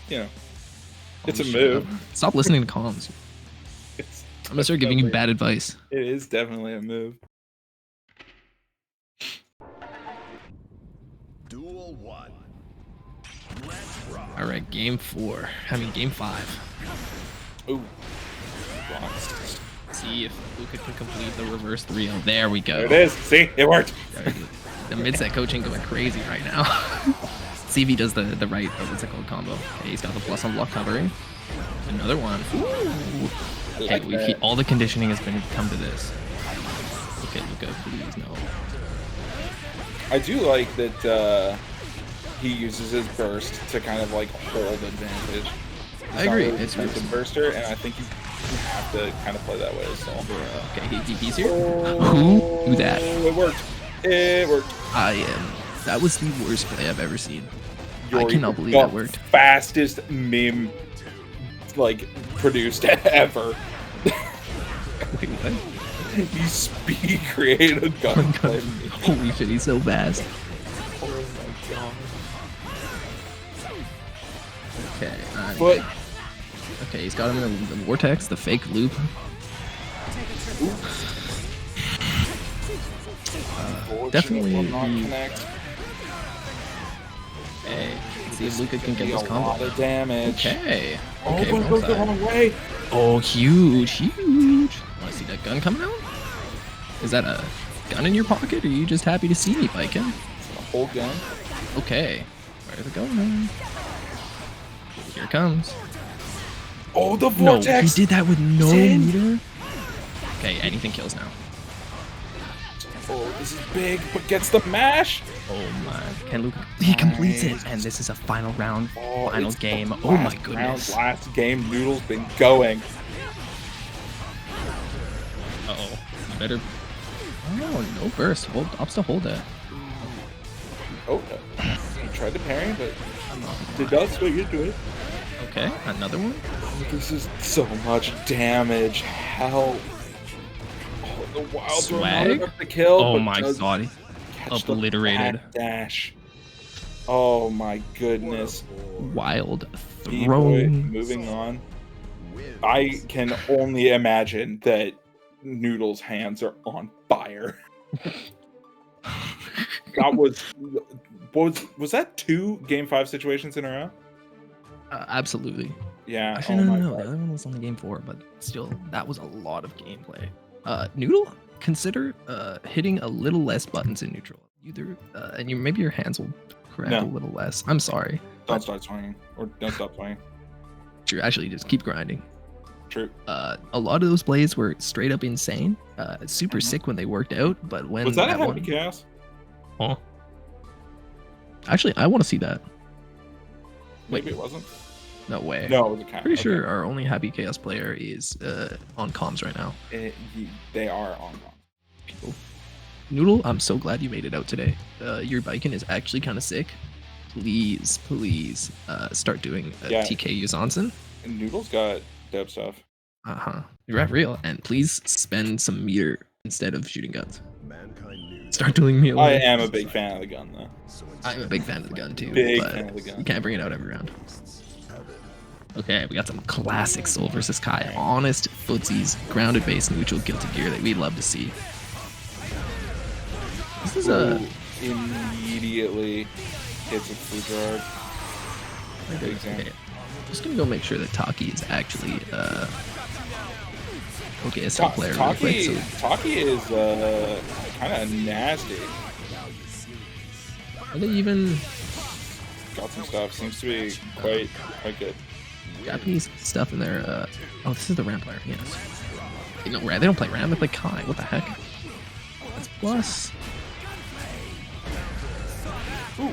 you know, it's Oh, a shut move. up. Stop listening to comms. It's I'm gonna start giving you definitely- bad advice. It is definitely a move. Duel 1. Let's rock. All right, game 4. I mean, game 5. Ooh. See if Luca can complete the reverse 3-0. There we go. There it is. See, it worked. The mid-set coaching going crazy right now. See if he does the right, what's it called, combo. Okay, he's got the plus on block covering. Another one. Ooh. Okay, all the conditioning has been come to this. Okay, Luca, please, no. I do like that he uses his burst to kind of like hold advantage. I agree. It's a burster, and I think you have to kind of play that way as well. Okay, he DP's here. Who do that? It worked. It worked. That was the worst play I've ever seen. I Yori, cannot believe the that worked. Fastest meme like produced ever. Wait, what? He speed created a gun. Holy shit, he's so fast. Oh my god. Okay, But okay, he's got him in the vortex, the fake loop. Definitely. will not connect. Hey, let's see if Luca can get Be this a combo. lot of damage. Okay. Oh, Okay, but it wrong goes the side. wrong way. Oh, huge. Want to see that gun coming out? Is that a gun in your pocket, or are you just happy to see me, Viking? A whole gun. Okay. Where's it going? Here it comes. Oh, the No, vortex. he did that with no Sin. meter. Okay, anything kills now. Oh, this is big, but gets the mash. Oh my! Can Luke? He completes it, Nice. and this is a final round, Oh, final it's the game. Oh my last goodness! round, last game. Noodle's been going. Uh-oh. You better. Oh, no burst. Hold. Ops to hold it. Oh, he tried to parry, but did not swing into it. Okay, another one. Oh, this is so much damage. Help. Oh, the wild throw not Swag? enough to kill. Oh but my does god! catch the Obliterated. dash. Oh my goodness. Wild B-boy throw. moving on. I can only imagine that Noodle's hands are on fire. That was that 2 Game 5 situations in a row? Absolutely. Yeah. Actually, oh no, my no, no. God. The other one was on the game 4, but still, that was a lot of gameplay. Noodle, consider hitting a little less buttons in neutral. Either, and maybe your hands will crack No. a little less. I'm sorry. Don't start swinging. Or don't stop swinging. True. Actually, just keep grinding. True. A lot of those blades were straight up insane. Super sick when they worked out, but when Was that a happy one, chaos? huh? Actually, I want to see that. Maybe Wait. it wasn't. No way. No, it was a chaos. Pretty sure our only happy chaos player is on comms right now. They are on. People. Noodle, I'm so glad you made it out today. Your biking is actually kind of sick. Please, please, start doing Yeah. TK Yuzansen. And Noodle's got dope stuff. You're at real, and please spend some meter instead of shooting guns. Mankind knew Start doing melee. I am a big fan of the gun, though. I'm a big fan of the gun too, Big but fan of the gun. you can't bring it out every round. Okay, we got some classic Soul versus Kai, honest footsies, grounded base, neutral, guilty gear that we love to see. This is a Ooh, immediately hits a food drug. Big exam. okay. Just gonna go make sure that Taki is actually OKSL player really quick. So Taki is kind of nasty. are they even Got some stuff. Seems to be quite good. Japanese stuff in there? Oh, this is the Ram player. Yes. No, they don't play Ram. They play Kai. What the heck? That's plus. Ooh.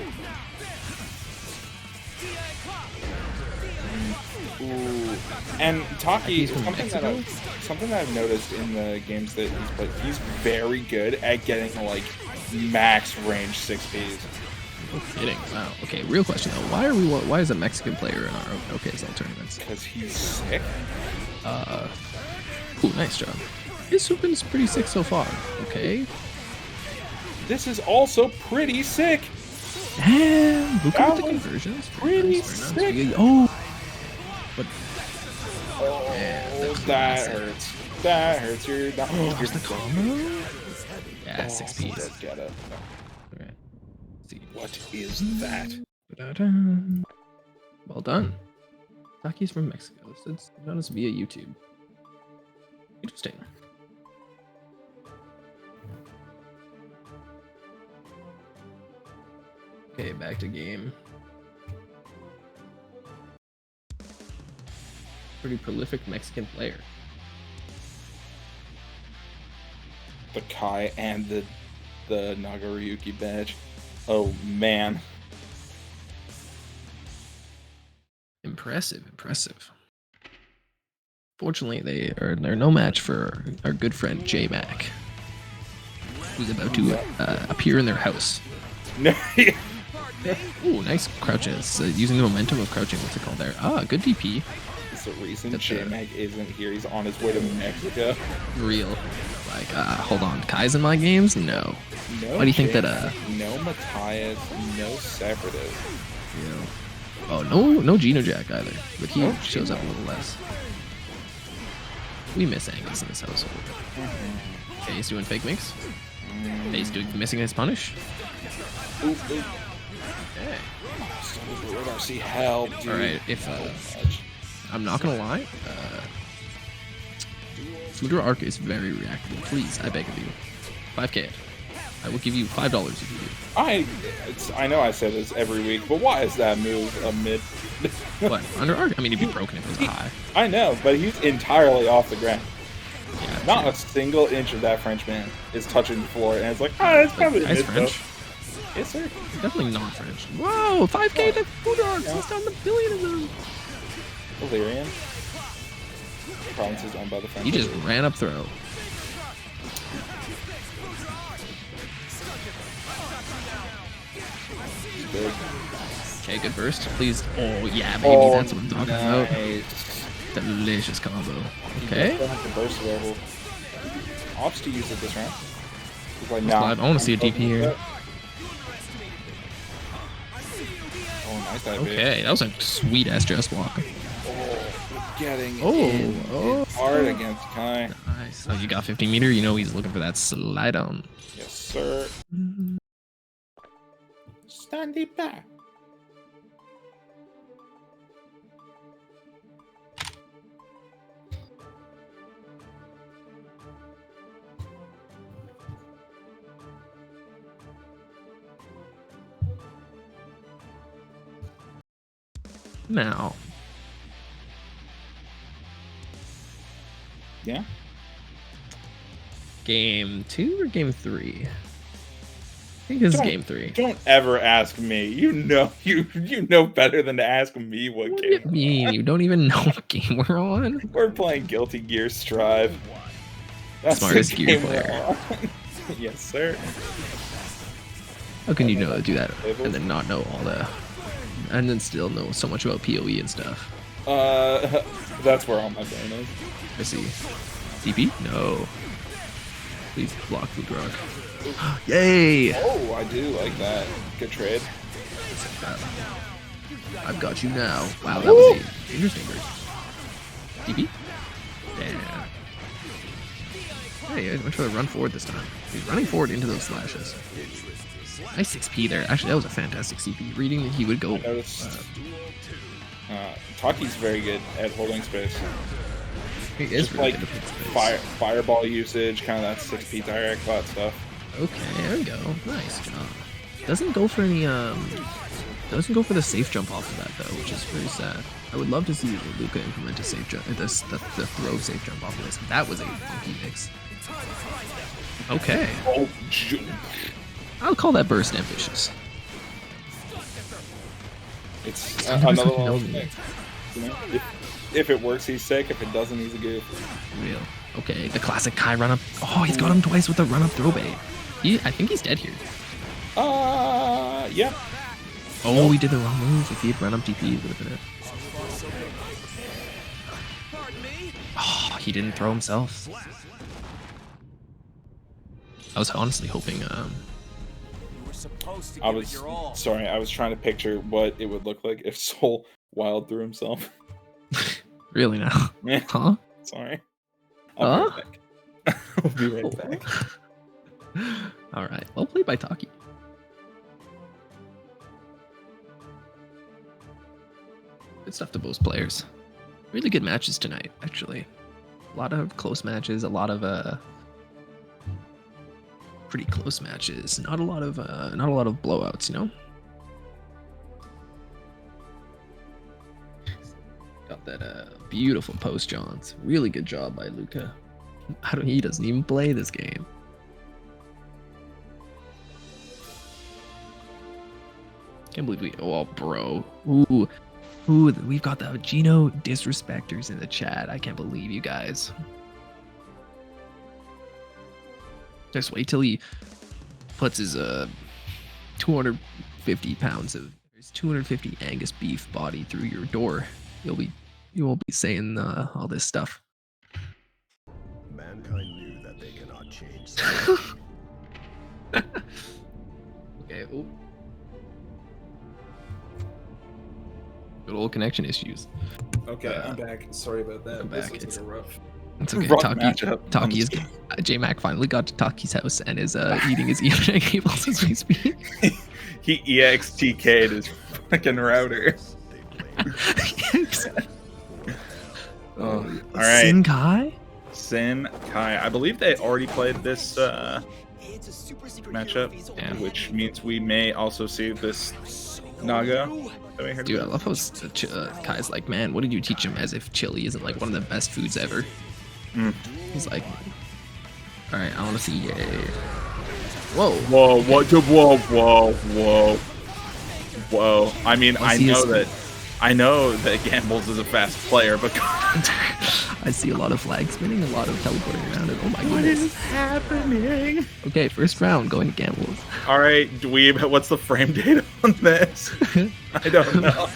And Taki, He's from Mexico? something that I've noticed in the games that he's played, he's very good at getting like max range 6Ps. No kidding. Wow. Okay. Real question though. Why is a Mexican player in our OKSL tournaments? Because he's sick. Ooh, nice job. His Supin's pretty sick so far. Okay. This is also pretty sick. Damn. Look That at the was conversions. pretty Very sick. Very oh. But Oh, Yeah, the that classic. hurts. That hurts. You're not. here's the combo. Yeah, 6Ps. Let's get it. Alright. See. What is that? Da-da-da. Well done. Taki's from Mexico. So it's noticed via YouTube. Interesting. Okay, back to game. Pretty prolific Mexican player. The Kai and the Nagaryuki badge. Oh man. Impressive, impressive. Fortunately, they're no match for our good friend J Mac, who's about to appear in their house. No. Ooh, nice crouches. Using the momentum of crouching. What's it called there? Ah, good DP. It's the reason That's J-Mag isn't here. He's on his way to Mexico. Real. Like, hold on. Kai's in my games? No. No. Why do you think that, No Matthias, no Separatist. You know. Oh, no Geno Jack either. But he No shows up a Geno. little less. We miss Angus in this household. Okay, he's doing fake mix. He's missing his punish. Ooh, ooh. Okay. RC, help, dude. Alright, if, So much. I'm not gonna lie, Fluter Arc is very reactable. Please, I beg of you. 5k. I will give you $5 if you do. I know I say this every week, but why is that move a mid? What? Under Arc? I mean, it'd be broken if it was high. I know, but he's entirely off the ground. Yeah, Not a single inch of that Frenchman is touching the floor, and it's like, oh, it's probably Guy's mid French. though. Yes, sir. Definitely not French. Whoa, 5K to Bulldogs. He's down the billion of them. Illyrian. Province is owned by the French. He just ran up throw. Big. Okay, good burst. Please. Oh, yeah, baby. That's what I'm talking about. Nice. Delicious combo. Okay. Don't have the burst available. Opts to use it this round. He's like, I want to see a DP here. Oh, nice dive. Okay, that was a sweet ass dress walk. Oh, getting Oh. hard against Kai. Nice. Oh, you got 15 meter. You know he's looking for that slide on. Yes, sir. Standing back. Now. Yeah. Game 2 or game 3? I think this is game 3. Don't ever ask me. You know better than to ask me what What do game. you mean? You don't even know what game we're on? We're playing Guilty Gear Strive. That's Smartest the Gear game we're player. on. Yes, sir. How can you know to do that and then not know all the, and then still know so much about PoE and stuff? That's where all my brain is. I see. DP? No. Please block Food Rock. Yay! Oh, I do like that. Good trade. I've got you now. Wow, that was a interesting burst. DP? Yeah. Hey, I went for the run forward this time. He's running forward into those slashes. Nice 6P there. Actually, that was a fantastic CP. Reading that he would go. I noticed. Taki's very good at holding space. He is Just really like good at space. fireball usage, kind of that 6P direct bot stuff. Okay, there we go. Nice job. Doesn't go for any doesn't go for the safe jump off of that though, which is very sad. I would love to see Luca implement a safe jump, the throw safe jump off of this. That was a funky mix. Okay, Oh, I'll call that burst ambitious. it's Some of us another don't know one. me. You know, if it works, he's sick. If it doesn't, he's a goof. Real. Okay, the classic Kai run up. Oh, he's got him twice with the run up throw bait. I think he's dead here. Yeah. Oh, he did the wrong move. If he had run up DP, it would have been it. Oh, he didn't throw himself. I was honestly hoping. I was sorry. I was trying to picture what it would look like if Soul wild threw himself. Really now? Yeah. Huh? Sorry. I'll Huh? be right back. I'll be right back. All right. Well played by Taki. Good stuff to both players. Really good matches tonight, actually. A lot of close matches, a lot of pretty close matches. Not a lot of blowouts, you know? Got that beautiful post Johns. Really good job by Luca. He doesn't even play this game. Can't believe bro. Ooh, we've got the Gino disrespecters in the chat. I can't believe you guys. Just wait till he puts his 250 pounds of his 250 Angus beef body through your door. You won't be saying all this stuff. Mankind knew that they cannot change. Okay. Ooh. Good old connection issues. Okay, I'm back. Sorry about that. I'm back. This looks like a rough. It's okay. Rough matchup. Taki is J-Mac finally got to Taki's house and is eating his Ethernet cables as we speak. He EXTK'd his fucking router. All right. Sin Kai? Sin Kai. I believe they already played this matchup, Yeah. which means we may also see this Naga. that we heard Dude, I about. love how Kai's like, man, what did you teach him? As if chili isn't like one of the best foods ever. He's like, all right, I want to see you. Whoa. Whoa, what? Whoa, whoa, whoa, whoa. I mean, I know that Gambles is a fast player, but I see a lot of flag spinning, a lot of teleporting around, and oh my what goodness. is happening? Okay, first round going to Gambles. All right, Dweeb, what's the frame data on this? I don't know.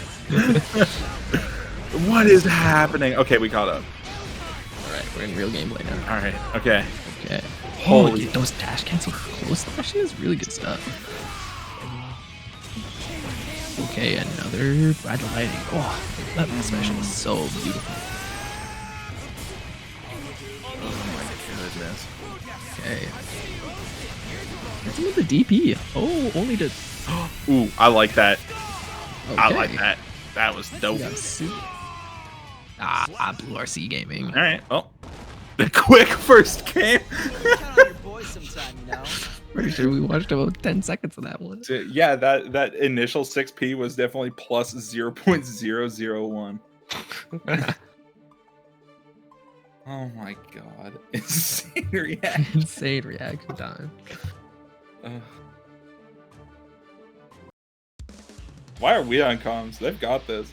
What is happening? Okay, we caught up. All right, we're in real gameplay now. All right, okay. Okay. Holy- Those dash cancel close slash is really good stuff. Okay, another red lighting. Oh, that special is so beautiful. Goodness. Okay. Hit with the DP. Oh, only to. Ooh, I like that. Okay. I like that. That was dope. I blew RC gaming. All right. Oh, the quick first game. Pretty sure we watched about 10 seconds of that one. Yeah, that initial 6P was definitely plus 0.001. Oh my god. Insane reaction. Insane reaction time. Why are we on comms? They've got this.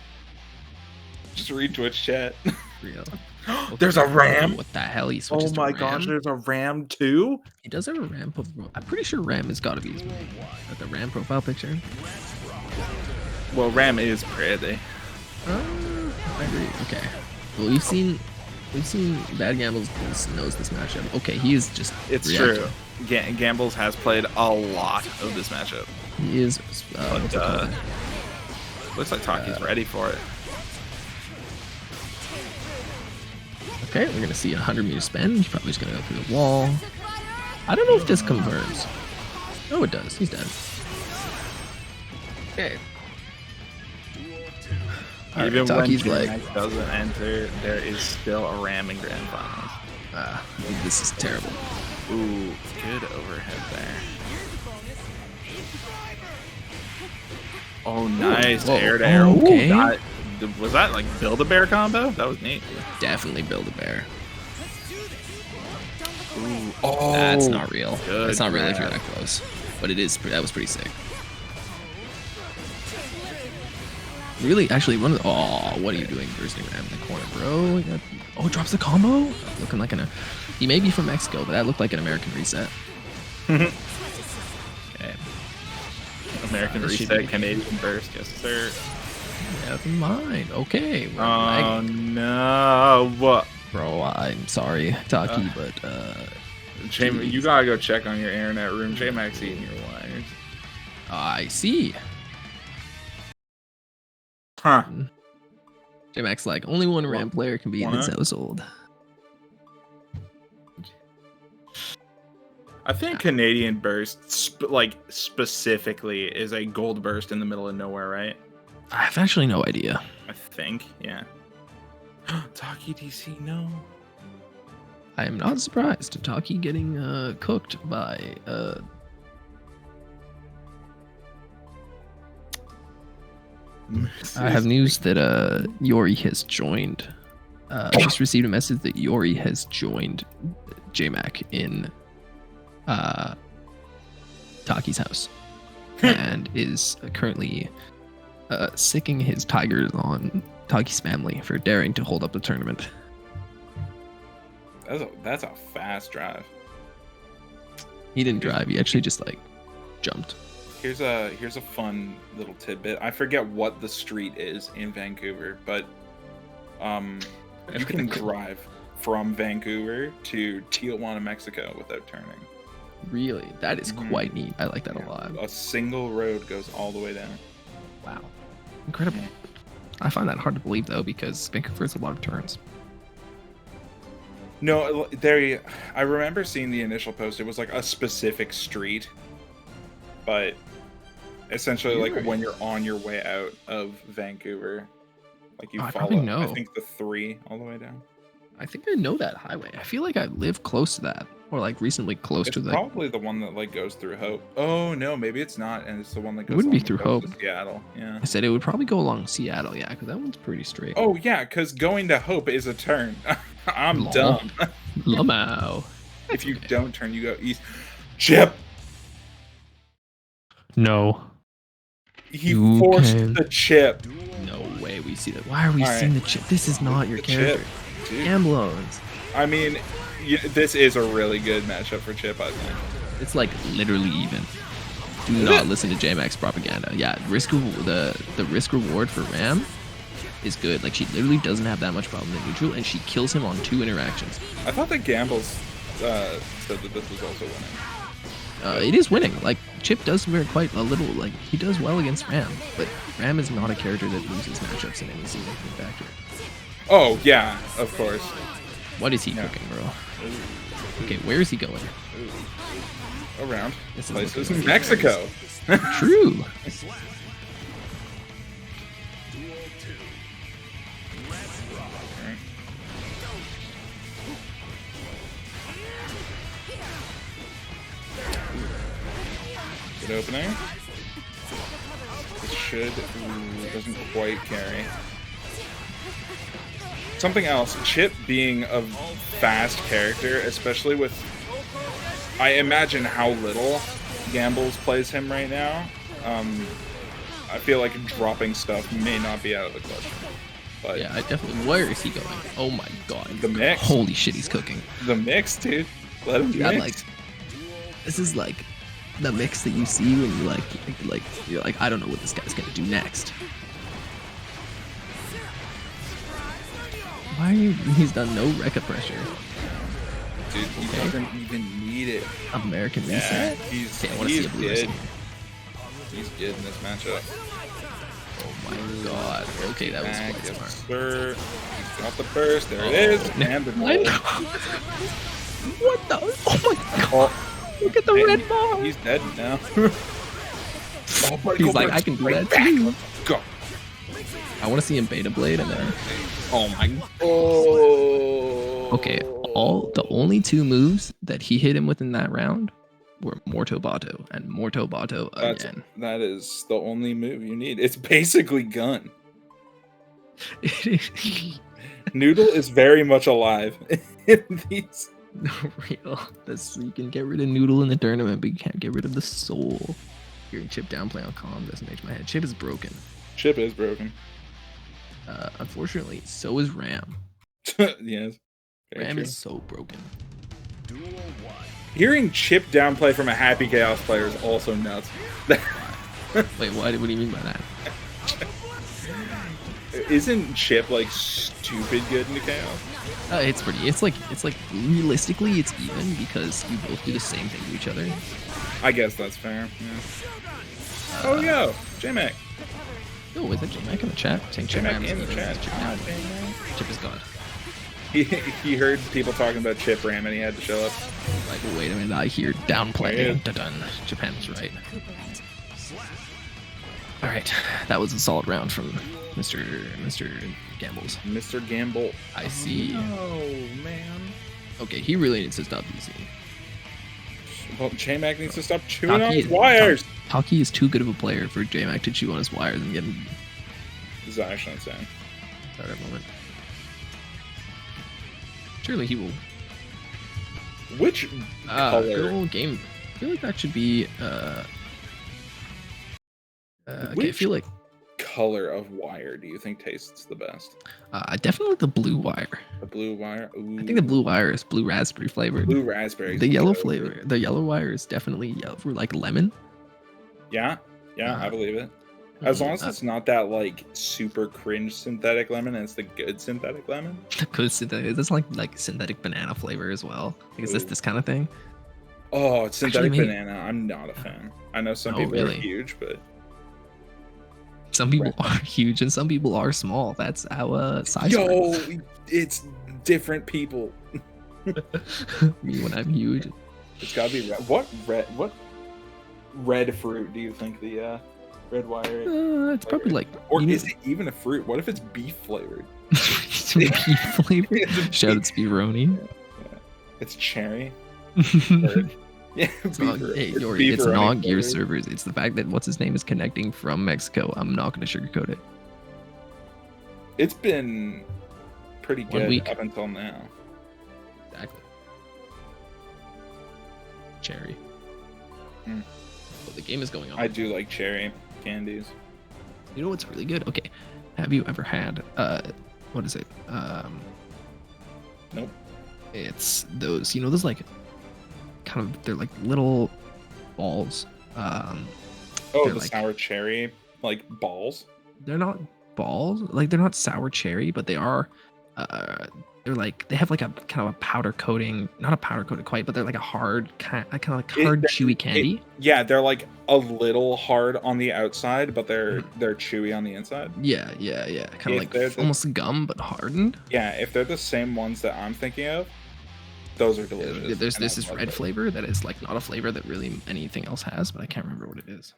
Just read Twitch chat. Real. There's a ram. What the hell? He Oh switches my to gosh, ram. there's a ram too? He does have a ram. I'm pretty sure ram has got to be the ram profile picture. Well, ram is pretty. I agree. Okay. Well, we've seen Bad Gambles knows this matchup. Okay, he is just. It's reacting. true. Gambles has played a lot of this matchup. He is. But, looks like Taki's ready for it. Okay, we're gonna see a 100-meter spin. He's probably just gonna go through the wall. I don't know if this confirms. Oh, it does. He's dead. Okay. Even Taki's when like, J-Mac doesn't enter, there is still a ram in grand finals. this is terrible. Ooh, good overhead there. Oh, nice. Whoa. Air to air. Oh, okay. Ooh, was that like Build-A-Bear combo? That was neat. Definitely Build-A-Bear. Ooh. Oh, That's not real. good That's not real if you're grab. that close. But it is. That was pretty sick. Really, actually, one of the. Oh, what are you doing, bursting ram in the corner, bro? You got, oh, drops the combo. Looking like an. He may be from Mexico, but that looked like an American reset. Okay. American This should reset, be- Canadian burst. Yes, sir. Never mind. Okay. we're Oh lagging. no! What? Bro, I'm sorry, Taki, but You gotta go check on your internet room. J-Mac's eating your wires. I see. Huh? J-Max like only one RAM player can be in this What? household. I think Canadian burst, specifically, is a gold burst in the middle of nowhere, right? I have actually no idea. I think, yeah. Taki DC, no. I am not surprised to Taki getting cooked by I have news that Yori has joined. Just received a message that Yori has joined JMac in Taki's house and is currently sicking his tigers on Taki's family for daring to hold up the tournament. That's a fast drive. He didn't drive. He actually just like jumped. Here's a fun little tidbit. I forget what the street is in Vancouver, but you can drive from Vancouver to Tijuana, Mexico without turning. Really, that is quite neat. I like that a lot. A single road goes all the way down. Wow, incredible. I find that hard to believe though because Vancouver has a lot of turns. No, I remember seeing the initial post. It was like a specific street, but essentially, like when you're on your way out of Vancouver, like you I follow. probably know. I think the 3 all the way down. I think I know that highway. I feel like I live close to that, or like recently close It's to the. probably the one that like goes through Hope. Oh no, maybe it's not, and it's the one that goes. wouldn't be along the through coast of Hope. Seattle. Yeah. I said it would probably go along Seattle, yeah, because that one's pretty straight. Oh yeah, because going to Hope is a turn. I'm Lol. dumb. Lamau. If you don't turn, you go east. Chip. No. He You forced can- the chip. No way we see that. Why are we All seeing right. the chip? This is not your The character. chip, dude. Gamblones. I mean, this is a really good matchup for Chip, I think. It's like literally even. Do not listen to JMax propaganda. Yeah, the risk reward for Ram is good. Like she literally doesn't have that much problem in neutral, and she kills him on 2 interactions. I thought that Gambles said that this was also winning. It is winning. Like Chip does wear quite a little. Like he does well against Ram, but Ram is not a character that loses matchups in any significant factor. Oh yeah, of course. What is he cooking, bro? Okay, where is he going? Around This is places looking in Mexico. True. Good opening. This should doesn't quite carry. Something else, Chip being a fast character, especially with, I imagine how little Gambles plays him right now. I feel like dropping stuff may not be out of the question. But Yeah, I definitely. Where is he going? Oh my god. The mix. Holy shit, he's cooking. the mix, dude. Let him Yeah, mix. like this is like the mix that you see when you like you're like, I don't know what this guy's gonna do next. Why are you? He's done no Rekka pressure. Dude, he doesn't even need it. American Yeah, reset. he's Okay, I want to see a blue good. reset. He's good in this matchup. Oh my god. Okay, that was Back, quite yes, smart. sir. He's got the burst. There it is. And the What? What the? Oh my god. Look at the And red bar. He's dead now. He's like, I can do that too. Go. I want to see him beta blade and then. Oh my. Oh. Okay, the only 2 moves that he hit him with in that round were Morto Bato and Morto Bato again. That is the only move you need. It's basically gun. Noodle is very much alive in these. No, real. You can get rid of Noodle in the tournament, but you can't get rid of the soul. Hearing Chip downplay on calm doesn't make my head. Chip is broken. Chip is broken. Unfortunately, so is Ram. Yes. Very Ram true. is so broken. Hearing Chip downplay from a Happy Chaos player is also nuts. Wait, what do you mean by that? Isn't Chip like stupid good into Chaos? It's pretty. It's like realistically, it's even because you both do the same thing to each other. I guess that's fair. Yeah. Oh yo, J-Mac. Oh, is that J-Mac in the chat? Saying Chip J-Mac Ram is in the even. chat. Chip God now. dang it. Chip is gone. He heard people talking about Chip Ram and he had to show up. Like, wait a minute, I hear downplay. Yeah. Dun-dun. Japan's right. Alright, that was a solid round from Mr. Gambles. Mr. Gamble. I see. Oh man. Okay, he really needs to stop using. Well, J-Mac needs to stop chewing on Taki his wires. Taki is too good of a player for J-Mac to chew on his wires and get him. This is actually insane. Sorry, a moment. Surely he will. Which Good color? old game. I feel like that should be. Okay, I Which- feel like color of wire do you think tastes the best? definitely the blue wire. The blue wire? Ooh. I think the blue wire is blue raspberry flavored. blue raspberry. The yellow flavor, the yellow wire is definitely yellow for like lemon. Yeah, I believe it. As long as it's not that like super cringe synthetic lemon, and it's the good synthetic lemon. Because that's like synthetic banana flavor as well. Like, is Ooh. this kind of thing? Oh, it's synthetic maybe- banana. I'm not a fan. I know some Oh, people really? are huge, but Some people are huge and some people are small. That's how size yo, works. it's different people. Me when I'm huge. It's gotta be red. What red fruit do you think the red wire is? It's probably like Or you is it even a fruit? What if it's beef flavored? some beef flavor. Shout out Spearoni. It's cherry. It's Yeah, not, beefer- hey, it's Yori, it's beefaroni not gear flavored. servers. It's the fact that what's his name is connecting from Mexico. I'm not going to sugarcoat it. It's been pretty 1 good week. up until now. Exactly. Cherry. Mm. Well, the game is going on. I do like cherry candies. You know what's really good? Okay, have you ever had what is it? Nope. It's those, you know, those like kind of, they're like little balls. Oh, they're the like, sour cherry like balls. they're not balls, like they're not sour cherry, but they are. They're like, they have like a kind of a powder coating, not a powder coating quite, but they're like a hard kind of like hard chewy candy. Yeah, they're like a little hard on the outside, but they're chewy on the inside. Yeah, kind of like almost gum but hardened. Yeah, if they're the same ones that I'm thinking of, those are delicious. There's and I this love red those. flavor that is like not a flavor that really anything else has, but I can't remember what it is.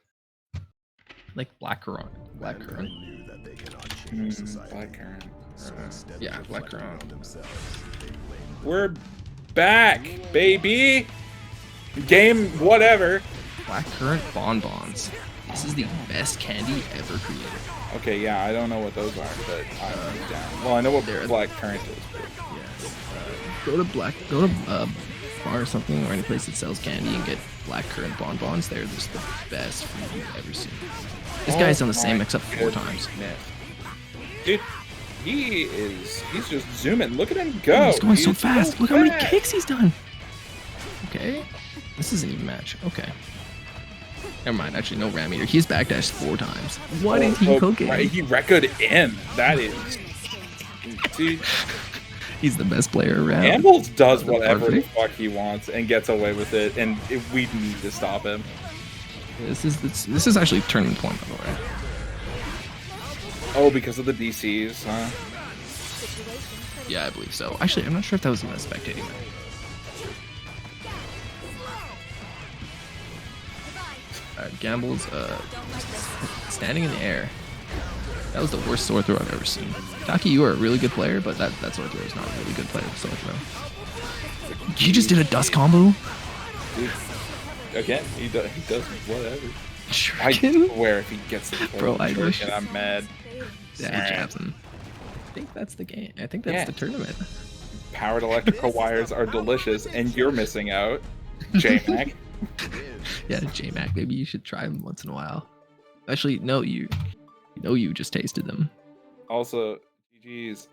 Like black currant. Mankind knew that they cannot change society. Blackcurrant. So instead Yeah, of reflecting blackcurrant. on themselves, they blamed We're back, baby. Game whatever. Blackcurrant bonbons. This is the best candy ever created. Okay, yeah, I don't know what those are, but I'm down. Well, I know what They're- blackcurrant is. But Yes. Go to bar or something, or any place that sells candy and get blackcurrant bonbons. They're just the best food you've ever seen. This guy's done the same my except 4 times. goodness. Dude, he's just zooming. Look at him go. He's going so He's fast. Look how many fast. kicks he's done. Okay. This isn't even a match. Okay. Never mind. Actually, no ram eater. He's backdashed 4 times. What is he cooking? Right, he recorded in. That is. Dude, He's the best player around. Ambles does The whatever the perfect. fuck he wants and gets away with it, and we need to stop him. This is actually tournament point, by the way. Oh, because of the DCs, huh? Yeah, I believe so. Actually, I'm not sure if that was in the spectating. Gamble's standing in the air. That was the worst sword throw I've ever seen. Taki, you are a really good player, but that sword throw is not a really good player sword throw. You just did a dust combo? Dude, again, he does whatever. I Shuriken? swear if he gets the Bro, I wish- Shuriken, I'm mad. Yeah, Jackson. I think that's the game. I think that's Yeah. the tournament. Powered electrical wires are delicious, and you're missing out, J-Mac. Yeah, J-Mac, maybe you should try them once in a while. Actually, no, you just tasted them. Also, GG's.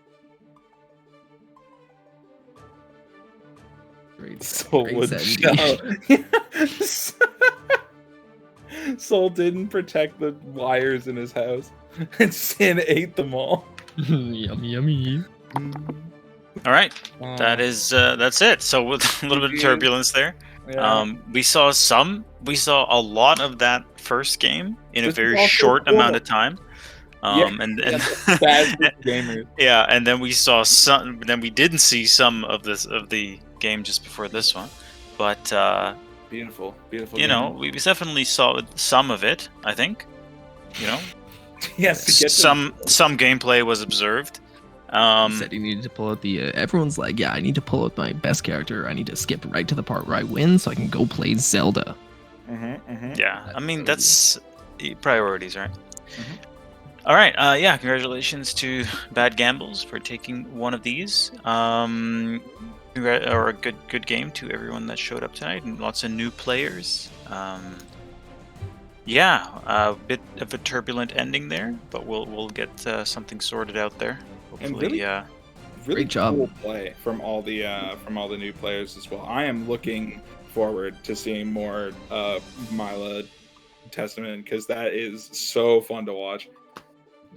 Great, Soul great would set. show. Soul didn't protect the wires in his house, and Sin ate them all. Yummy, yummy. All right, that's it. So with a little bit of GG. turbulence there. Yeah. We saw a lot of that first game in This a very is also short cool. amount of time. Yeah, And Bad gamers. yeah, and then we saw some. Then we didn't see some of the game just before this one, but Beautiful. you know, we definitely saw some of it. I think, you know, Yes, to get some gameplay was observed. He said he needed to pull out the. Everyone's like, yeah, I need to pull out my best character. I need to skip right to the part where I win, so I can go play Zelda. Yeah, I mean That's that's priorities, right? All right, yeah, congratulations to Bad Gambles for taking one of these. Or a good game to everyone that showed up tonight, and lots of new players. Yeah, a bit of a turbulent ending there, but we'll get something sorted out there. And Hopefully, really Great job. cool play from all the new players as well. I am looking forward to seeing more Mila Testament, because that is so fun to watch.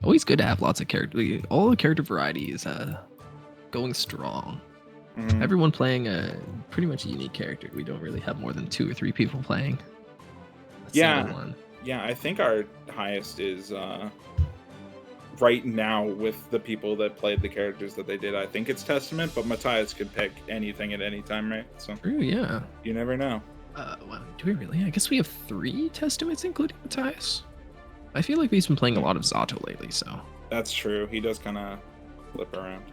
Always good to have lots of character. All the character variety is going strong. Everyone playing a pretty much a unique character. We don't really have more than 2 or 3 people playing. a Yeah. single one. Yeah, I think our highest is right now with the people that played the characters that they did. I think it's Testament, but Matthias could pick anything at any time, right? So True, yeah. you never know. Well, do we really? I guess we have 3 Testaments, including Matthias. I feel like we've been playing a lot of Zato lately, so. That's true. He does kind of flip around.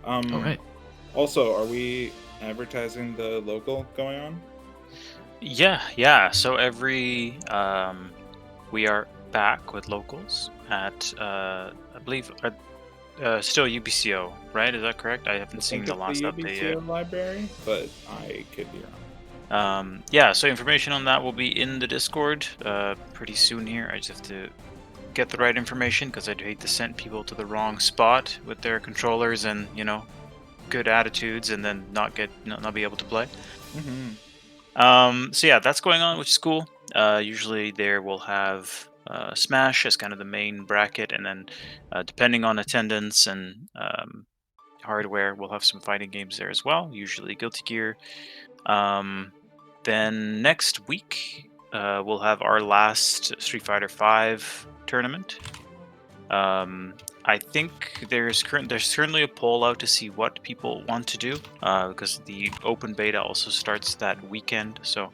All right. Also, are we advertising the local going on? yeah. So every we are back with locals at I believe Still UBCO, right? Is that correct? I haven't seen think the it's last the update yet. UBCO library, but I could be wrong. Yeah, so information on that will be in the Discord pretty soon here. I just have to get the right information because I'd hate to send people to the wrong spot with their controllers and good attitudes and then not be able to play. So yeah, that's going on, which is cool. Usually there we'll have Smash as kind of the main bracket, and then depending on attendance and hardware, we'll have some fighting games there as well. Usually Guilty Gear. Then next week we'll have our last Street Fighter V tournament. I think there's currently a poll out to see what people want to do because the open beta also starts that weekend. So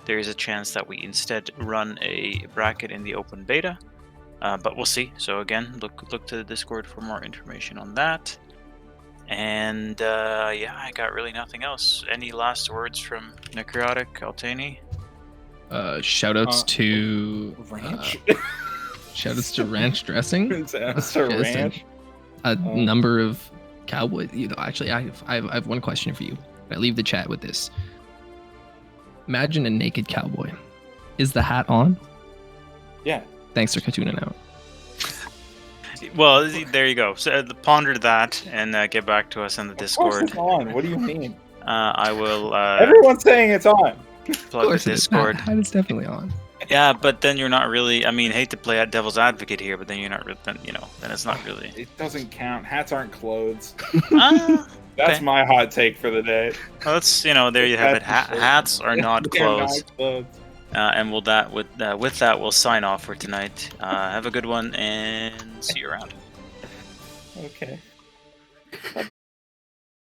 there is a chance that we instead run a bracket in the open beta, but we'll see. So again, look to the Discord for more information on that. And yeah, I got really nothing else. Any last words from Necrotic Altani? Shoutouts to Ranch. shoutouts to ranch dressing. It's a Just ranch. a number of cowboys. Actually, I have one question for you. I leave the chat with this. Imagine a naked cowboy. Is the hat on? Yeah. Thanks for tuning out. Well, there you go. So ponder that and get back to us in the Of course Discord. it's on. What do you mean? I will Everyone's saying it's on. plug the it is. Discord. Hat is definitely on. Yeah, but then you're not really. I mean, hate to play at devil's advocate here, but then you're not. Then it's not really. It doesn't count. Hats aren't clothes. Ah, That's okay. my hot take for the day. Well, that's there you have it. Hats are Hats are not They're not clothes. clothes. And with that, we'll sign off for tonight. Have a good one, and see you around. Okay.